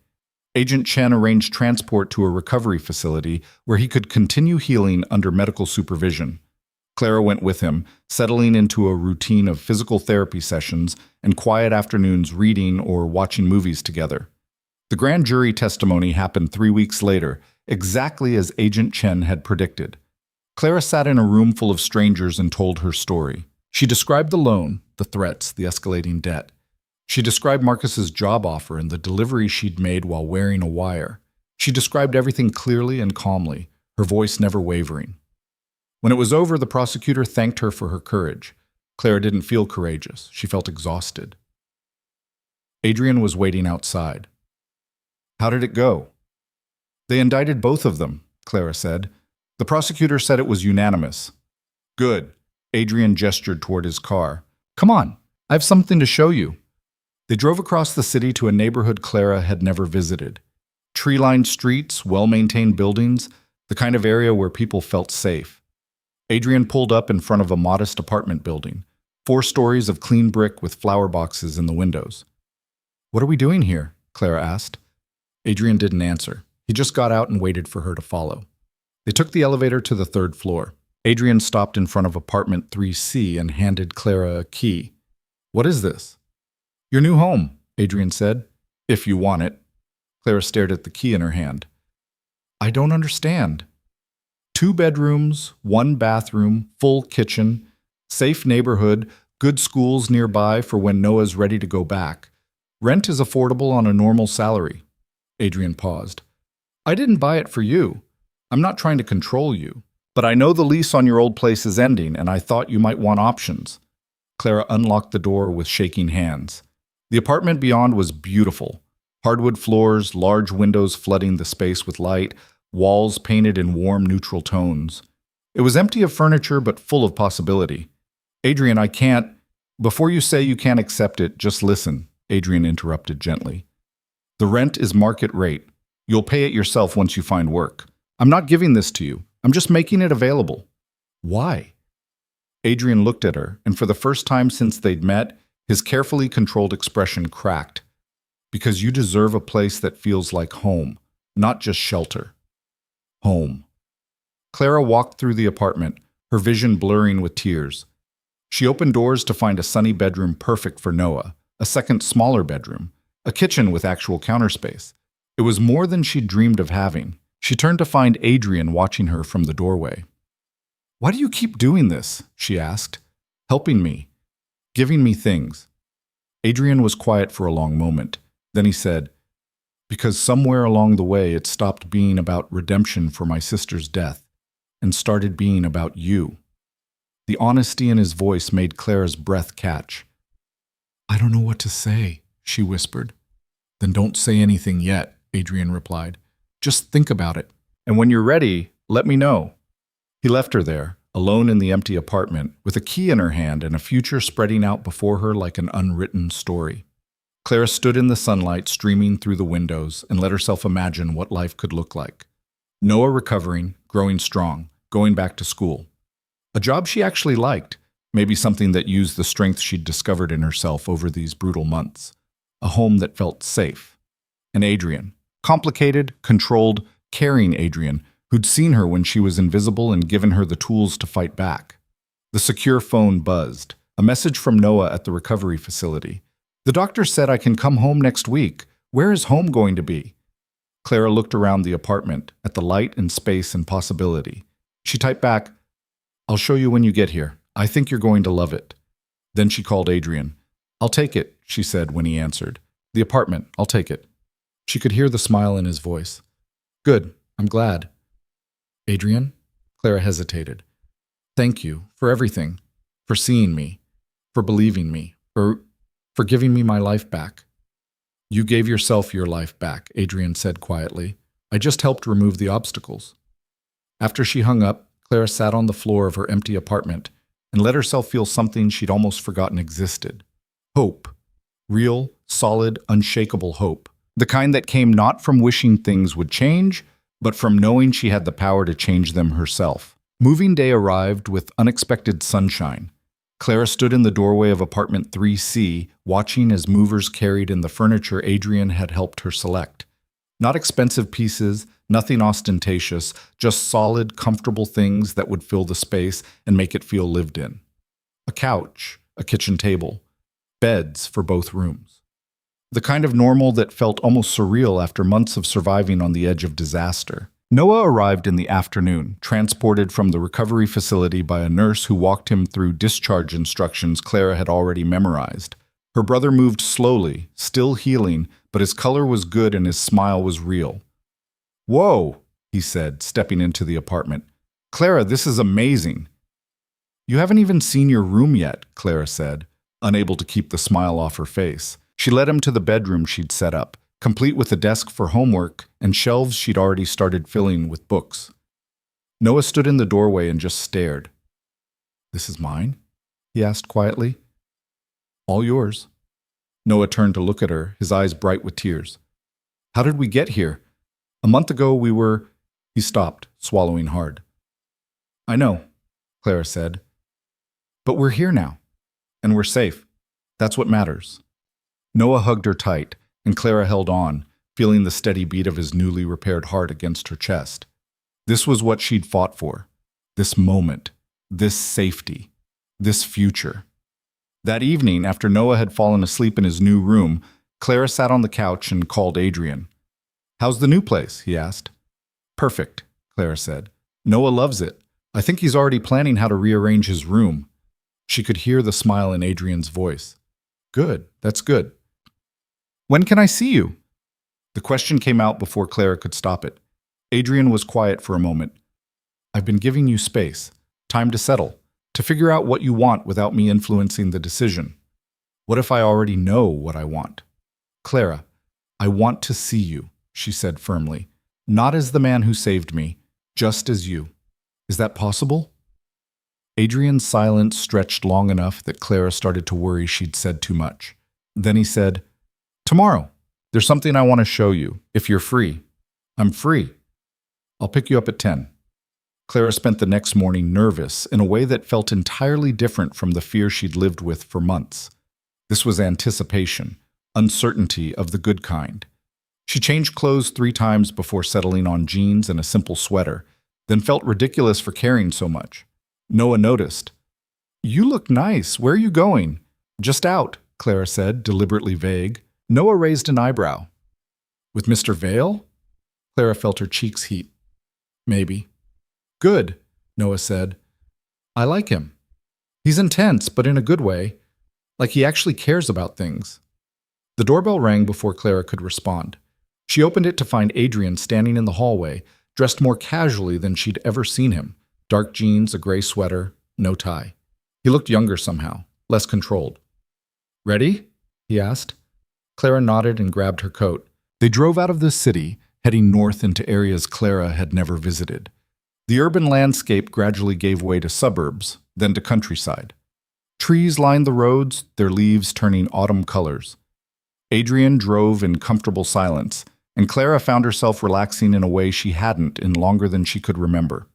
Agent Chen arranged transport to a recovery facility where he could continue healing under medical supervision. Clara went with him, settling into a routine of physical therapy sessions and quiet afternoons reading or watching movies together. The grand jury testimony happened 3 weeks later, exactly as Agent Chen had predicted. Clara sat in a room full of strangers and told her story. She described the loan, the threats, the escalating debt. She described Marcus's job offer and the delivery she'd made while wearing a wire. She described everything clearly and calmly, her voice never wavering. When it was over, the prosecutor thanked her for her courage. Clara didn't feel courageous. She felt exhausted. Adrien was waiting outside. How did it go? They indicted both of them, Clara said. The prosecutor said it was unanimous. Good. Adrien gestured toward his car. Come on, I have something to show you. They drove across the city to a neighborhood Clara had never visited. Tree-lined streets, well-maintained buildings, the kind of area where people felt safe. Adrien pulled up in front of a modest apartment building, 4 stories of clean brick with flower boxes in the windows. What are we doing here? Clara asked. Adrien didn't answer. He just got out and waited for her to follow. They took the elevator to the 3rd floor. Adrien stopped in front of apartment 3C and handed Clara a key. What is this? Your new home, Adrien said. If you want it. Clara stared at the key in her hand. I don't understand. 2 bedrooms, 1 bathroom, full kitchen, safe neighborhood, good schools nearby for when Noah's ready to go back. Rent is affordable on a normal salary. Adrien paused. I didn't buy it for you. I'm not trying to control you. But I know the lease on your old place is ending, and I thought you might want options. Clara unlocked the door with shaking hands. The apartment beyond was beautiful. Hardwood floors, large windows flooding the space with light, walls painted in warm, neutral tones. It was empty of furniture, but full of possibility. Adrien, I can't... Before you say you can't accept it, just listen, Adrien interrupted gently. The rent is market rate. You'll pay it yourself once you find work. I'm not giving this to you. I'm just making it available. Why? Adrien looked at her, and for the first time since they'd met, his carefully controlled expression cracked. Because you deserve a place that feels like home, not just shelter. Home. Clara walked through the apartment, her vision blurring with tears. She opened doors to find a sunny bedroom perfect for Noah, a second smaller bedroom, a kitchen with actual counter space, It was more than she'd dreamed of having. She turned to find Adrien watching her from the doorway. "Why do you keep doing this?" she asked. "Helping me, giving me things." Adrien was quiet for a long moment. Then he said, "Because somewhere along the way it stopped being about redemption for my sister's death and started being about you." The honesty in his voice made Clara's breath catch. "I don't know what to say," she whispered. "Then don't say anything yet," Adrien replied. "Just think about it. And when you're ready, let me know." He left her there, alone in the empty apartment, with a key in her hand and a future spreading out before her like an unwritten story. Clara stood in the sunlight streaming through the windows and let herself imagine what life could look like. Noah recovering, growing strong, going back to school. A job she actually liked, maybe something that used the strength she'd discovered in herself over these brutal months. A home that felt safe. And Adrien. Complicated, controlled, caring Adrien, who'd seen her when she was invisible and given her the tools to fight back. The secure phone buzzed. A message from Noah at the recovery facility. "The doctor said I can come home next week. Where is home going to be?" Clara looked around the apartment, at the light and space and possibility. She typed back, "I'll show you when you get here. I think you're going to love it." Then she called Adrien. "I'll take it," she said when he answered. "The apartment, I'll take it." She could hear the smile in his voice. "Good, I'm glad." "Adrien?" Clara hesitated. "Thank you for everything, for seeing me, for believing me, for giving me my life back." "You gave yourself your life back," Adrien said quietly. "I just helped remove the obstacles." After she hung up, Clara sat on the floor of her empty apartment and let herself feel something she'd almost forgotten existed. Hope. Real, solid, unshakable hope. The kind that came not from wishing things would change, but from knowing she had the power to change them herself. Moving day arrived with unexpected sunshine. Clara stood in the doorway of apartment 3C, watching as movers carried in the furniture Adrien had helped her select. Not expensive pieces, nothing ostentatious, just solid, comfortable things that would fill the space and make it feel lived in. A couch, a kitchen table, beds for both rooms. The kind of normal that felt almost surreal after months of surviving on the edge of disaster. Noah arrived in the afternoon, transported from the recovery facility by a nurse who walked him through discharge instructions Clara had already memorized. Her brother moved slowly, still healing, but his color was good and his smile was real. "Whoa," he said, stepping into the apartment. "Clara, this is amazing." "You haven't even seen your room yet," Clara said, unable to keep the smile off her face. She led him to the bedroom she'd set up, complete with a desk for homework and shelves she'd already started filling with books. Noah stood in the doorway and just stared. "This is mine?" he asked quietly. "All yours." Noah turned to look at her, his eyes bright with tears. "How did we get here? A month ago we were—" He stopped, swallowing hard. "I know," Clara said. "But we're here now, and we're safe. That's what matters." Noah hugged her tight, and Clara held on, feeling the steady beat of his newly repaired heart against her chest. This was what she'd fought for. This moment. This safety. This future. That evening, after Noah had fallen asleep in his new room, Clara sat on the couch and called Adrien. "How's the new place?" he asked. "Perfect," Clara said. "Noah loves it. I think he's already planning how to rearrange his room." She could hear the smile in Adrien's voice. "Good, that's good. When can I see you?" The question came out before Clara could stop it. Adrien was quiet for a moment. "I've been giving you space, time to settle, to figure out what you want without me influencing the decision. What if I already know what I want?" "Clara, I want to see you," she said firmly. "Not as the man who saved me, just as you. Is that possible?" Adrien's silence stretched long enough that Clara started to worry she'd said too much. Then he said, "Tomorrow. There's something I want to show you, if you're free." "I'm free. I'll pick you up at 10. Clara spent the next morning nervous in a way that felt entirely different from the fear she'd lived with for months. This was anticipation, uncertainty of the good kind. She changed clothes 3 times before settling on jeans and a simple sweater, then felt ridiculous for caring so much. Noah noticed. "You look nice. Where are you going?" "Just out," Clara said, deliberately vague. Noah raised an eyebrow. With Mr. Vale? Clara felt her cheeks heat. Maybe. Good, Noah said. I like him. He's intense, but in a good way. Like he actually cares about things. The doorbell rang before Clara could respond. She opened it to find Adrien standing in the hallway, dressed more casually than she'd ever seen him. Dark jeans, a gray sweater, no tie. He looked younger somehow, less controlled. Ready? He asked. Clara nodded and grabbed her coat. They drove out of the city, heading north into areas Clara had never visited. The urban landscape gradually gave way to suburbs, then to countryside. Trees lined the roads, their leaves turning autumn colors. Adrien drove in comfortable silence, and Clara found herself relaxing in a way she hadn't in longer than she could remember.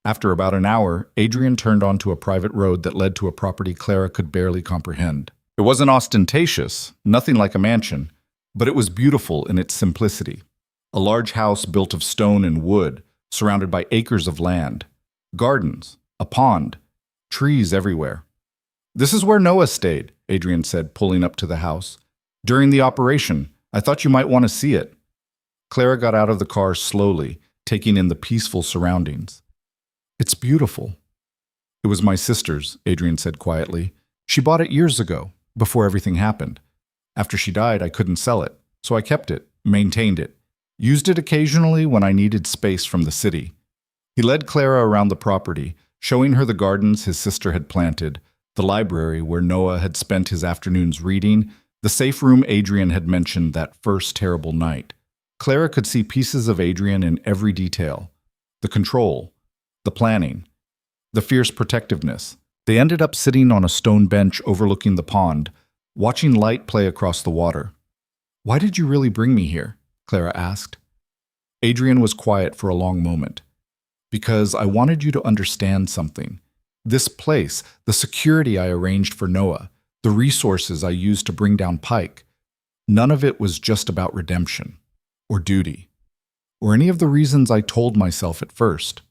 After about an hour, Adrien turned onto a private road that led to a property Clara could barely comprehend. It wasn't ostentatious, nothing like a mansion, but it was beautiful in its simplicity. A large house built of stone and wood, surrounded by acres of land, gardens, a pond, trees everywhere. This is where Noah stayed, Adrien said, pulling up to the house. During the operation, I thought you might want to see it. Clara got out of the car slowly, taking in the peaceful surroundings. It's beautiful. It was my sister's, Adrien said quietly. She bought it years ago, before everything happened. After she died, I couldn't sell it, so I kept it, maintained it, used it occasionally when I needed space from the city. He led Clara around the property, showing her the gardens his sister had planted, the library where Noah had spent his afternoons reading, the safe room Adrien had mentioned that first terrible night. Clara could see pieces of Adrien in every detail. The control, the planning, the fierce protectiveness. They ended up sitting on a stone bench overlooking the pond, watching light play across the water. Why did you really bring me here? Clara asked. Adrien was quiet for a long moment. Because I wanted you to understand something. This place, the security I arranged for Noah, the resources I used to bring down Pike, none of it was just about redemption, or duty, or any of the reasons I told myself at first.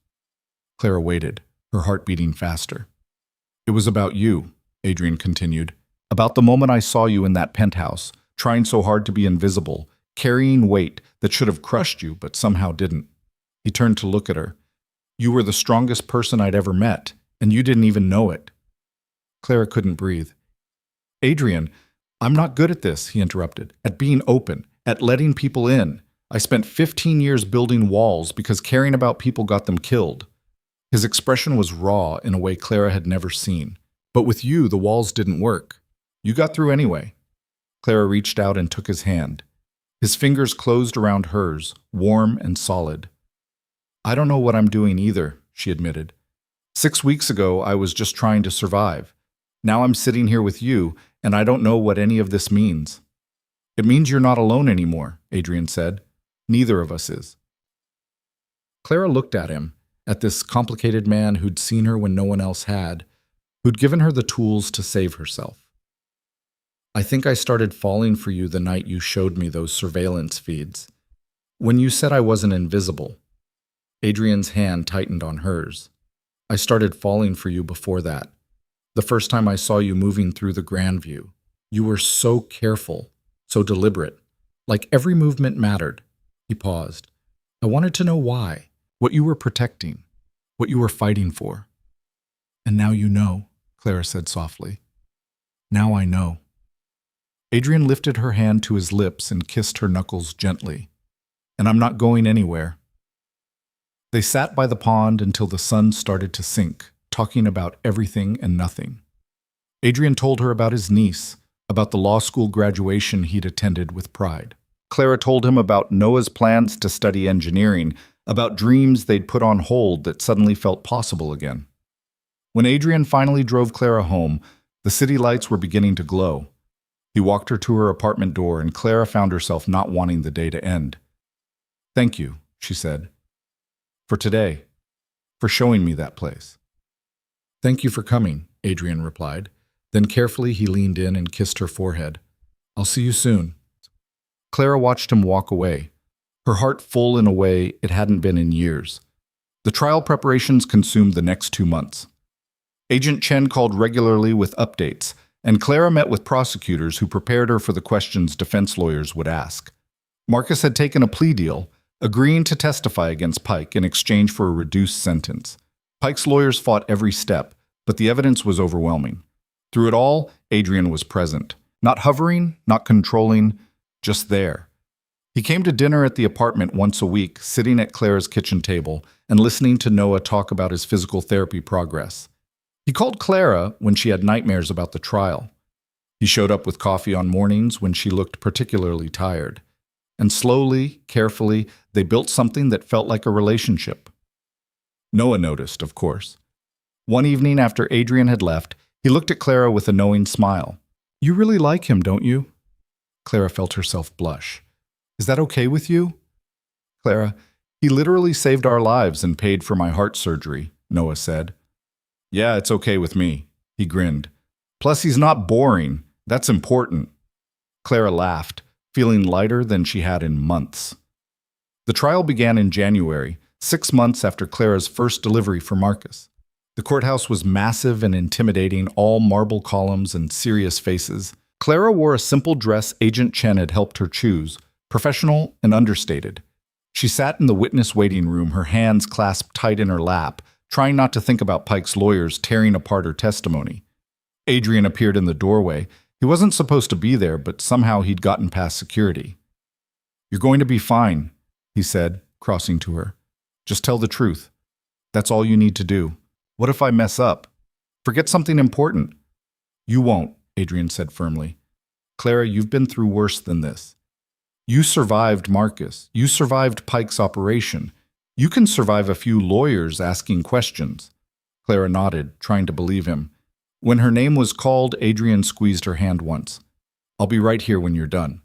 Clara waited, her heart beating faster. It was about you, Adrien continued, about the moment I saw you in that penthouse, trying so hard to be invisible, carrying weight that should have crushed you but somehow didn't. He turned to look at her. You were the strongest person I'd ever met, and you didn't even know it. Clara couldn't breathe. Adrien, I'm not good at this, he interrupted, at being open, at letting people in. I spent 15 years building walls because caring about people got them killed. His expression was raw in a way Clara had never seen. But with you, the walls didn't work. You got through anyway. Clara reached out and took his hand. His fingers closed around hers, warm and solid. I don't know what I'm doing either, she admitted. 6 weeks ago, I was just trying to survive. Now I'm sitting here with you, and I don't know what any of this means. It means you're not alone anymore, Adrien said. Neither of us is. Clara looked at him, at this complicated man who'd seen her when no one else had, who'd given her the tools to save herself. I think I started falling for you the night you showed me those surveillance feeds. When you said I wasn't invisible. Adrien's hand tightened on hers. I started falling for you before that. The first time I saw you moving through the Grand View, you were so careful, so deliberate, like every movement mattered. He paused. I wanted to know why, what you were protecting, what you were fighting for. And now you know, Clara said softly. Now I know. Adrien lifted her hand to his lips and kissed her knuckles gently. And I'm not going anywhere. They sat by the pond until the sun started to sink, talking about everything and nothing. Adrien told her about his niece, about the law school graduation he'd attended with pride. Clara told him about Noah's plans to study engineering, about dreams they'd put on hold that suddenly felt possible again. When Adrien finally drove Clara home, the city lights were beginning to glow. He walked her to her apartment door, and Clara found herself not wanting the day to end. Thank you, she said. For today. For showing me that place. Thank you for coming, Adrien replied. Then carefully he leaned in and kissed her forehead. I'll see you soon. Clara watched him walk away, her heart full in a way it hadn't been in years. The trial preparations consumed the next 2 months. Agent Chen called regularly with updates, and Clara met with prosecutors who prepared her for the questions defense lawyers would ask. Marcus had taken a plea deal, agreeing to testify against Pike in exchange for a reduced sentence. Pike's lawyers fought every step, but the evidence was overwhelming. Through it all, Adrien was present. Not hovering, not controlling, just there. He came to dinner at the apartment once a week, sitting at Clara's kitchen table and listening to Noah talk about his physical therapy progress. He called Clara when she had nightmares about the trial. He showed up with coffee on mornings when she looked particularly tired. And slowly, carefully, they built something that felt like a relationship. Noah noticed, of course. One evening after Adrien had left, he looked at Clara with a knowing smile. "You really like him, don't you?" Clara felt herself blush. "Is that okay with you?" "Clara, he literally saved our lives and paid for my heart surgery," Noah said. "Yeah, it's okay with me," he grinned. "Plus, he's not boring. That's important." Clara laughed, feeling lighter than she had in months. The trial began in January, 6 months after Clara's first delivery for Marcus. The courthouse was massive and intimidating, all marble columns and serious faces. Clara wore a simple dress Agent Chen had helped her choose, professional and understated. She sat in the witness waiting room, her hands clasped tight in her lap, trying not to think about Pike's lawyers tearing apart her testimony. Adrien appeared in the doorway. He wasn't supposed to be there, but somehow he'd gotten past security. "You're going to be fine," he said, crossing to her. "Just tell the truth. That's all you need to do. What if I mess up? Forget something important." "You won't," Adrien said firmly. "Clara, you've been through worse than this. You survived Marcus. You survived Pike's operation. You can survive a few lawyers asking questions." Clara nodded, trying to believe him. When her name was called, Adrien squeezed her hand once. "I'll be right here when you're done."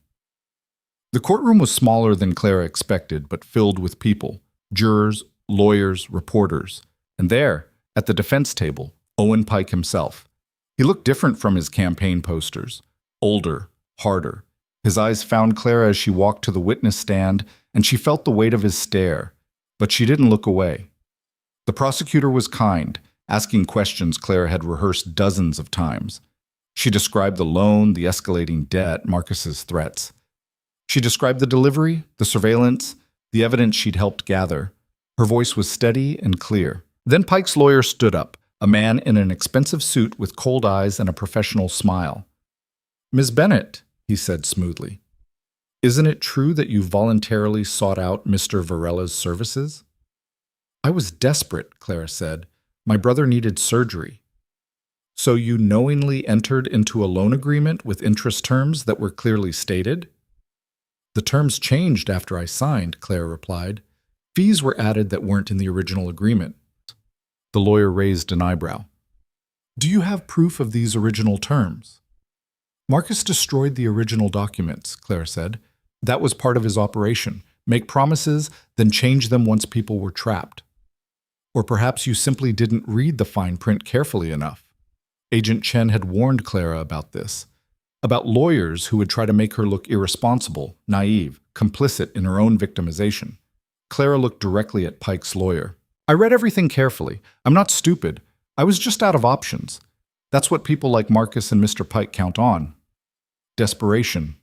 The courtroom was smaller than Clara expected, but filled with people. Jurors, lawyers, reporters. And there, at the defense table, Owen Pike himself. He looked different from his campaign posters. Older, harder. His eyes found Clara as she walked to the witness stand, and she felt the weight of his stare. But she didn't look away. The prosecutor was kind, asking questions Clara had rehearsed dozens of times. She described the loan, the escalating debt, Marcus's threats. She described the delivery, the surveillance, the evidence she'd helped gather. Her voice was steady and clear. Then Pike's lawyer stood up, a man in an expensive suit with cold eyes and a professional smile. "Ms. Bennett," he said smoothly, "isn't it true that you voluntarily sought out Mr. Varella's services?" "I was desperate," Clara said. "My brother needed surgery." "So you knowingly entered into a loan agreement with interest terms that were clearly stated?" "The terms changed after I signed," Clara replied. "Fees were added that weren't in the original agreement." The lawyer raised an eyebrow. "Do you have proof of these original terms?" "Marcus destroyed the original documents," Clara said. "That was part of his operation. Make promises, then change them once people were trapped. Or perhaps you simply didn't read the fine print carefully enough." Agent Chen had warned Clara about this, about lawyers who would try to make her look irresponsible, naive, complicit in her own victimization. Clara looked directly at Pike's lawyer. "I read everything carefully. I'm not stupid. I was just out of options. That's what people like Marcus and Mr. Pike count on. Desperation.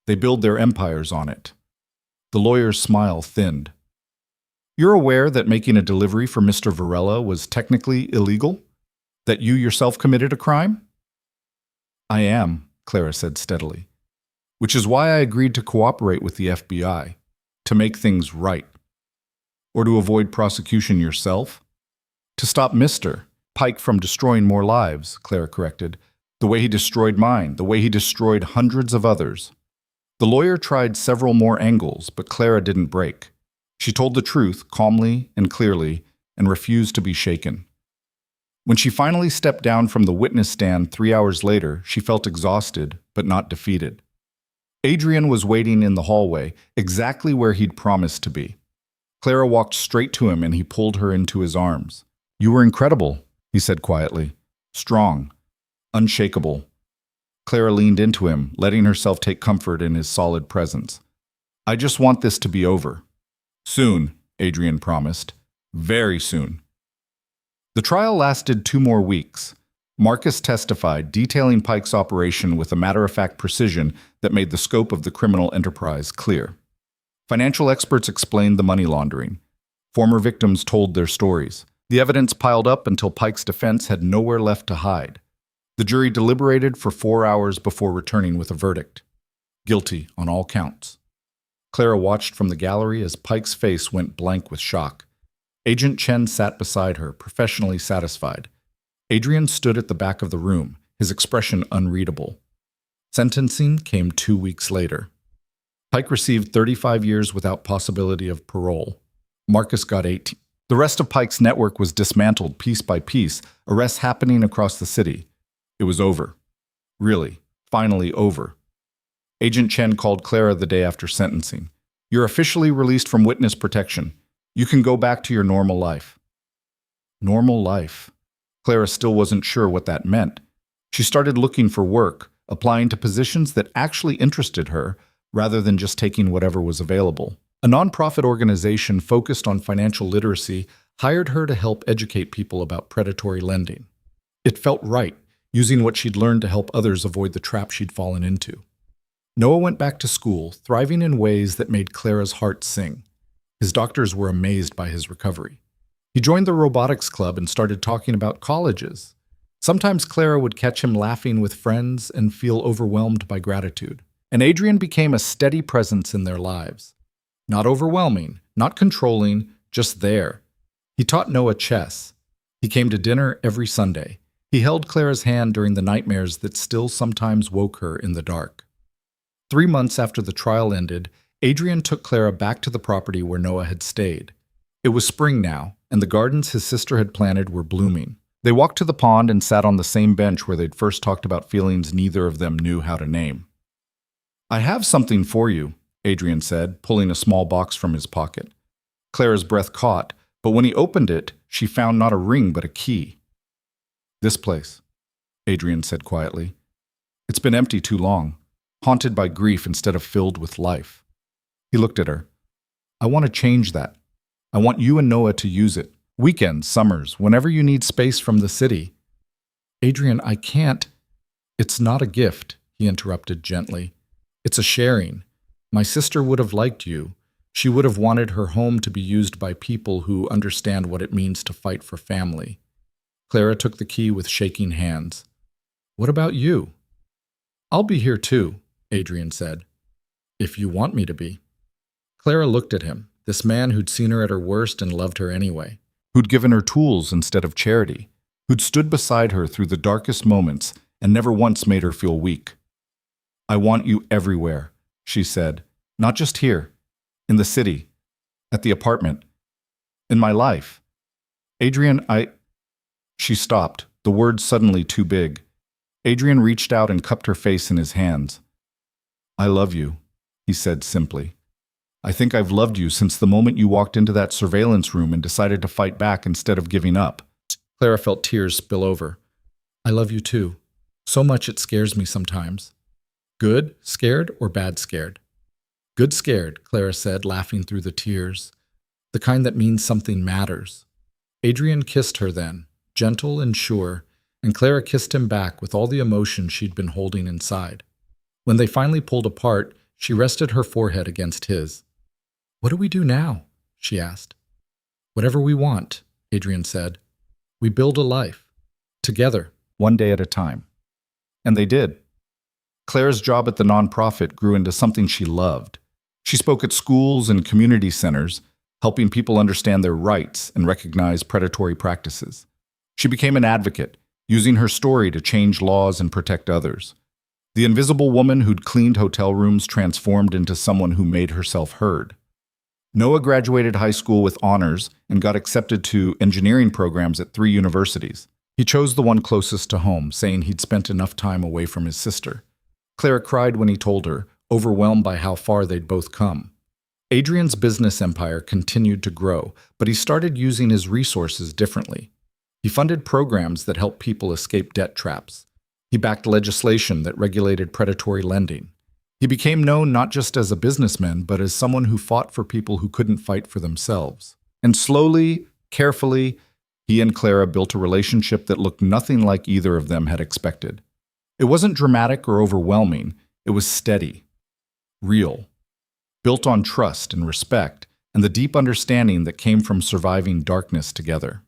They build their empires on it." The lawyer's smile thinned. "You're aware that making a delivery for Mr. Varella was technically illegal? That you yourself committed a crime?" "I am," Clara said steadily. "Which is why I agreed to cooperate with the FBI, to make things right." "Or to avoid prosecution yourself?" "To stop Mr. Pike from destroying more lives," Clara corrected. "The way he destroyed mine, the way he destroyed hundreds of others." The lawyer tried several more angles, but Clara didn't break. She told the truth calmly and clearly and refused to be shaken. When she finally stepped down from the witness stand 3 hours later, she felt exhausted but not defeated. Adrien was waiting in the hallway, exactly where he'd promised to be. Clara walked straight to him and he pulled her into his arms. "You were incredible," he said quietly. "Strong. Unshakable." Clara leaned into him, letting herself take comfort in his solid presence. "I just want this to be over." "Soon," Adrien promised. "Very soon." The trial lasted 2 more weeks. Marcus testified, detailing Pike's operation with a matter-of-fact precision that made the scope of the criminal enterprise clear. Financial experts explained the money laundering. Former victims told their stories. The evidence piled up until Pike's defense had nowhere left to hide. The jury deliberated for 4 hours before returning with a verdict. Guilty on all counts. Clara watched from the gallery as Pike's face went blank with shock. Agent Chen sat beside her, professionally satisfied. Adrien stood at the back of the room, his expression unreadable. Sentencing came 2 weeks later. Pike received 35 years without possibility of parole. Marcus got 18. The rest of Pike's network was dismantled piece by piece, arrests happening across the city. It was over. Really, finally over. Agent Chen called Clara the day after sentencing. "You're officially released from witness protection. You can go back to your normal life." Normal life. Clara still wasn't sure what that meant. She started looking for work, applying to positions that actually interested her, rather than just taking whatever was available. A nonprofit organization focused on financial literacy hired her to help educate people about predatory lending. It felt right, using what she'd learned to help others avoid the trap she'd fallen into. Noah went back to school, thriving in ways that made Clara's heart sing. His doctors were amazed by his recovery. He joined the robotics club and started talking about colleges. Sometimes Clara would catch him laughing with friends and feel overwhelmed by gratitude. And Adrien became a steady presence in their lives. Not overwhelming, not controlling, just there. He taught Noah chess. He came to dinner every Sunday. He held Clara's hand during the nightmares that still sometimes woke her in the dark. 3 months after the trial ended, Adrien took Clara back to the property where Noah had stayed. It was spring now, and the gardens his sister had planted were blooming. They walked to the pond and sat on the same bench where they'd first talked about feelings neither of them knew how to name. "I have something for you," Adrien said, pulling a small box from his pocket. Clara's breath caught, but when he opened it, she found not a ring but a key. "This place," Adrien said quietly. "It's been empty too long, haunted by grief instead of filled with life." He looked at her. "I want to change that. I want you and Noah to use it. Weekends, summers, whenever you need space from the city." "Adrien, I can't." "It's not a gift," he interrupted gently. "It's a sharing. My sister would have liked you. She would have wanted her home to be used by people who understand what it means to fight for family." Clara took the key with shaking hands. "What about you?" "I'll be here too," Adrien said. "If you want me to be." Clara looked at him, this man who'd seen her at her worst and loved her anyway, who'd given her tools instead of charity, who'd stood beside her through the darkest moments and never once made her feel weak. "I want you everywhere," she said. "Not just here. In the city. At the apartment. In my life. Adrien, She stopped, the words suddenly too big. Adrien reached out and cupped her face in his hands. "I love you," he said simply. "I think I've loved you since the moment you walked into that surveillance room and decided to fight back instead of giving up." Clara felt tears spill over. "I love you too. So much it scares me sometimes." "Good scared or bad scared?" "Good scared," Clara said, laughing through the tears. "The kind that means something matters." Adrien kissed her then, gentle and sure, and Clara kissed him back with all the emotion she'd been holding inside. When they finally pulled apart, she rested her forehead against his. "What do we do now?" she asked. "Whatever we want," Adrien said. "We build a life. Together, one day at a time." And they did. Clara's job at the nonprofit grew into something she loved. She spoke at schools and community centers, helping people understand their rights and recognize predatory practices. She became an advocate, using her story to change laws and protect others. The invisible woman who'd cleaned hotel rooms transformed into someone who made herself heard. Noah graduated high school with honors and got accepted to engineering programs at 3 universities. He chose the one closest to home, saying he'd spent enough time away from his sister. Clara cried when he told her, overwhelmed by how far they'd both come. Adrien's business empire continued to grow, but he started using his resources differently. He funded programs that helped people escape debt traps. He backed legislation that regulated predatory lending. He became known not just as a businessman, but as someone who fought for people who couldn't fight for themselves. And slowly, carefully, he and Clara built a relationship that looked nothing like either of them had expected. It wasn't dramatic or overwhelming. It was steady, real. built on trust and respect, and the deep understanding that came from surviving darkness together.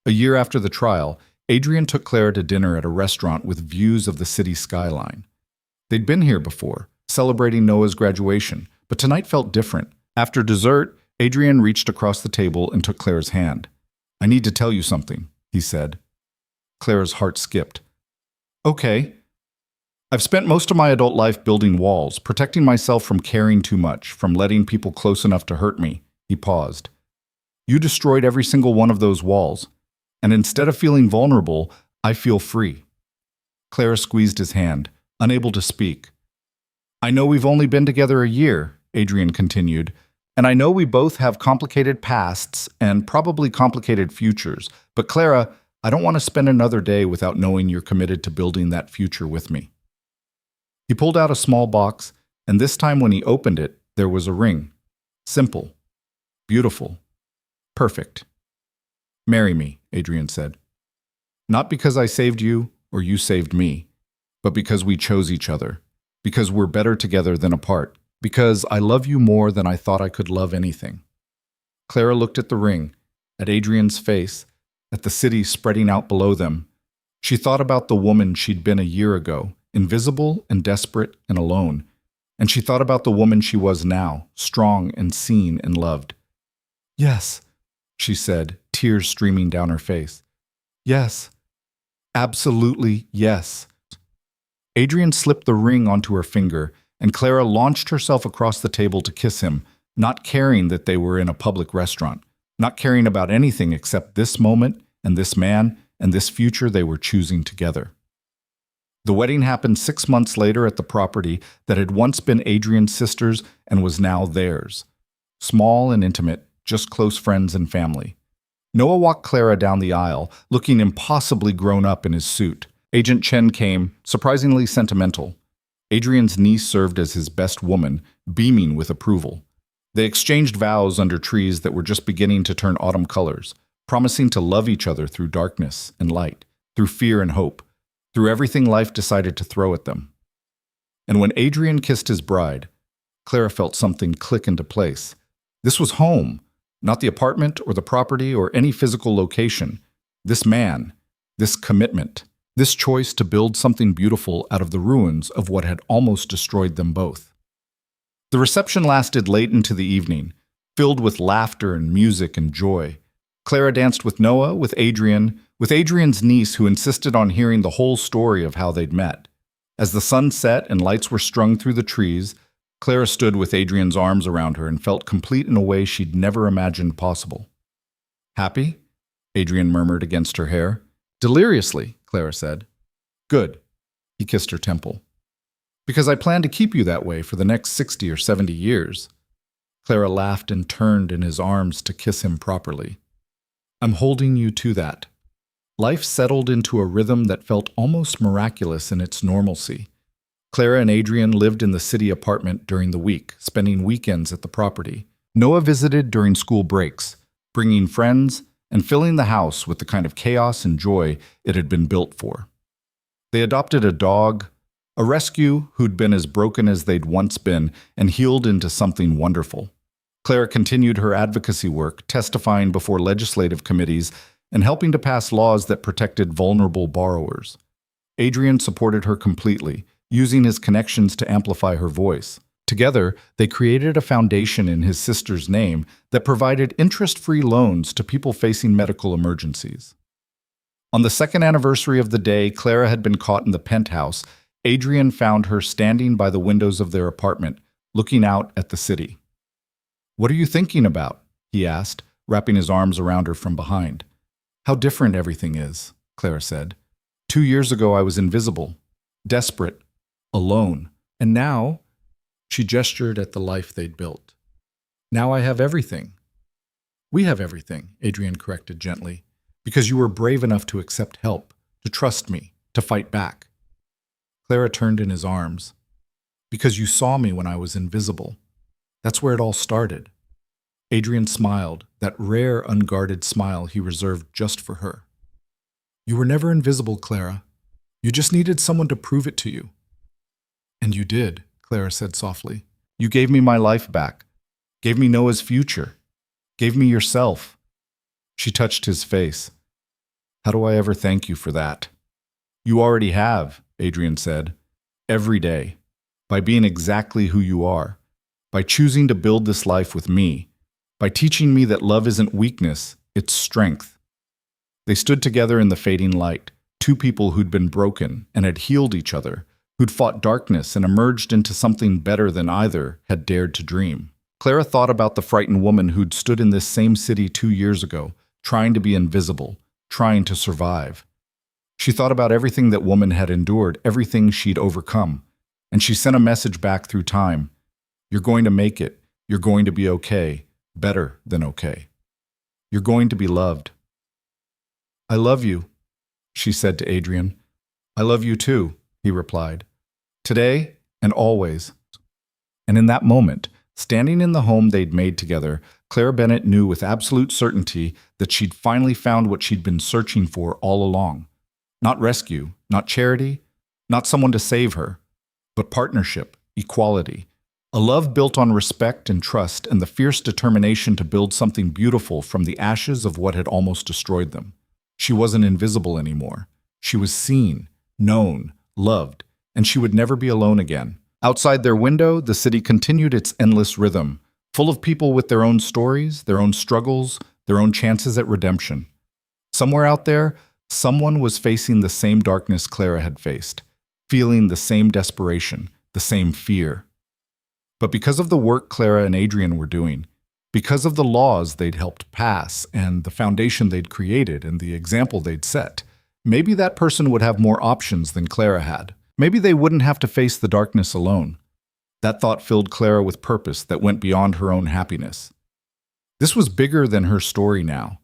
A year after the trial, Adrien took Clara to dinner at a restaurant with views of the city skyline. They'd been here before, celebrating Noah's graduation, but tonight felt different. After dessert, Adrien reached across the table and took Clara's hand. "I need to tell you something," he said. Clara's heart skipped. "Okay." "I've spent most of my adult life building walls, protecting myself from caring too much, from letting people close enough to hurt me." He paused. "You destroyed every single one of those walls, and instead of feeling vulnerable, I feel free." Clara squeezed his hand, unable to speak. "I know we've only been together a year," Adrien continued, "and I know we both have complicated pasts and probably complicated futures, but Clara, I don't want to spend another day without knowing you're committed to building that future with me." He pulled out a small box, and this time when he opened it, there was a ring. Simple, beautiful, perfect. "Marry me," Adrien said. "Not because I saved you or you saved me, but because we chose each other, because we're better together than apart, because I love you more than I thought I could love anything." Clara looked at the ring, at Adrien's face, at the city spreading out below them. She thought about the woman she'd been a year ago, invisible and desperate and alone, and she thought about the woman she was now, strong and seen and loved. "Yes," she said, tears streaming down her face. "Yes, absolutely yes." Adrien slipped the ring onto her finger, and Clara launched herself across the table to kiss him, not caring that they were in a public restaurant, not caring about anything except this moment and this man and this future they were choosing together. The wedding happened 6 months later at the property that had once been Adrien's sister's and was now theirs. Small and intimate, just close friends and family. Noah walked Clara down the aisle, looking impossibly grown up in his suit. Agent Chen came, surprisingly sentimental. Adrien's niece served as his best woman, beaming with approval. They exchanged vows under trees that were just beginning to turn autumn colors, promising to love each other through darkness and light, through fear and hope, through everything life decided to throw at them. And when Adrien kissed his bride, Clara felt something click into place. This was home, not the apartment or the property or any physical location. This man, this commitment, this choice to build something beautiful out of the ruins of what had almost destroyed them both. The reception lasted late into the evening, filled with laughter and music and joy. Clara danced with Noah, with Adrien's niece who insisted on hearing the whole story of how they'd met. As the sun set and lights were strung through the trees, Clara stood with Adrien's arms around her and felt complete in a way she'd never imagined possible. "Happy?" Adrien murmured against her hair. "Deliriously," Clara said. "Good." He kissed her temple. "Because I plan to keep you that way for the next 60 or 70 years. Clara laughed and turned in his arms to kiss him properly. "I'm holding you to that." Life settled into a rhythm that felt almost miraculous in its normalcy. Clara and Adrien lived in the city apartment during the week, spending weekends at the property. Noah visited during school breaks, bringing friends and filling the house with the kind of chaos and joy it had been built for. They adopted a dog, a rescue who'd been as broken as they'd once been and healed into something wonderful. Clara continued her advocacy work, testifying before legislative committees and helping to pass laws that protected vulnerable borrowers. Adrien supported her completely, using his connections to amplify her voice. Together, they created a foundation in his sister's name that provided interest-free loans to people facing medical emergencies. On the second anniversary of the day Clara had been caught in the penthouse, Adrien found her standing by the windows of their apartment, looking out at the city. "What are you thinking about?" he asked, wrapping his arms around her from behind. "How different everything is," Clara said. 2 years ago I was invisible, desperate, alone, and now," she gestured at the life they'd built. "Now I have everything." "We have everything," Adrien corrected gently, "because you were brave enough to accept help, to trust me, to fight back." Clara turned in his arms. "Because you saw me when I was invisible. That's where it all started." Adrien smiled, that rare, unguarded smile he reserved just for her. "You were never invisible, Clara. You just needed someone to prove it to you." "And you did," Clara said softly. You gave me my life back, gave me Noah's future, gave me yourself. She touched his face. How do I ever thank you for that? You already have, Adrien said. Every day. By being exactly who you are. By choosing to build this life with me. By teaching me that love isn't weakness, it's strength. They stood together in the fading light, two people who'd been broken and had healed each other, who'd fought darkness and emerged into something better than either had dared to dream. Clara thought about the frightened woman who'd stood in this same city 2 years ago, trying to be invisible, trying to survive. She thought about everything that woman had endured, everything she'd overcome, and she sent a message back through time. You're going to make it. You're going to be okay. Better than okay. You're going to be loved. I love you, she said to Adrien. I love you too, he replied. Today and always. And in that moment, standing in the home they'd made together, Clara Bennett knew with absolute certainty that she'd finally found what she'd been searching for all along. Not rescue, not charity, not someone to save her, but partnership, equality, a love built on respect and trust and the fierce determination to build something beautiful from the ashes of what had almost destroyed them. She wasn't invisible anymore. She was seen, known, loved, and she would never be alone again. Outside their window, the city continued its endless rhythm, full of people with their own stories, their own struggles, their own chances at redemption. Somewhere out there, someone was facing the same darkness Clara had faced, feeling the same desperation, the same fear. But because of the work Clara and Adrien were doing, because of the laws they'd helped pass and the foundation they'd created and the example they'd set, maybe that person would have more options than Clara had. Maybe they wouldn't have to face the darkness alone. That thought filled Clara with purpose that went beyond her own happiness. This was bigger than her story now.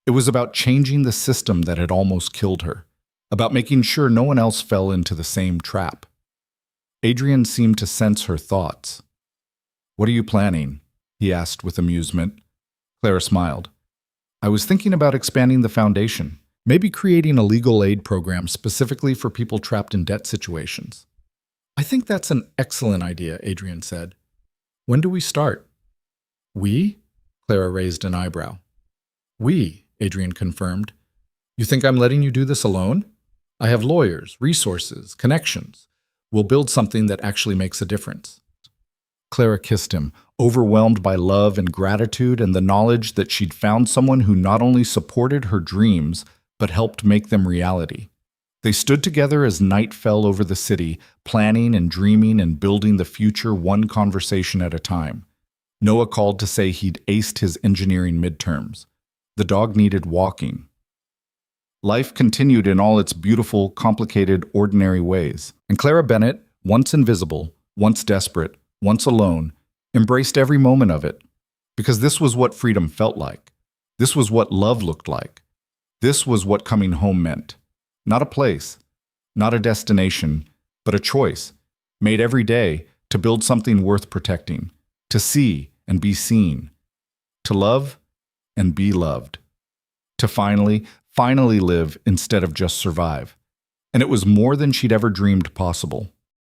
It was about changing the system that had almost killed her, about making sure no one else fell into the same trap. Adrien seemed to sense her thoughts. What are you planning? He asked with amusement. Clara smiled. I was thinking about expanding the foundation, maybe creating a legal aid program specifically for people trapped in debt situations. I think that's an excellent idea, Adrien said. When do we start? We? Clara raised an eyebrow. We, Adrien confirmed. You think I'm letting you do this alone? I have lawyers, resources, connections. We'll build something that actually makes a difference. Clara kissed him, overwhelmed by love and gratitude and the knowledge that she'd found someone who not only supported her dreams, but helped make them reality. They stood together as night fell over the city, planning and dreaming and building the future one conversation at a time. Noah called to say he'd aced his engineering midterms. The dog needed walking. Life continued in all its beautiful, complicated, ordinary ways. And Clara Bennett, once invisible, once desperate, once alone, embraced every moment of it. Because this was what freedom felt like. This was what love looked like. This was what coming home meant. Not a place, not a destination, but a choice, made every day to build something worth protecting, to see and be seen, to love and be loved, to finally live instead of just survive. And it was more than she'd ever dreamed possible.